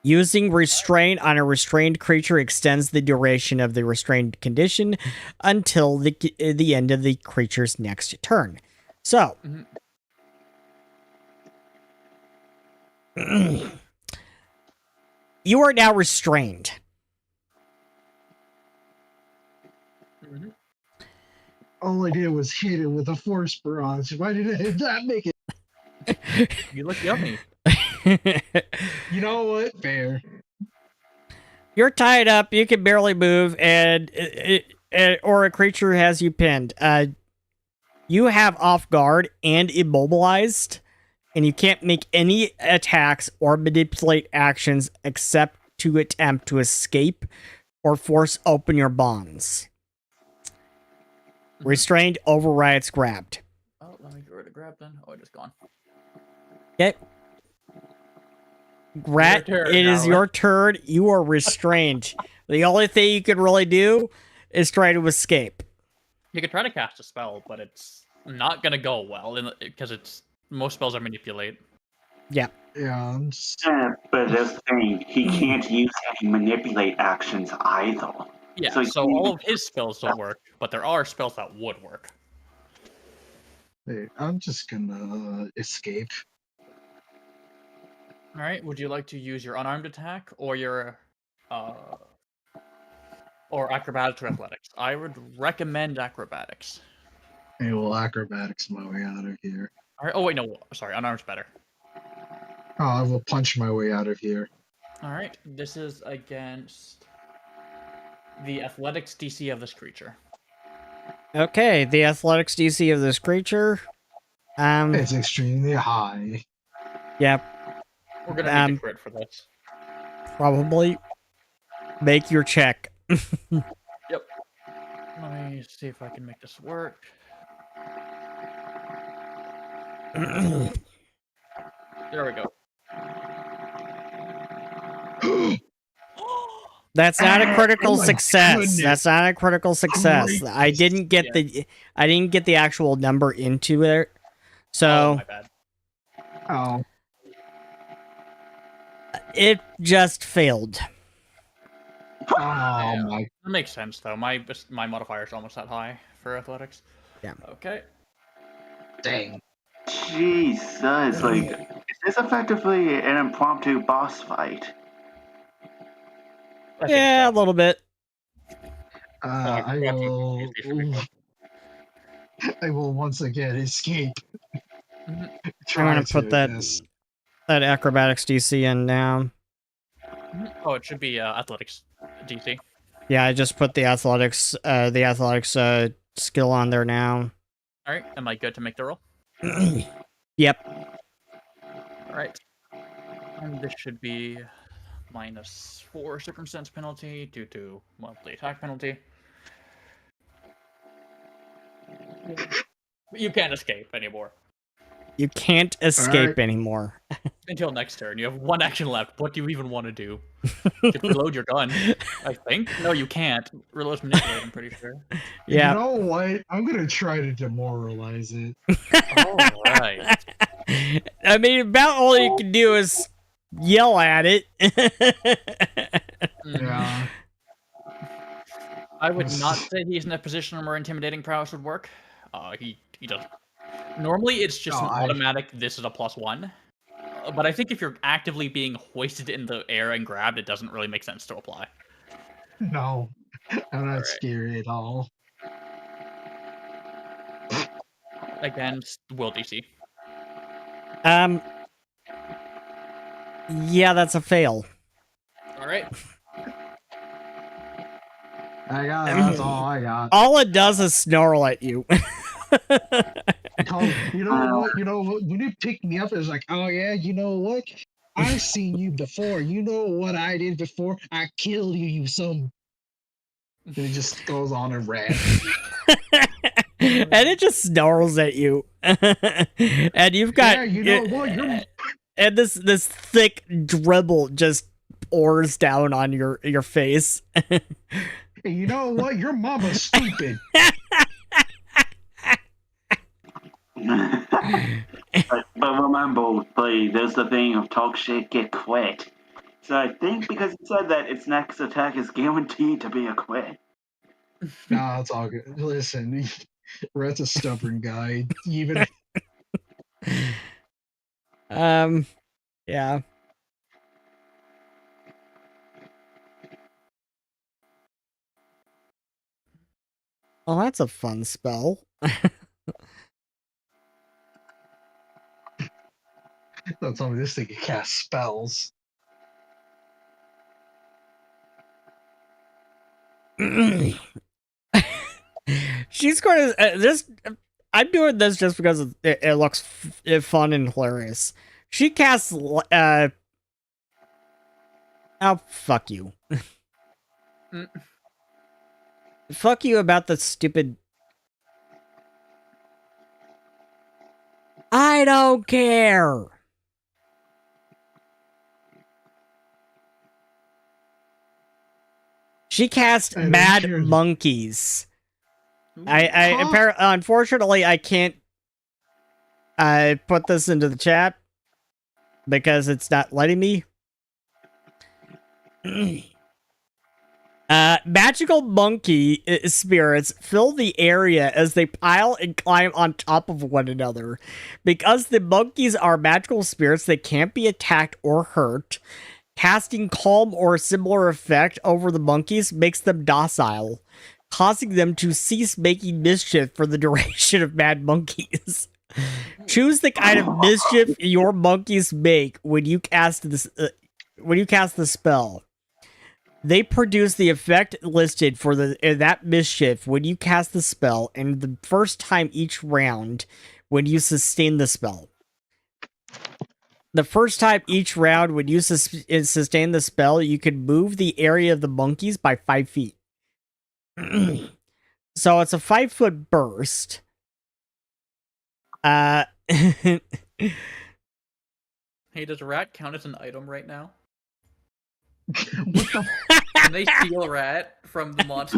Using restraint on a restrained creature extends the duration of the restrained condition until the end of the creature's next turn. So, you are now restrained. All I did was hit it with a force barrage. Why did I not make it? You look yummy. You know what? Fair. You're tied up. You can barely move, and or a creature has you pinned. You have off guard and immobilized, and you can't make any attacks or manipulate actions except to attempt to escape or force open your bonds. Restrained overrides grabbed. Oh, let me get rid of grab then. Oh, it is gone. Okay. Rat, it is your turn. You are restrained. The only thing you can really do is try to escape. You could try to cast a spell, but it's not gonna go well because most spells are manipulate. Yeah. Yeah. But this thing, he can't use any manipulate actions either. Yeah, so all of his spells don't work, but there are spells that would work. Hey, I'm just gonna escape. All right. Would you like to use your unarmed attack or your or acrobatics or athletics? I would recommend acrobatics. Hey, well, acrobatics my way out of here. All right. Oh wait, no. Sorry, unarmed's better. Oh, I will punch my way out of here. All right. This is against the athletics DC of this creature. Okay, the athletics DC of this creature. It's extremely high. Yep. We're gonna need a crit for this. Probably. Make your check. Yep. Let me see if I can make this work. There we go. That's not a critical Oh my success. goodness. That's not a critical success. Great. I didn't get the actual number into it. Oh, So my bad. Oh, it just failed. oh my. That makes sense though. My modifier is almost that high for athletics. Yeah. Okay. Dang. Jesus, like, is this effectively an impromptu boss fight? I think Yeah, a so. little bit. I will. I will once again escape. Mhm. I'm gonna Try put to, yes. that acrobatics DC in now. Oh, it should be athletics DC. Yeah, I just put the athletics skill on there now. All right. Am I good to make the roll? Yep. All right. And this should be -4 circumstance penalty due to monthly attack penalty. You can't escape anymore. You can't escape anymore. Until next turn. You have one action left. What do you even want to do? Just reload your gun, I think. No, you can't. Reload's manipulate, I'm pretty sure. Yeah. You know what? I'm gonna try to demoralize it. Alright. I mean, about all you can do is yell at it. Yeah. I would not say he's in a position where intimidating prowess would work. He doesn't. Normally, it's just an automatic, this is a +1. But I think if you're actively being hoisted in the air and grabbed, it doesn't really make sense to apply. No, I'm not scared at all. Again, will DC. Yeah, that's a fail. Alright. I got. That's all I got. All it does is snarl at you. You know what? You know what? When you pick me up, it's like, oh yeah, you know what? I've seen you before. You know what I did before? I killed you, you some. And it just goes on and rants. And it just snarls at you. And you've got Yeah, you know what? You're... And this thick dribble just pours down on your face. Hey, you know what? Your mama's stupid. but remember, play, there's the thing of talk shit, get quit. So I think because he said that its next attack is guaranteed to be a quit. Nah, it's all good. Listen, Rhett's a stubborn guy. Even yeah. Well, that's a fun spell. don't tell me this thing can cast spells. She's going to this. I'm doing this just because it looks fun and hilarious. She casts. Oh, fuck you. Fuck you about the stupid. I don't care. She cast Mad Monkeys. Unfortunately, I can't put this into the chat because it's not letting me. Magical monkey spirits fill the area as they pile and climb on top of one another. Because the monkeys are magical spirits, they can't be attacked or hurt. Casting calm or similar effect over the monkeys makes them docile, causing them to cease making mischief for the duration of Mad Monkeys. Choose the kind of mischief your monkeys make when you cast this. When you cast the spell, they produce the effect listed for that mischief when you cast the spell, and the first time each round when you sustain the spell. The first time each round when you sustain the spell, you can move the area of the monkeys by 5 feet. So it's a 5-foot burst. Hey, does rat count as an item right now? What the? Can they steal rat from the monster?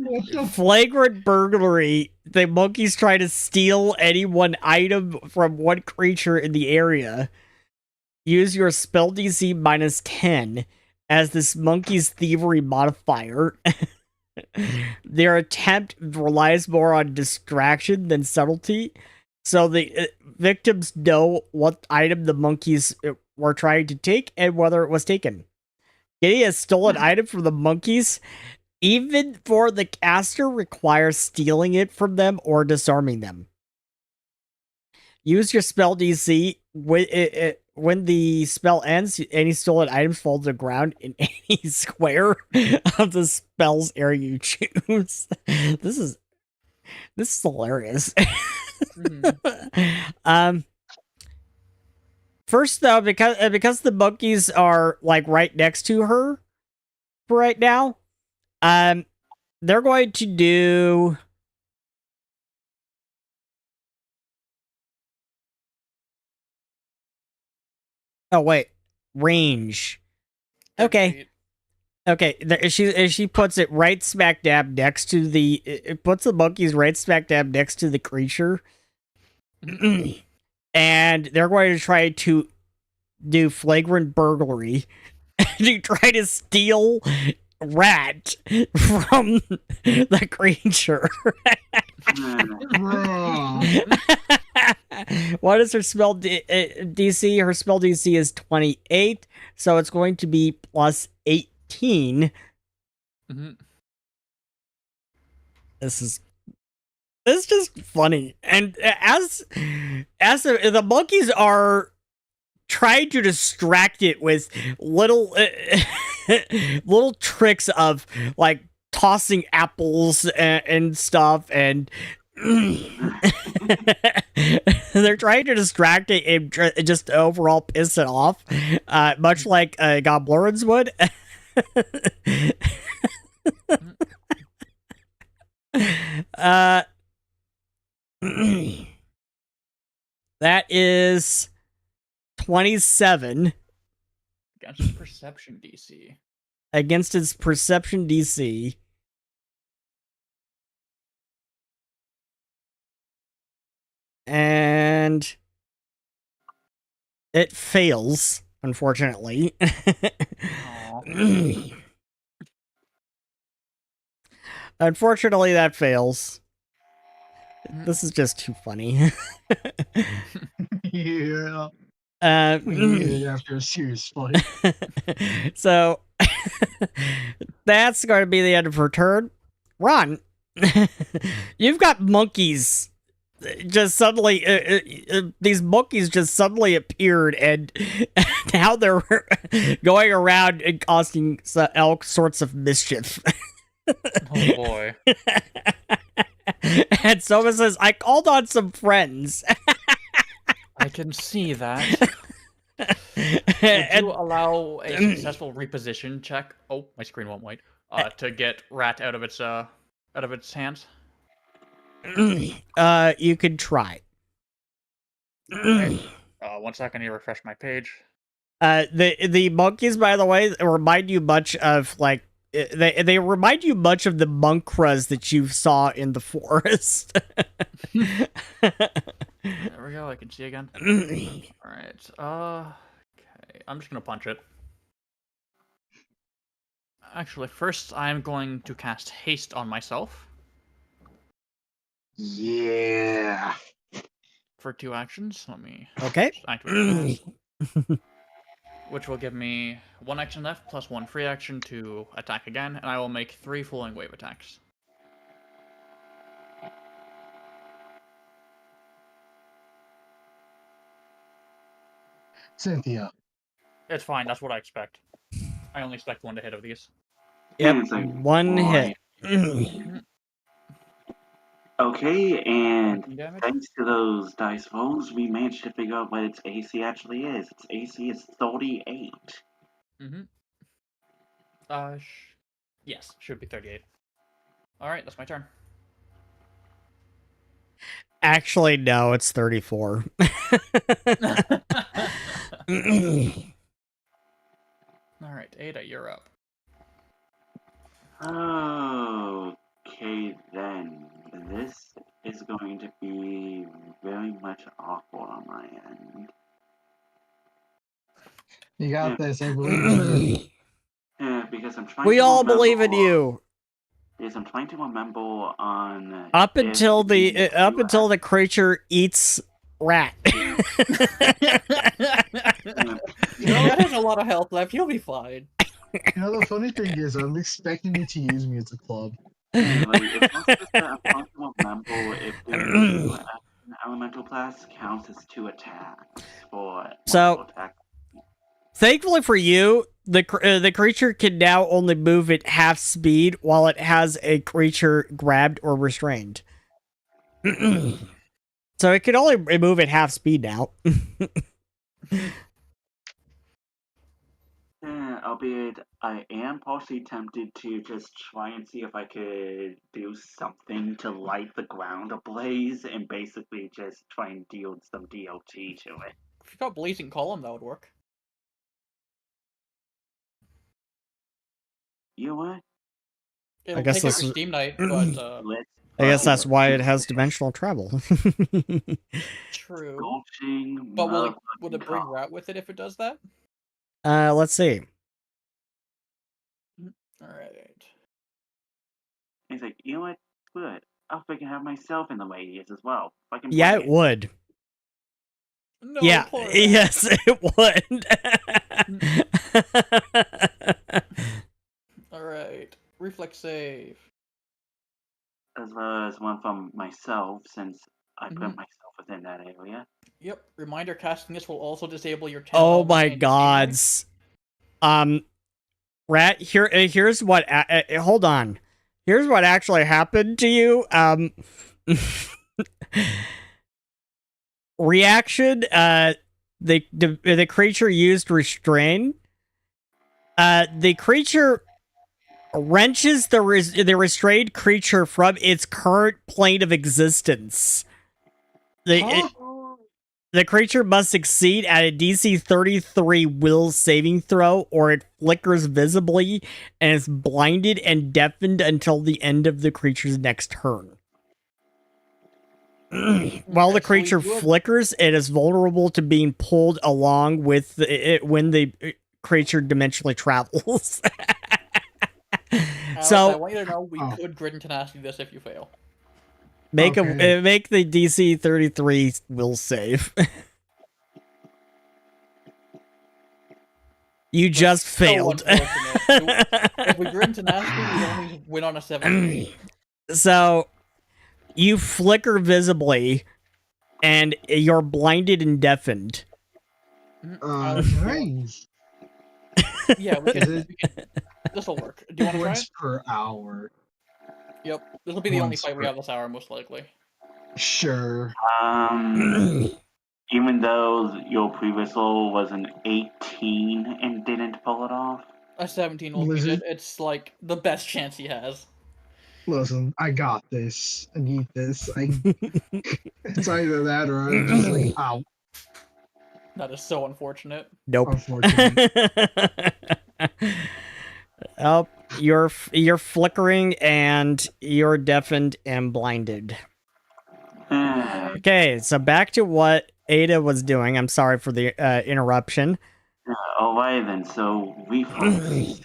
What the Flagrant burglary. The monkeys try to steal any one item from one creature in the area. Use your spell DC minus 10 as this monkey's thievery modifier. Their attempt relies more on distraction than subtlety, so the victims know what item the monkeys were trying to take and whether it was taken. Getting a stolen item from the monkeys, even for the caster, requires stealing it from them or disarming them. Use your spell DC. When the spell ends, any stolen items fall to the ground in any square of the spell's area you choose. This is hilarious. First though, because the monkeys are like right next to her for right now, they're going to do. Oh wait, range. Okay. Okay, she puts it right smack dab next to the. It puts the monkeys right smack dab next to the creature, and they're going to try to do flagrant burglary to try to steal rat from the creature. What is her spell DC? Her spell DC is 28, so it's going to be plus 18. This is just funny, and as the monkeys are trying to distract it with little little tricks of like tossing apples and stuff, and they're trying to distract it and just overall piss it off, much like goblins would. That is 27 against its perception DC. Against its perception DC. And it fails, unfortunately. Unfortunately, that fails. This is just too funny. Yeah. We need it after a serious fight. So that's going to be the end of her turn. Ron, you've got monkeys. Just suddenly, these monkeys just suddenly appeared, and now they're going around and causing all sorts of mischief. Oh boy. And Soma says, I called on some friends. I can see that. Would you allow a successful reposition check? Oh, my screen won't wait. To get rat out of its hands. You could try. Okay. 1 second, I need to refresh my page. The monkeys, by the way, remind you much of like they remind you much of the monkras that you saw in the forest. There we go. I can see again. All right. Okay. I'm just gonna punch it. Actually, first I'm going to cast haste on myself. Yeah. For 2 actions. Let me Okay. activate that. Which will give me 1 action left plus 1 free action to attack again, and I will make 3 Falling Wave attacks. Cynthia. It's fine, that's what I expect. I only expect 1 to hit of these. Yep, It's like, one hit. Okay, and Damage? thanks to those dice rolls, we managed to figure out what its AC actually is. Its AC is 38. Yes, should be 38. Alright, that's my turn. Actually, no, it's 34. Alright, Ada, you're up. Okay, then. This is going to be very much awkward on my end. You got this. I believe in you. Yeah, because I'm trying We to all remember, believe in you. Yes, I'm trying to remember on Up if until you the creature eats rat. No, it has a lot of health left. You'll be fine. You know, the funny thing is, I'm expecting you to use me as a club. like, it's not just that I'm trying to remember if doing an elemental class counts as 2 attacks for So- multiple attack. Thankfully for you, the creature can now only move at half speed while it has a creature grabbed or restrained. So it can only move at half speed now. Albeit, I am partially tempted to just try and see if I could do something to light the ground ablaze and basically just try and deal some DLT to it. If you got Blazing Column, that would work. You know what? It'll guess take out this your is- Steam Night, but Let's I guess try that's why it has dimensional travel. true. scorching But will it motherfucking bring cock. rat with it if it does that? Let's see. Alright. He's like, you know what? Good. I'll freaking have myself in the radius as well. If I can Yeah, bring it would. No, Yeah, poor rat. yes, it would. Alright. Reflex save. As well as one from myself, since I put Mhm. myself within that area. Yep. Reminder, casting this will also disable your 10 Oh elements my and Steam Night. gods. Rat, here's what hold on. Here's what actually happened to you. Reaction, the creature used restrain. The creature wrenches the restrained creature from its current plane of existence. The creature must succeed at a DC 33 will saving throw, or it flickers visibly and is blinded and deafened until the end of the creature's next turn. While the Okay, so we creature do have- flickers, it is vulnerable to being pulled along with it when the creature dimensionally travels. Alex, So- I want you to know we Oh. could grit and tenacity this if you fail. make Okay. make the DC 33 will save. You just So failed. unfortunate. If we grit and tenacity, we'd only win on a 7. So you flicker visibly and you're blinded and deafened. Nice. Yeah, we Is can. it This will work. Do you want to try it? once per hour? Yep. This will be the only Once fight we per- have this hour, most likely. Sure. Even though your previous roll was an 18 and didn't pull it off. A 17 will be Lizard? good. It's like the best chance he has. Listen, I got this. I need this. It's either that or I'm just like, ow, That is so unfortunate. Nope. unfortunately. Oh, you're flickering and you're deafened and blinded. Okay, so back to what Ada was doing. I'm sorry for the interruption. Alright then, so reflex saves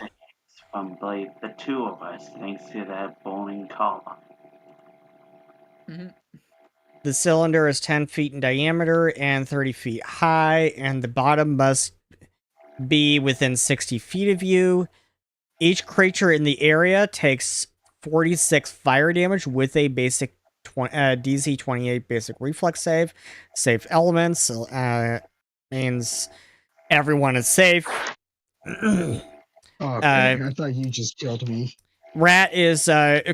from like the 2 of us, thanks to that bowling column. The cylinder is 10 feet in diameter and 30 feet high, and the bottom must be within 60 feet of you. Each creature in the area takes 46 fire damage with a basic DC 28 basic reflex save. Safe elements means everyone is safe. Okay, I thought you just killed me. Rat is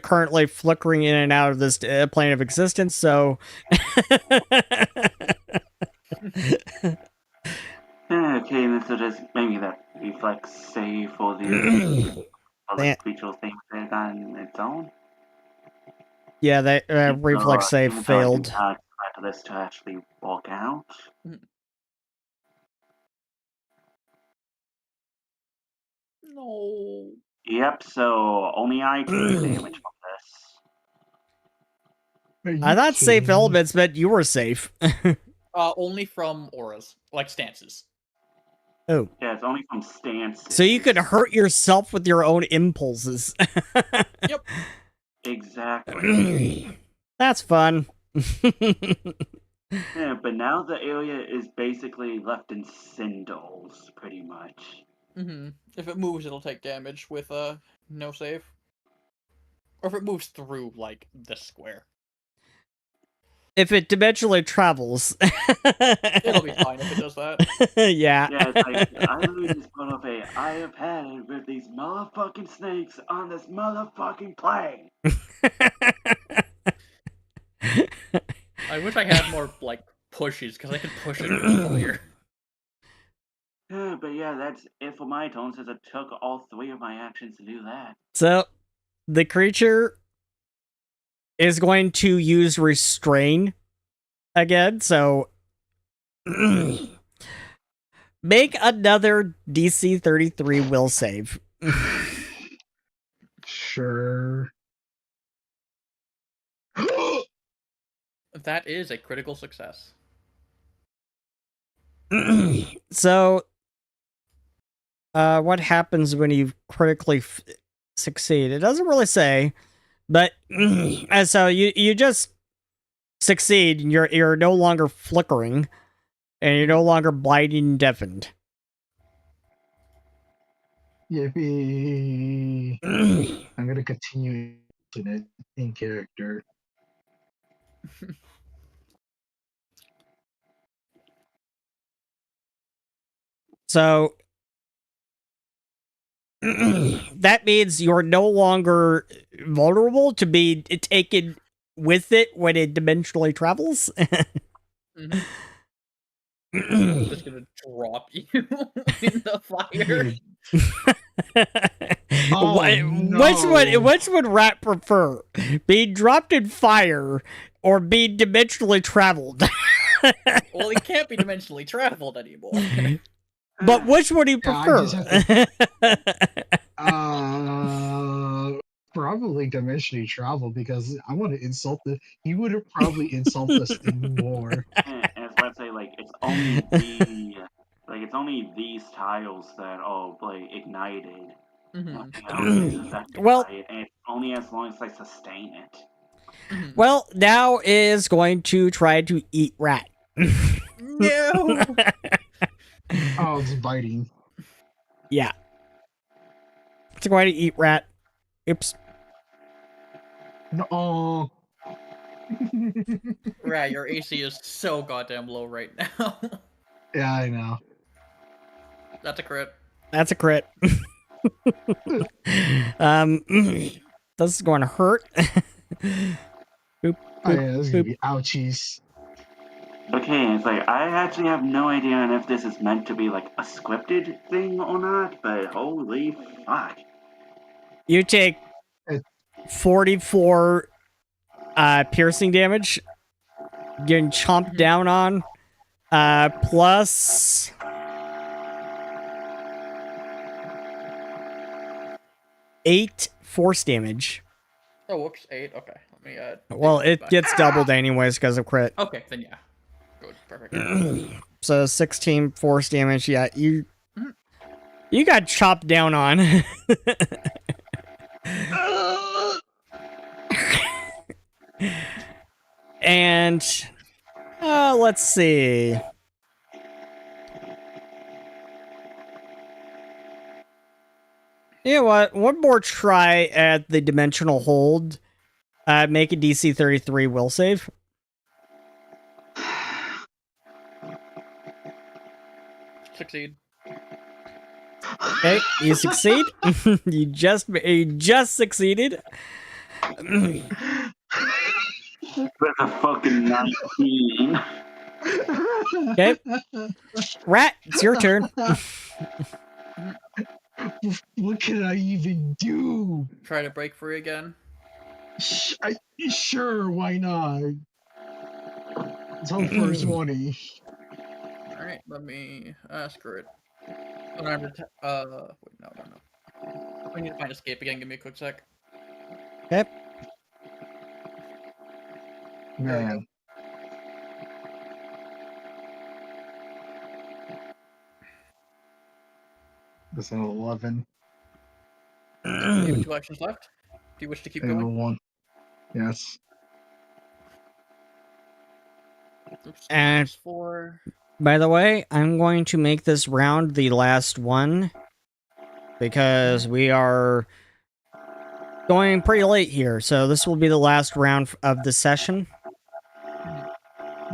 currently flickering in and out of this plane of existence, so Okay, then so just maybe that reflex save for the creature thing that on its own. yeah, that reflex save Even though I failed. do not expect this to actually walk out. No. Yep, so only I can do damage from this. I thought safe elements meant you were safe. Only from auras, like stances. Oh. Yeah, it's only from stances. So you could hurt yourself with your own impulses. Yep. Exactly. That's fun. Yeah, but now the area is basically left in cinders, pretty much. Mm-hmm. If it moves, it'll take damage with no save. Or if it moves through, like, this square. If it dimensionally travels. It'll be fine if it does that. Yeah. Yeah, it's like, I literally just put up I have had it with these motherfucking snakes on this motherfucking plane. I wish I had more, like, pushes, because I could push it earlier. Yeah, but yeah, that's it for my turn, since it took all 3 of my actions to do that. So, the creature is going to use restrain again, so make another DC 33 will save. Sure. That is a critical success. So, what happens when you critically succeed? It doesn't really say, but so you just succeed. And you're no longer flickering, and you're no longer blind and deafened. Yippee. I'm gonna continue it in character. So that means you're no longer vulnerable to be taken with it when it dimensionally travels. Mm-hmm. I'm just gonna drop you in the fire. Which would Rat prefer? Being dropped in fire or being dimensionally traveled? Well, he can't be dimensionally traveled anymore. But which would he Yeah, I prefer? just probably dimensionally travel because I want to insult the. He would have probably insulted us even more. And let's say, like, it's only these tiles that are, like, ignited. Mm-hmm. Nothing else is affected Well- by it, and it's only as long as I sustain it. Mm-hmm. Well, now is going to try to eat Rat. No. Oh, it's biting. Yeah. It's going to eat Rat. Oops. No. Right, your AC is so goddamn low right now. Yeah, I know. That's a crit. That's a crit. This is going to hurt. Boop, Oh, yeah, this is gonna be ouchies. Okay, it's like, I actually have no idea on if this is meant to be, like, a scripted thing or not, but holy fuck. You take 44 piercing damage. Getting chomped down on. Plus 8 force damage. Oh, whoops, 8. Okay, let me Well, take it back. gets doubled anyways because of crit. Okay, then yeah. Good, perfect. So 16 force damage. Yeah, you got chopped down on. And let's see. You know what? One more try at the dimensional hold. Make a DC 33 will save. Succeed. Okay, you succeed. you just succeeded. With a fucking 19. Okay. Rat, it's your turn. What can I even do? Try to break free again. Sure, why not? It's hope for 20. Alright, let me screw it. Unarmed attack. Wait, no. We need to find escape again. Give me a quick sec. Okay. Man. This is an 11. You have 2 actions left. Do you wish to keep I have a going? 1. Yes. Oops. And 4. by the way, I'm going to make this round the last one because we are going pretty late here. So this will be the last round of the session.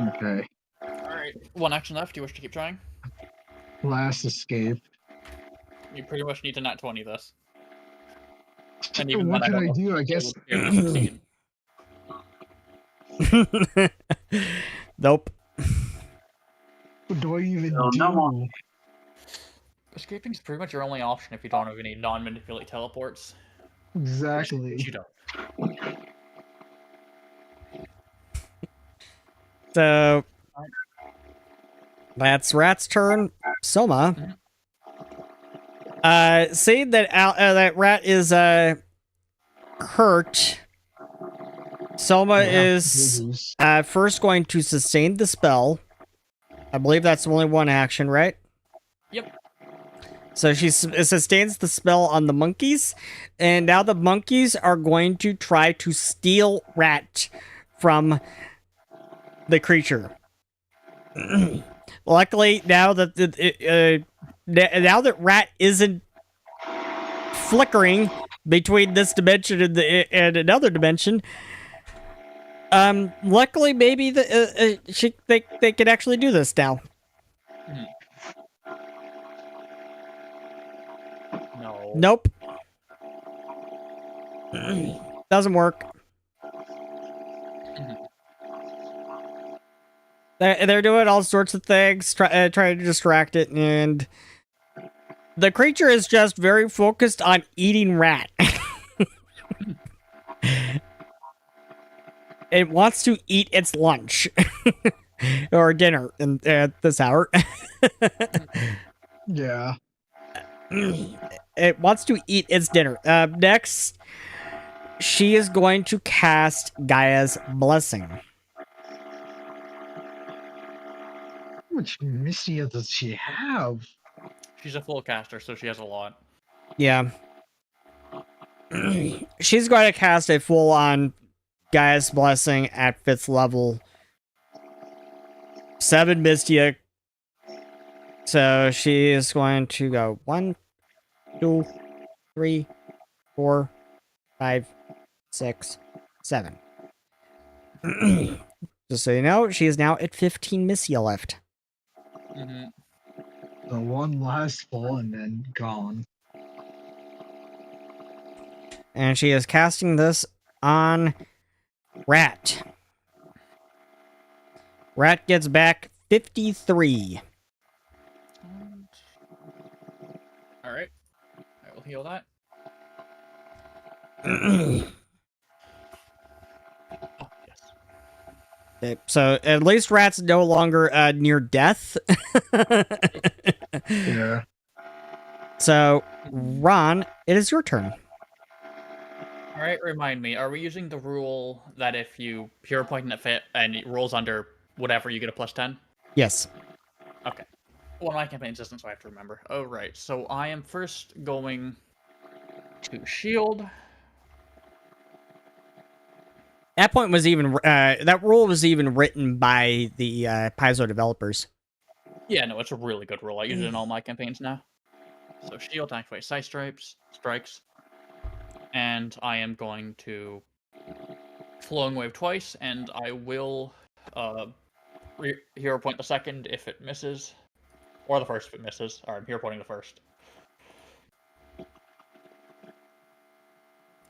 Okay. Alright. 1 action left. Do you wish to keep trying? Last escape. You pretty much need to nat 20 this. And even What then, can don't I know do? I if it guess. would barely succeed. Nope. What do I even So, do? no more. Escaping is pretty much your only option if you don't have any non-manipulate teleports. Exactly. Which you don't. So that's Rat's turn. Soma. Seeing that that Rat is hurt, Soma is first going to sustain the spell. I believe that's only 1 action, right? Yep. So she sustains the spell on the monkeys, and now the monkeys are going to try to steal Rat from the creature. Luckily, now that now that Rat isn't flickering between this dimension and another dimension, luckily maybe they can actually do this now. No. Nope. Doesn't work. They're doing all sorts of things, trying to distract it, and the creature is just very focused on eating Rat. It wants to eat its lunch or dinner at this hour. Yeah. It wants to eat its dinner. Next, she is going to cast Gaia's Blessing. How much Mystia does she have? She's a full caster, so she has a lot. Yeah. She's going to cast a full-on Gaia's Blessing at 5th level. 7 Mystia. So she is going to go 1, 2, 3, 4, 5, 6, 7. Just so you know, she is now at 15 Mystia left. The one last fall and then gone. And she is casting this on Rat. Rat gets back 53. Alright. I will heal that. Okay, Oh, yes. so at least Rat's no longer near death. Yeah. So, Ron, it is your turn. Alright, remind me, are we using the rule that if you hero point and it fit and it rolls under whatever, you get a +10? Yes. Okay. One of my campaigns isn't, so I have to remember. Oh, right. So I am first going to shield. That point was even that rule was even written by the Paizo developers. Yeah, no, it's a really good rule. I use it in all my campaigns now. So shield, activate side strikes, and I am going to flowing wave twice, and I will hero point the second if it misses, or the first if it misses. Or I'm hero pointing the first.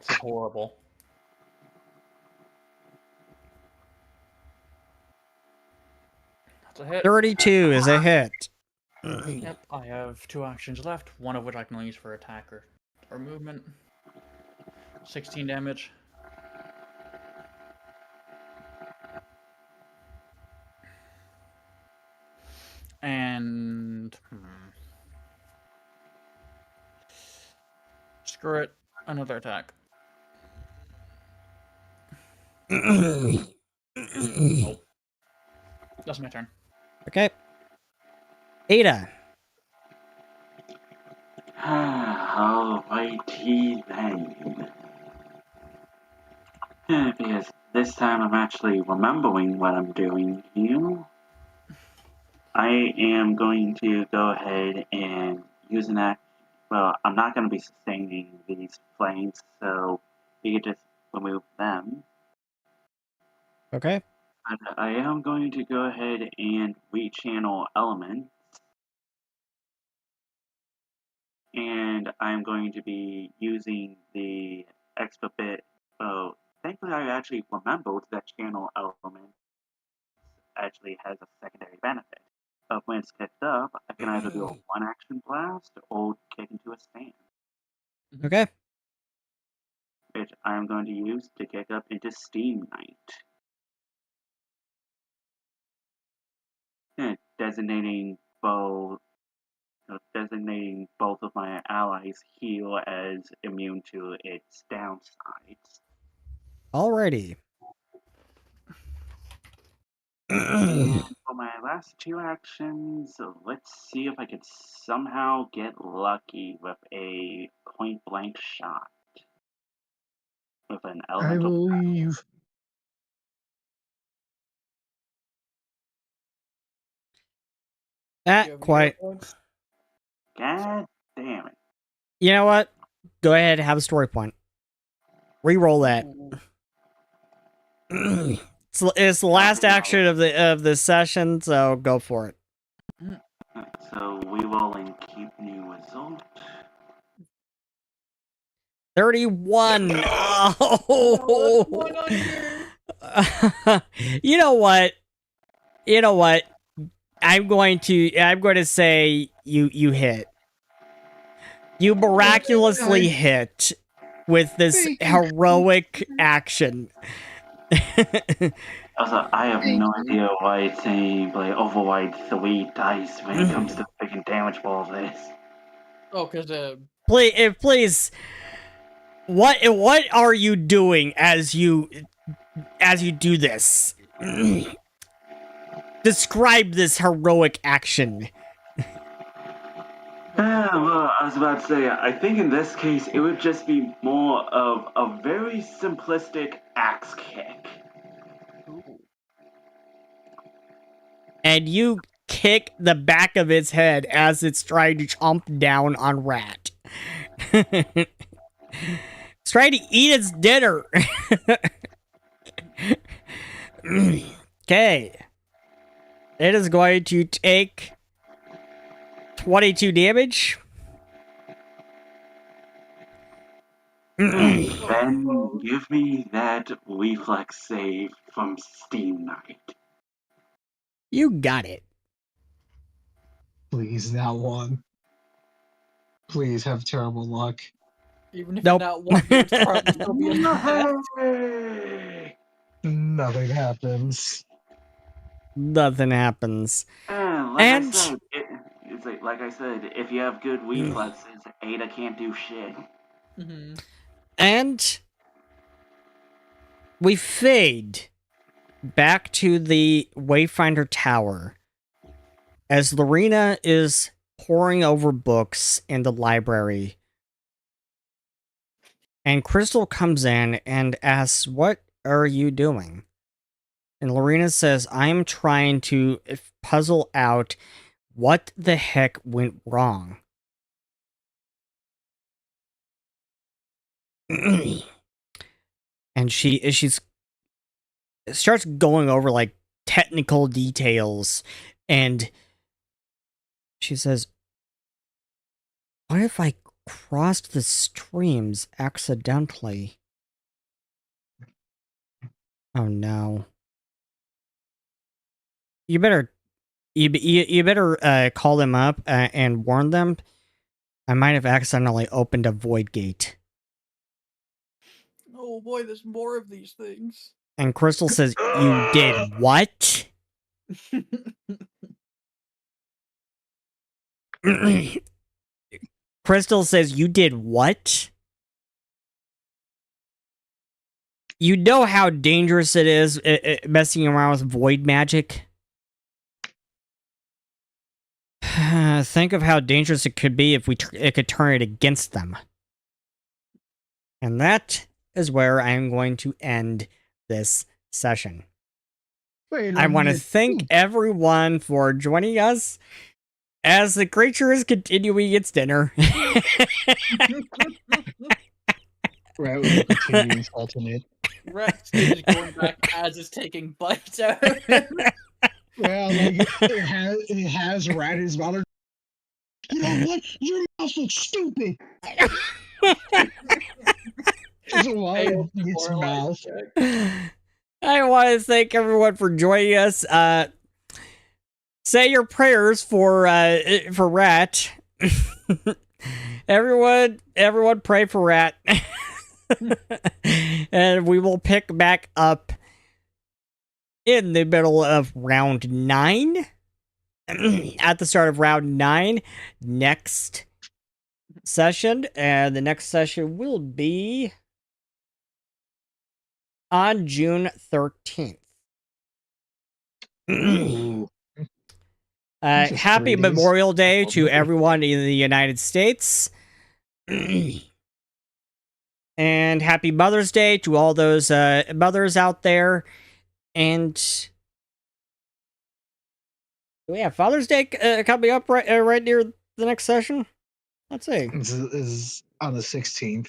It's horrible. That's a hit. 32 is a hit. Yep, I have 2 actions left, one of which I can only use for attack or movement. 16 damage. And... Just Screw it. Another attack. Okay. Nope. That's my turn. Ada. Alrighty then. Because this time I'm actually remembering what I'm doing here. I am going to go ahead and use an act. Well, I'm not going to be sustaining these flames, so we could just remove them. Okay. But I am going to go ahead and rechannel elements. And I'm going to be using the extra bit. Oh, thankfully I actually remembered that channel element actually has a secondary benefit. Of when it's kicked up, I can either do a one action blast or kick into a stand. Okay. Which I am going to use to kick up into Steam Knight. Designating both of my allies heal as immune to its downsides. Alrighty. And for my last two actions, let's see if I could somehow get lucky with a point blank shot. With an I elemental. believe. Quite. God damn it. You know what? Go ahead, have a story point. Reroll that. It's the last action of the session, so go for it. So we will and keep new result. 31. Oh. What's going on here? You know what? I'm going to say you hit. You miraculously hit with this heroic action. Also, I have no idea why it's saying like override 3 dice when it comes to freaking damage ball this. Oh, because Please. What are you doing as you do this? Describe this heroic action. Well, I was about to say, I think in this case it would just be more of a very simplistic axe kick. And you kick the back of its head as it's trying to chomp down on Rat. It's trying to eat its dinner. Okay. It is going to take 22 damage. Then give me that reflex save from Steam Knight. You got it. Please, not one. Please have terrible luck. even if Nope. not one, there's probably still be a Hey! Nothing happens. Nothing happens. I said, it's like I said, if you have good reflexes, Ada can't do shit. Mm-hmm. And we fade back to the Wayfinder Tower as Lorena is poring over books in the library. And Crystal comes in and asks, "What are you doing?" And Lorena says, "I'm trying to puzzle out what the heck went wrong." And she's starts going over like technical details, and she says, "What if I crossed the streams accidentally?" Oh no. You better call them up and warn them. I might have accidentally opened a void gate. Oh boy, there's more of these things. And Crystal says, "You did what?" Crystal says, "You did what?" you know how dangerous it is messing around with void magic? Think of how dangerous it could be if it could turn it against them. And that is where I am going to end this session. Wait I a want to minute. thank everyone for joining us as the creature is continuing its dinner. Rat will continue insulting it. Rex is going back as it's taking bites out. Well, like it has rat in his mouth. You know what? Your mouth looks stupid. It's a lot in its mouth. I want to thank everyone for joining us. Say your prayers for Rat. everyone pray for Rat. And we will pick back up in the middle of round 9. At the start of round 9 next session. And the next session will be on June 13th. Ooh. Just Happy 3 days. Memorial Day to everyone in the United States. And happy Mother's Day to all those mothers out there. And we have Father's Day coming up right near the next session. Let's see. This is on the 16th.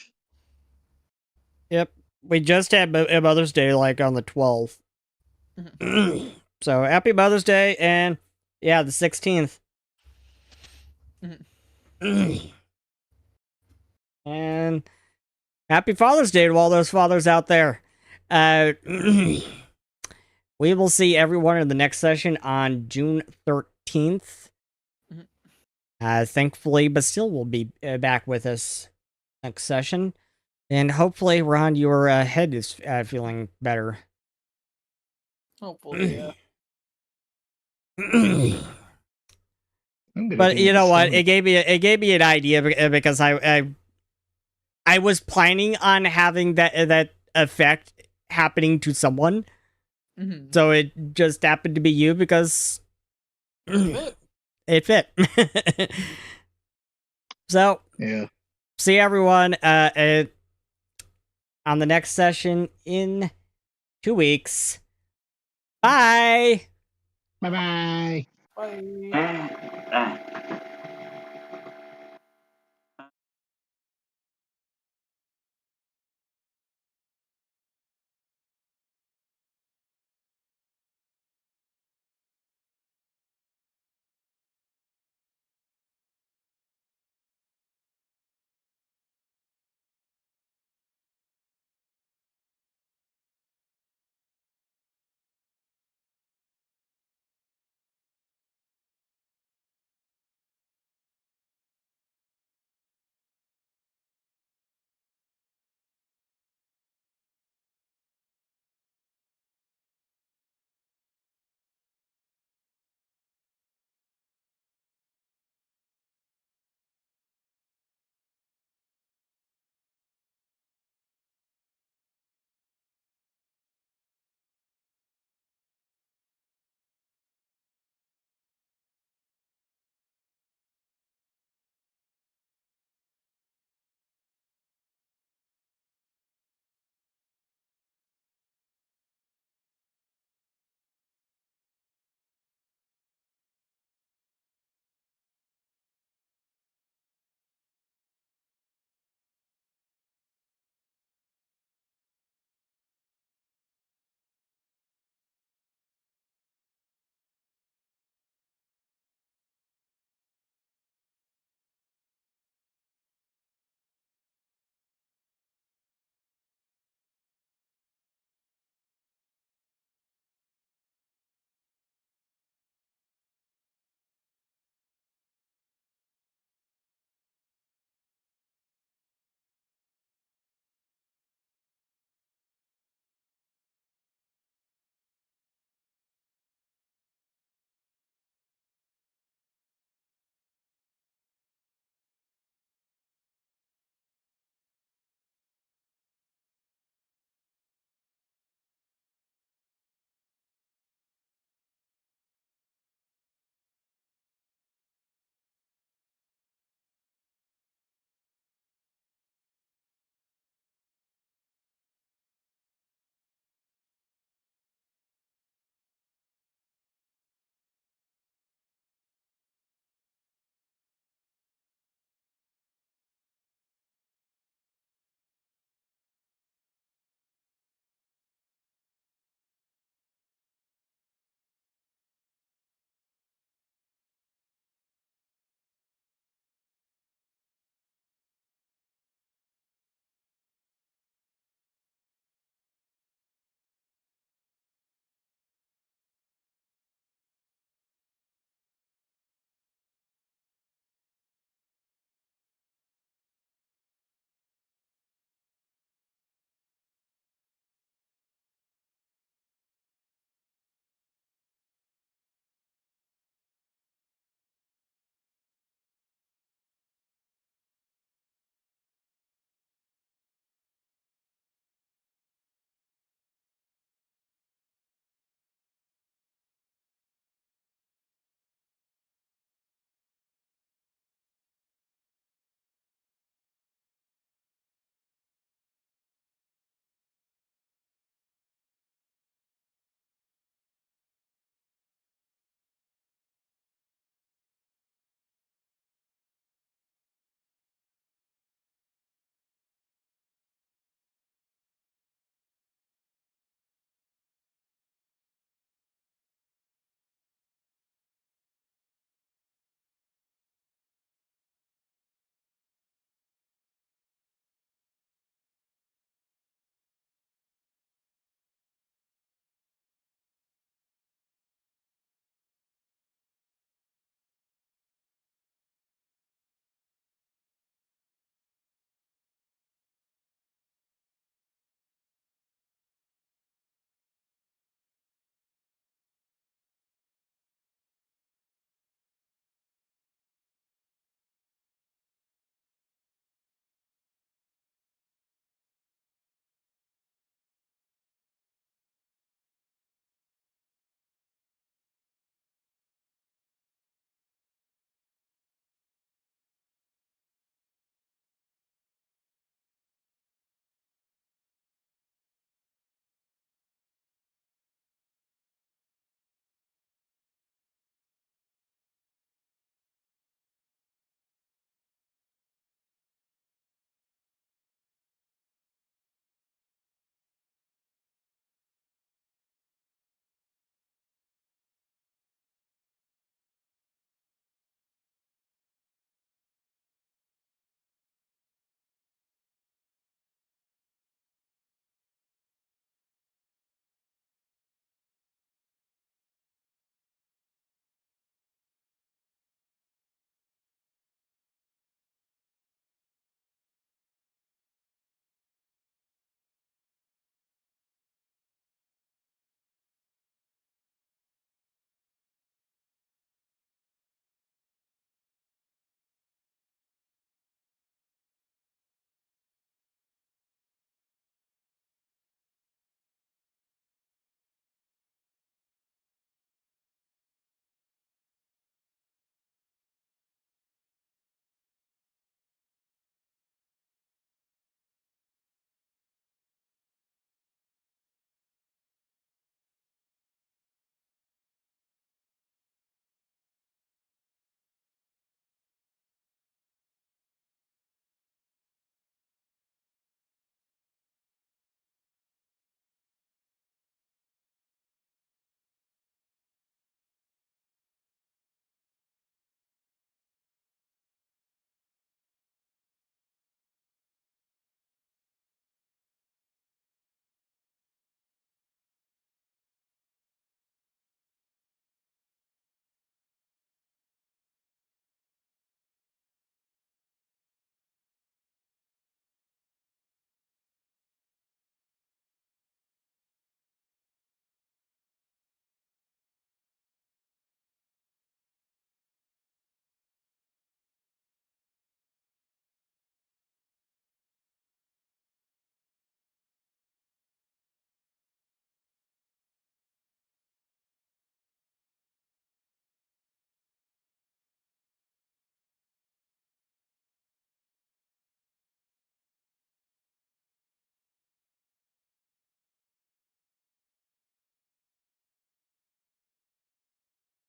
Yep. We just had Mother's Day like on the 12th. So happy Mother's Day, and yeah, the 16th. And happy Father's Day to all those fathers out there. We will see everyone in the next session on June 13th. Thankfully, but still will be back with us next session. And hopefully, Ron, your head is feeling better. Hopefully, yeah. But you know what? It gave me an idea because I was planning on having that effect happening to someone. So it just happened to be you because it fit. So Yeah. see everyone on the next session in 2 weeks. Bye. Bye-bye. Bye. And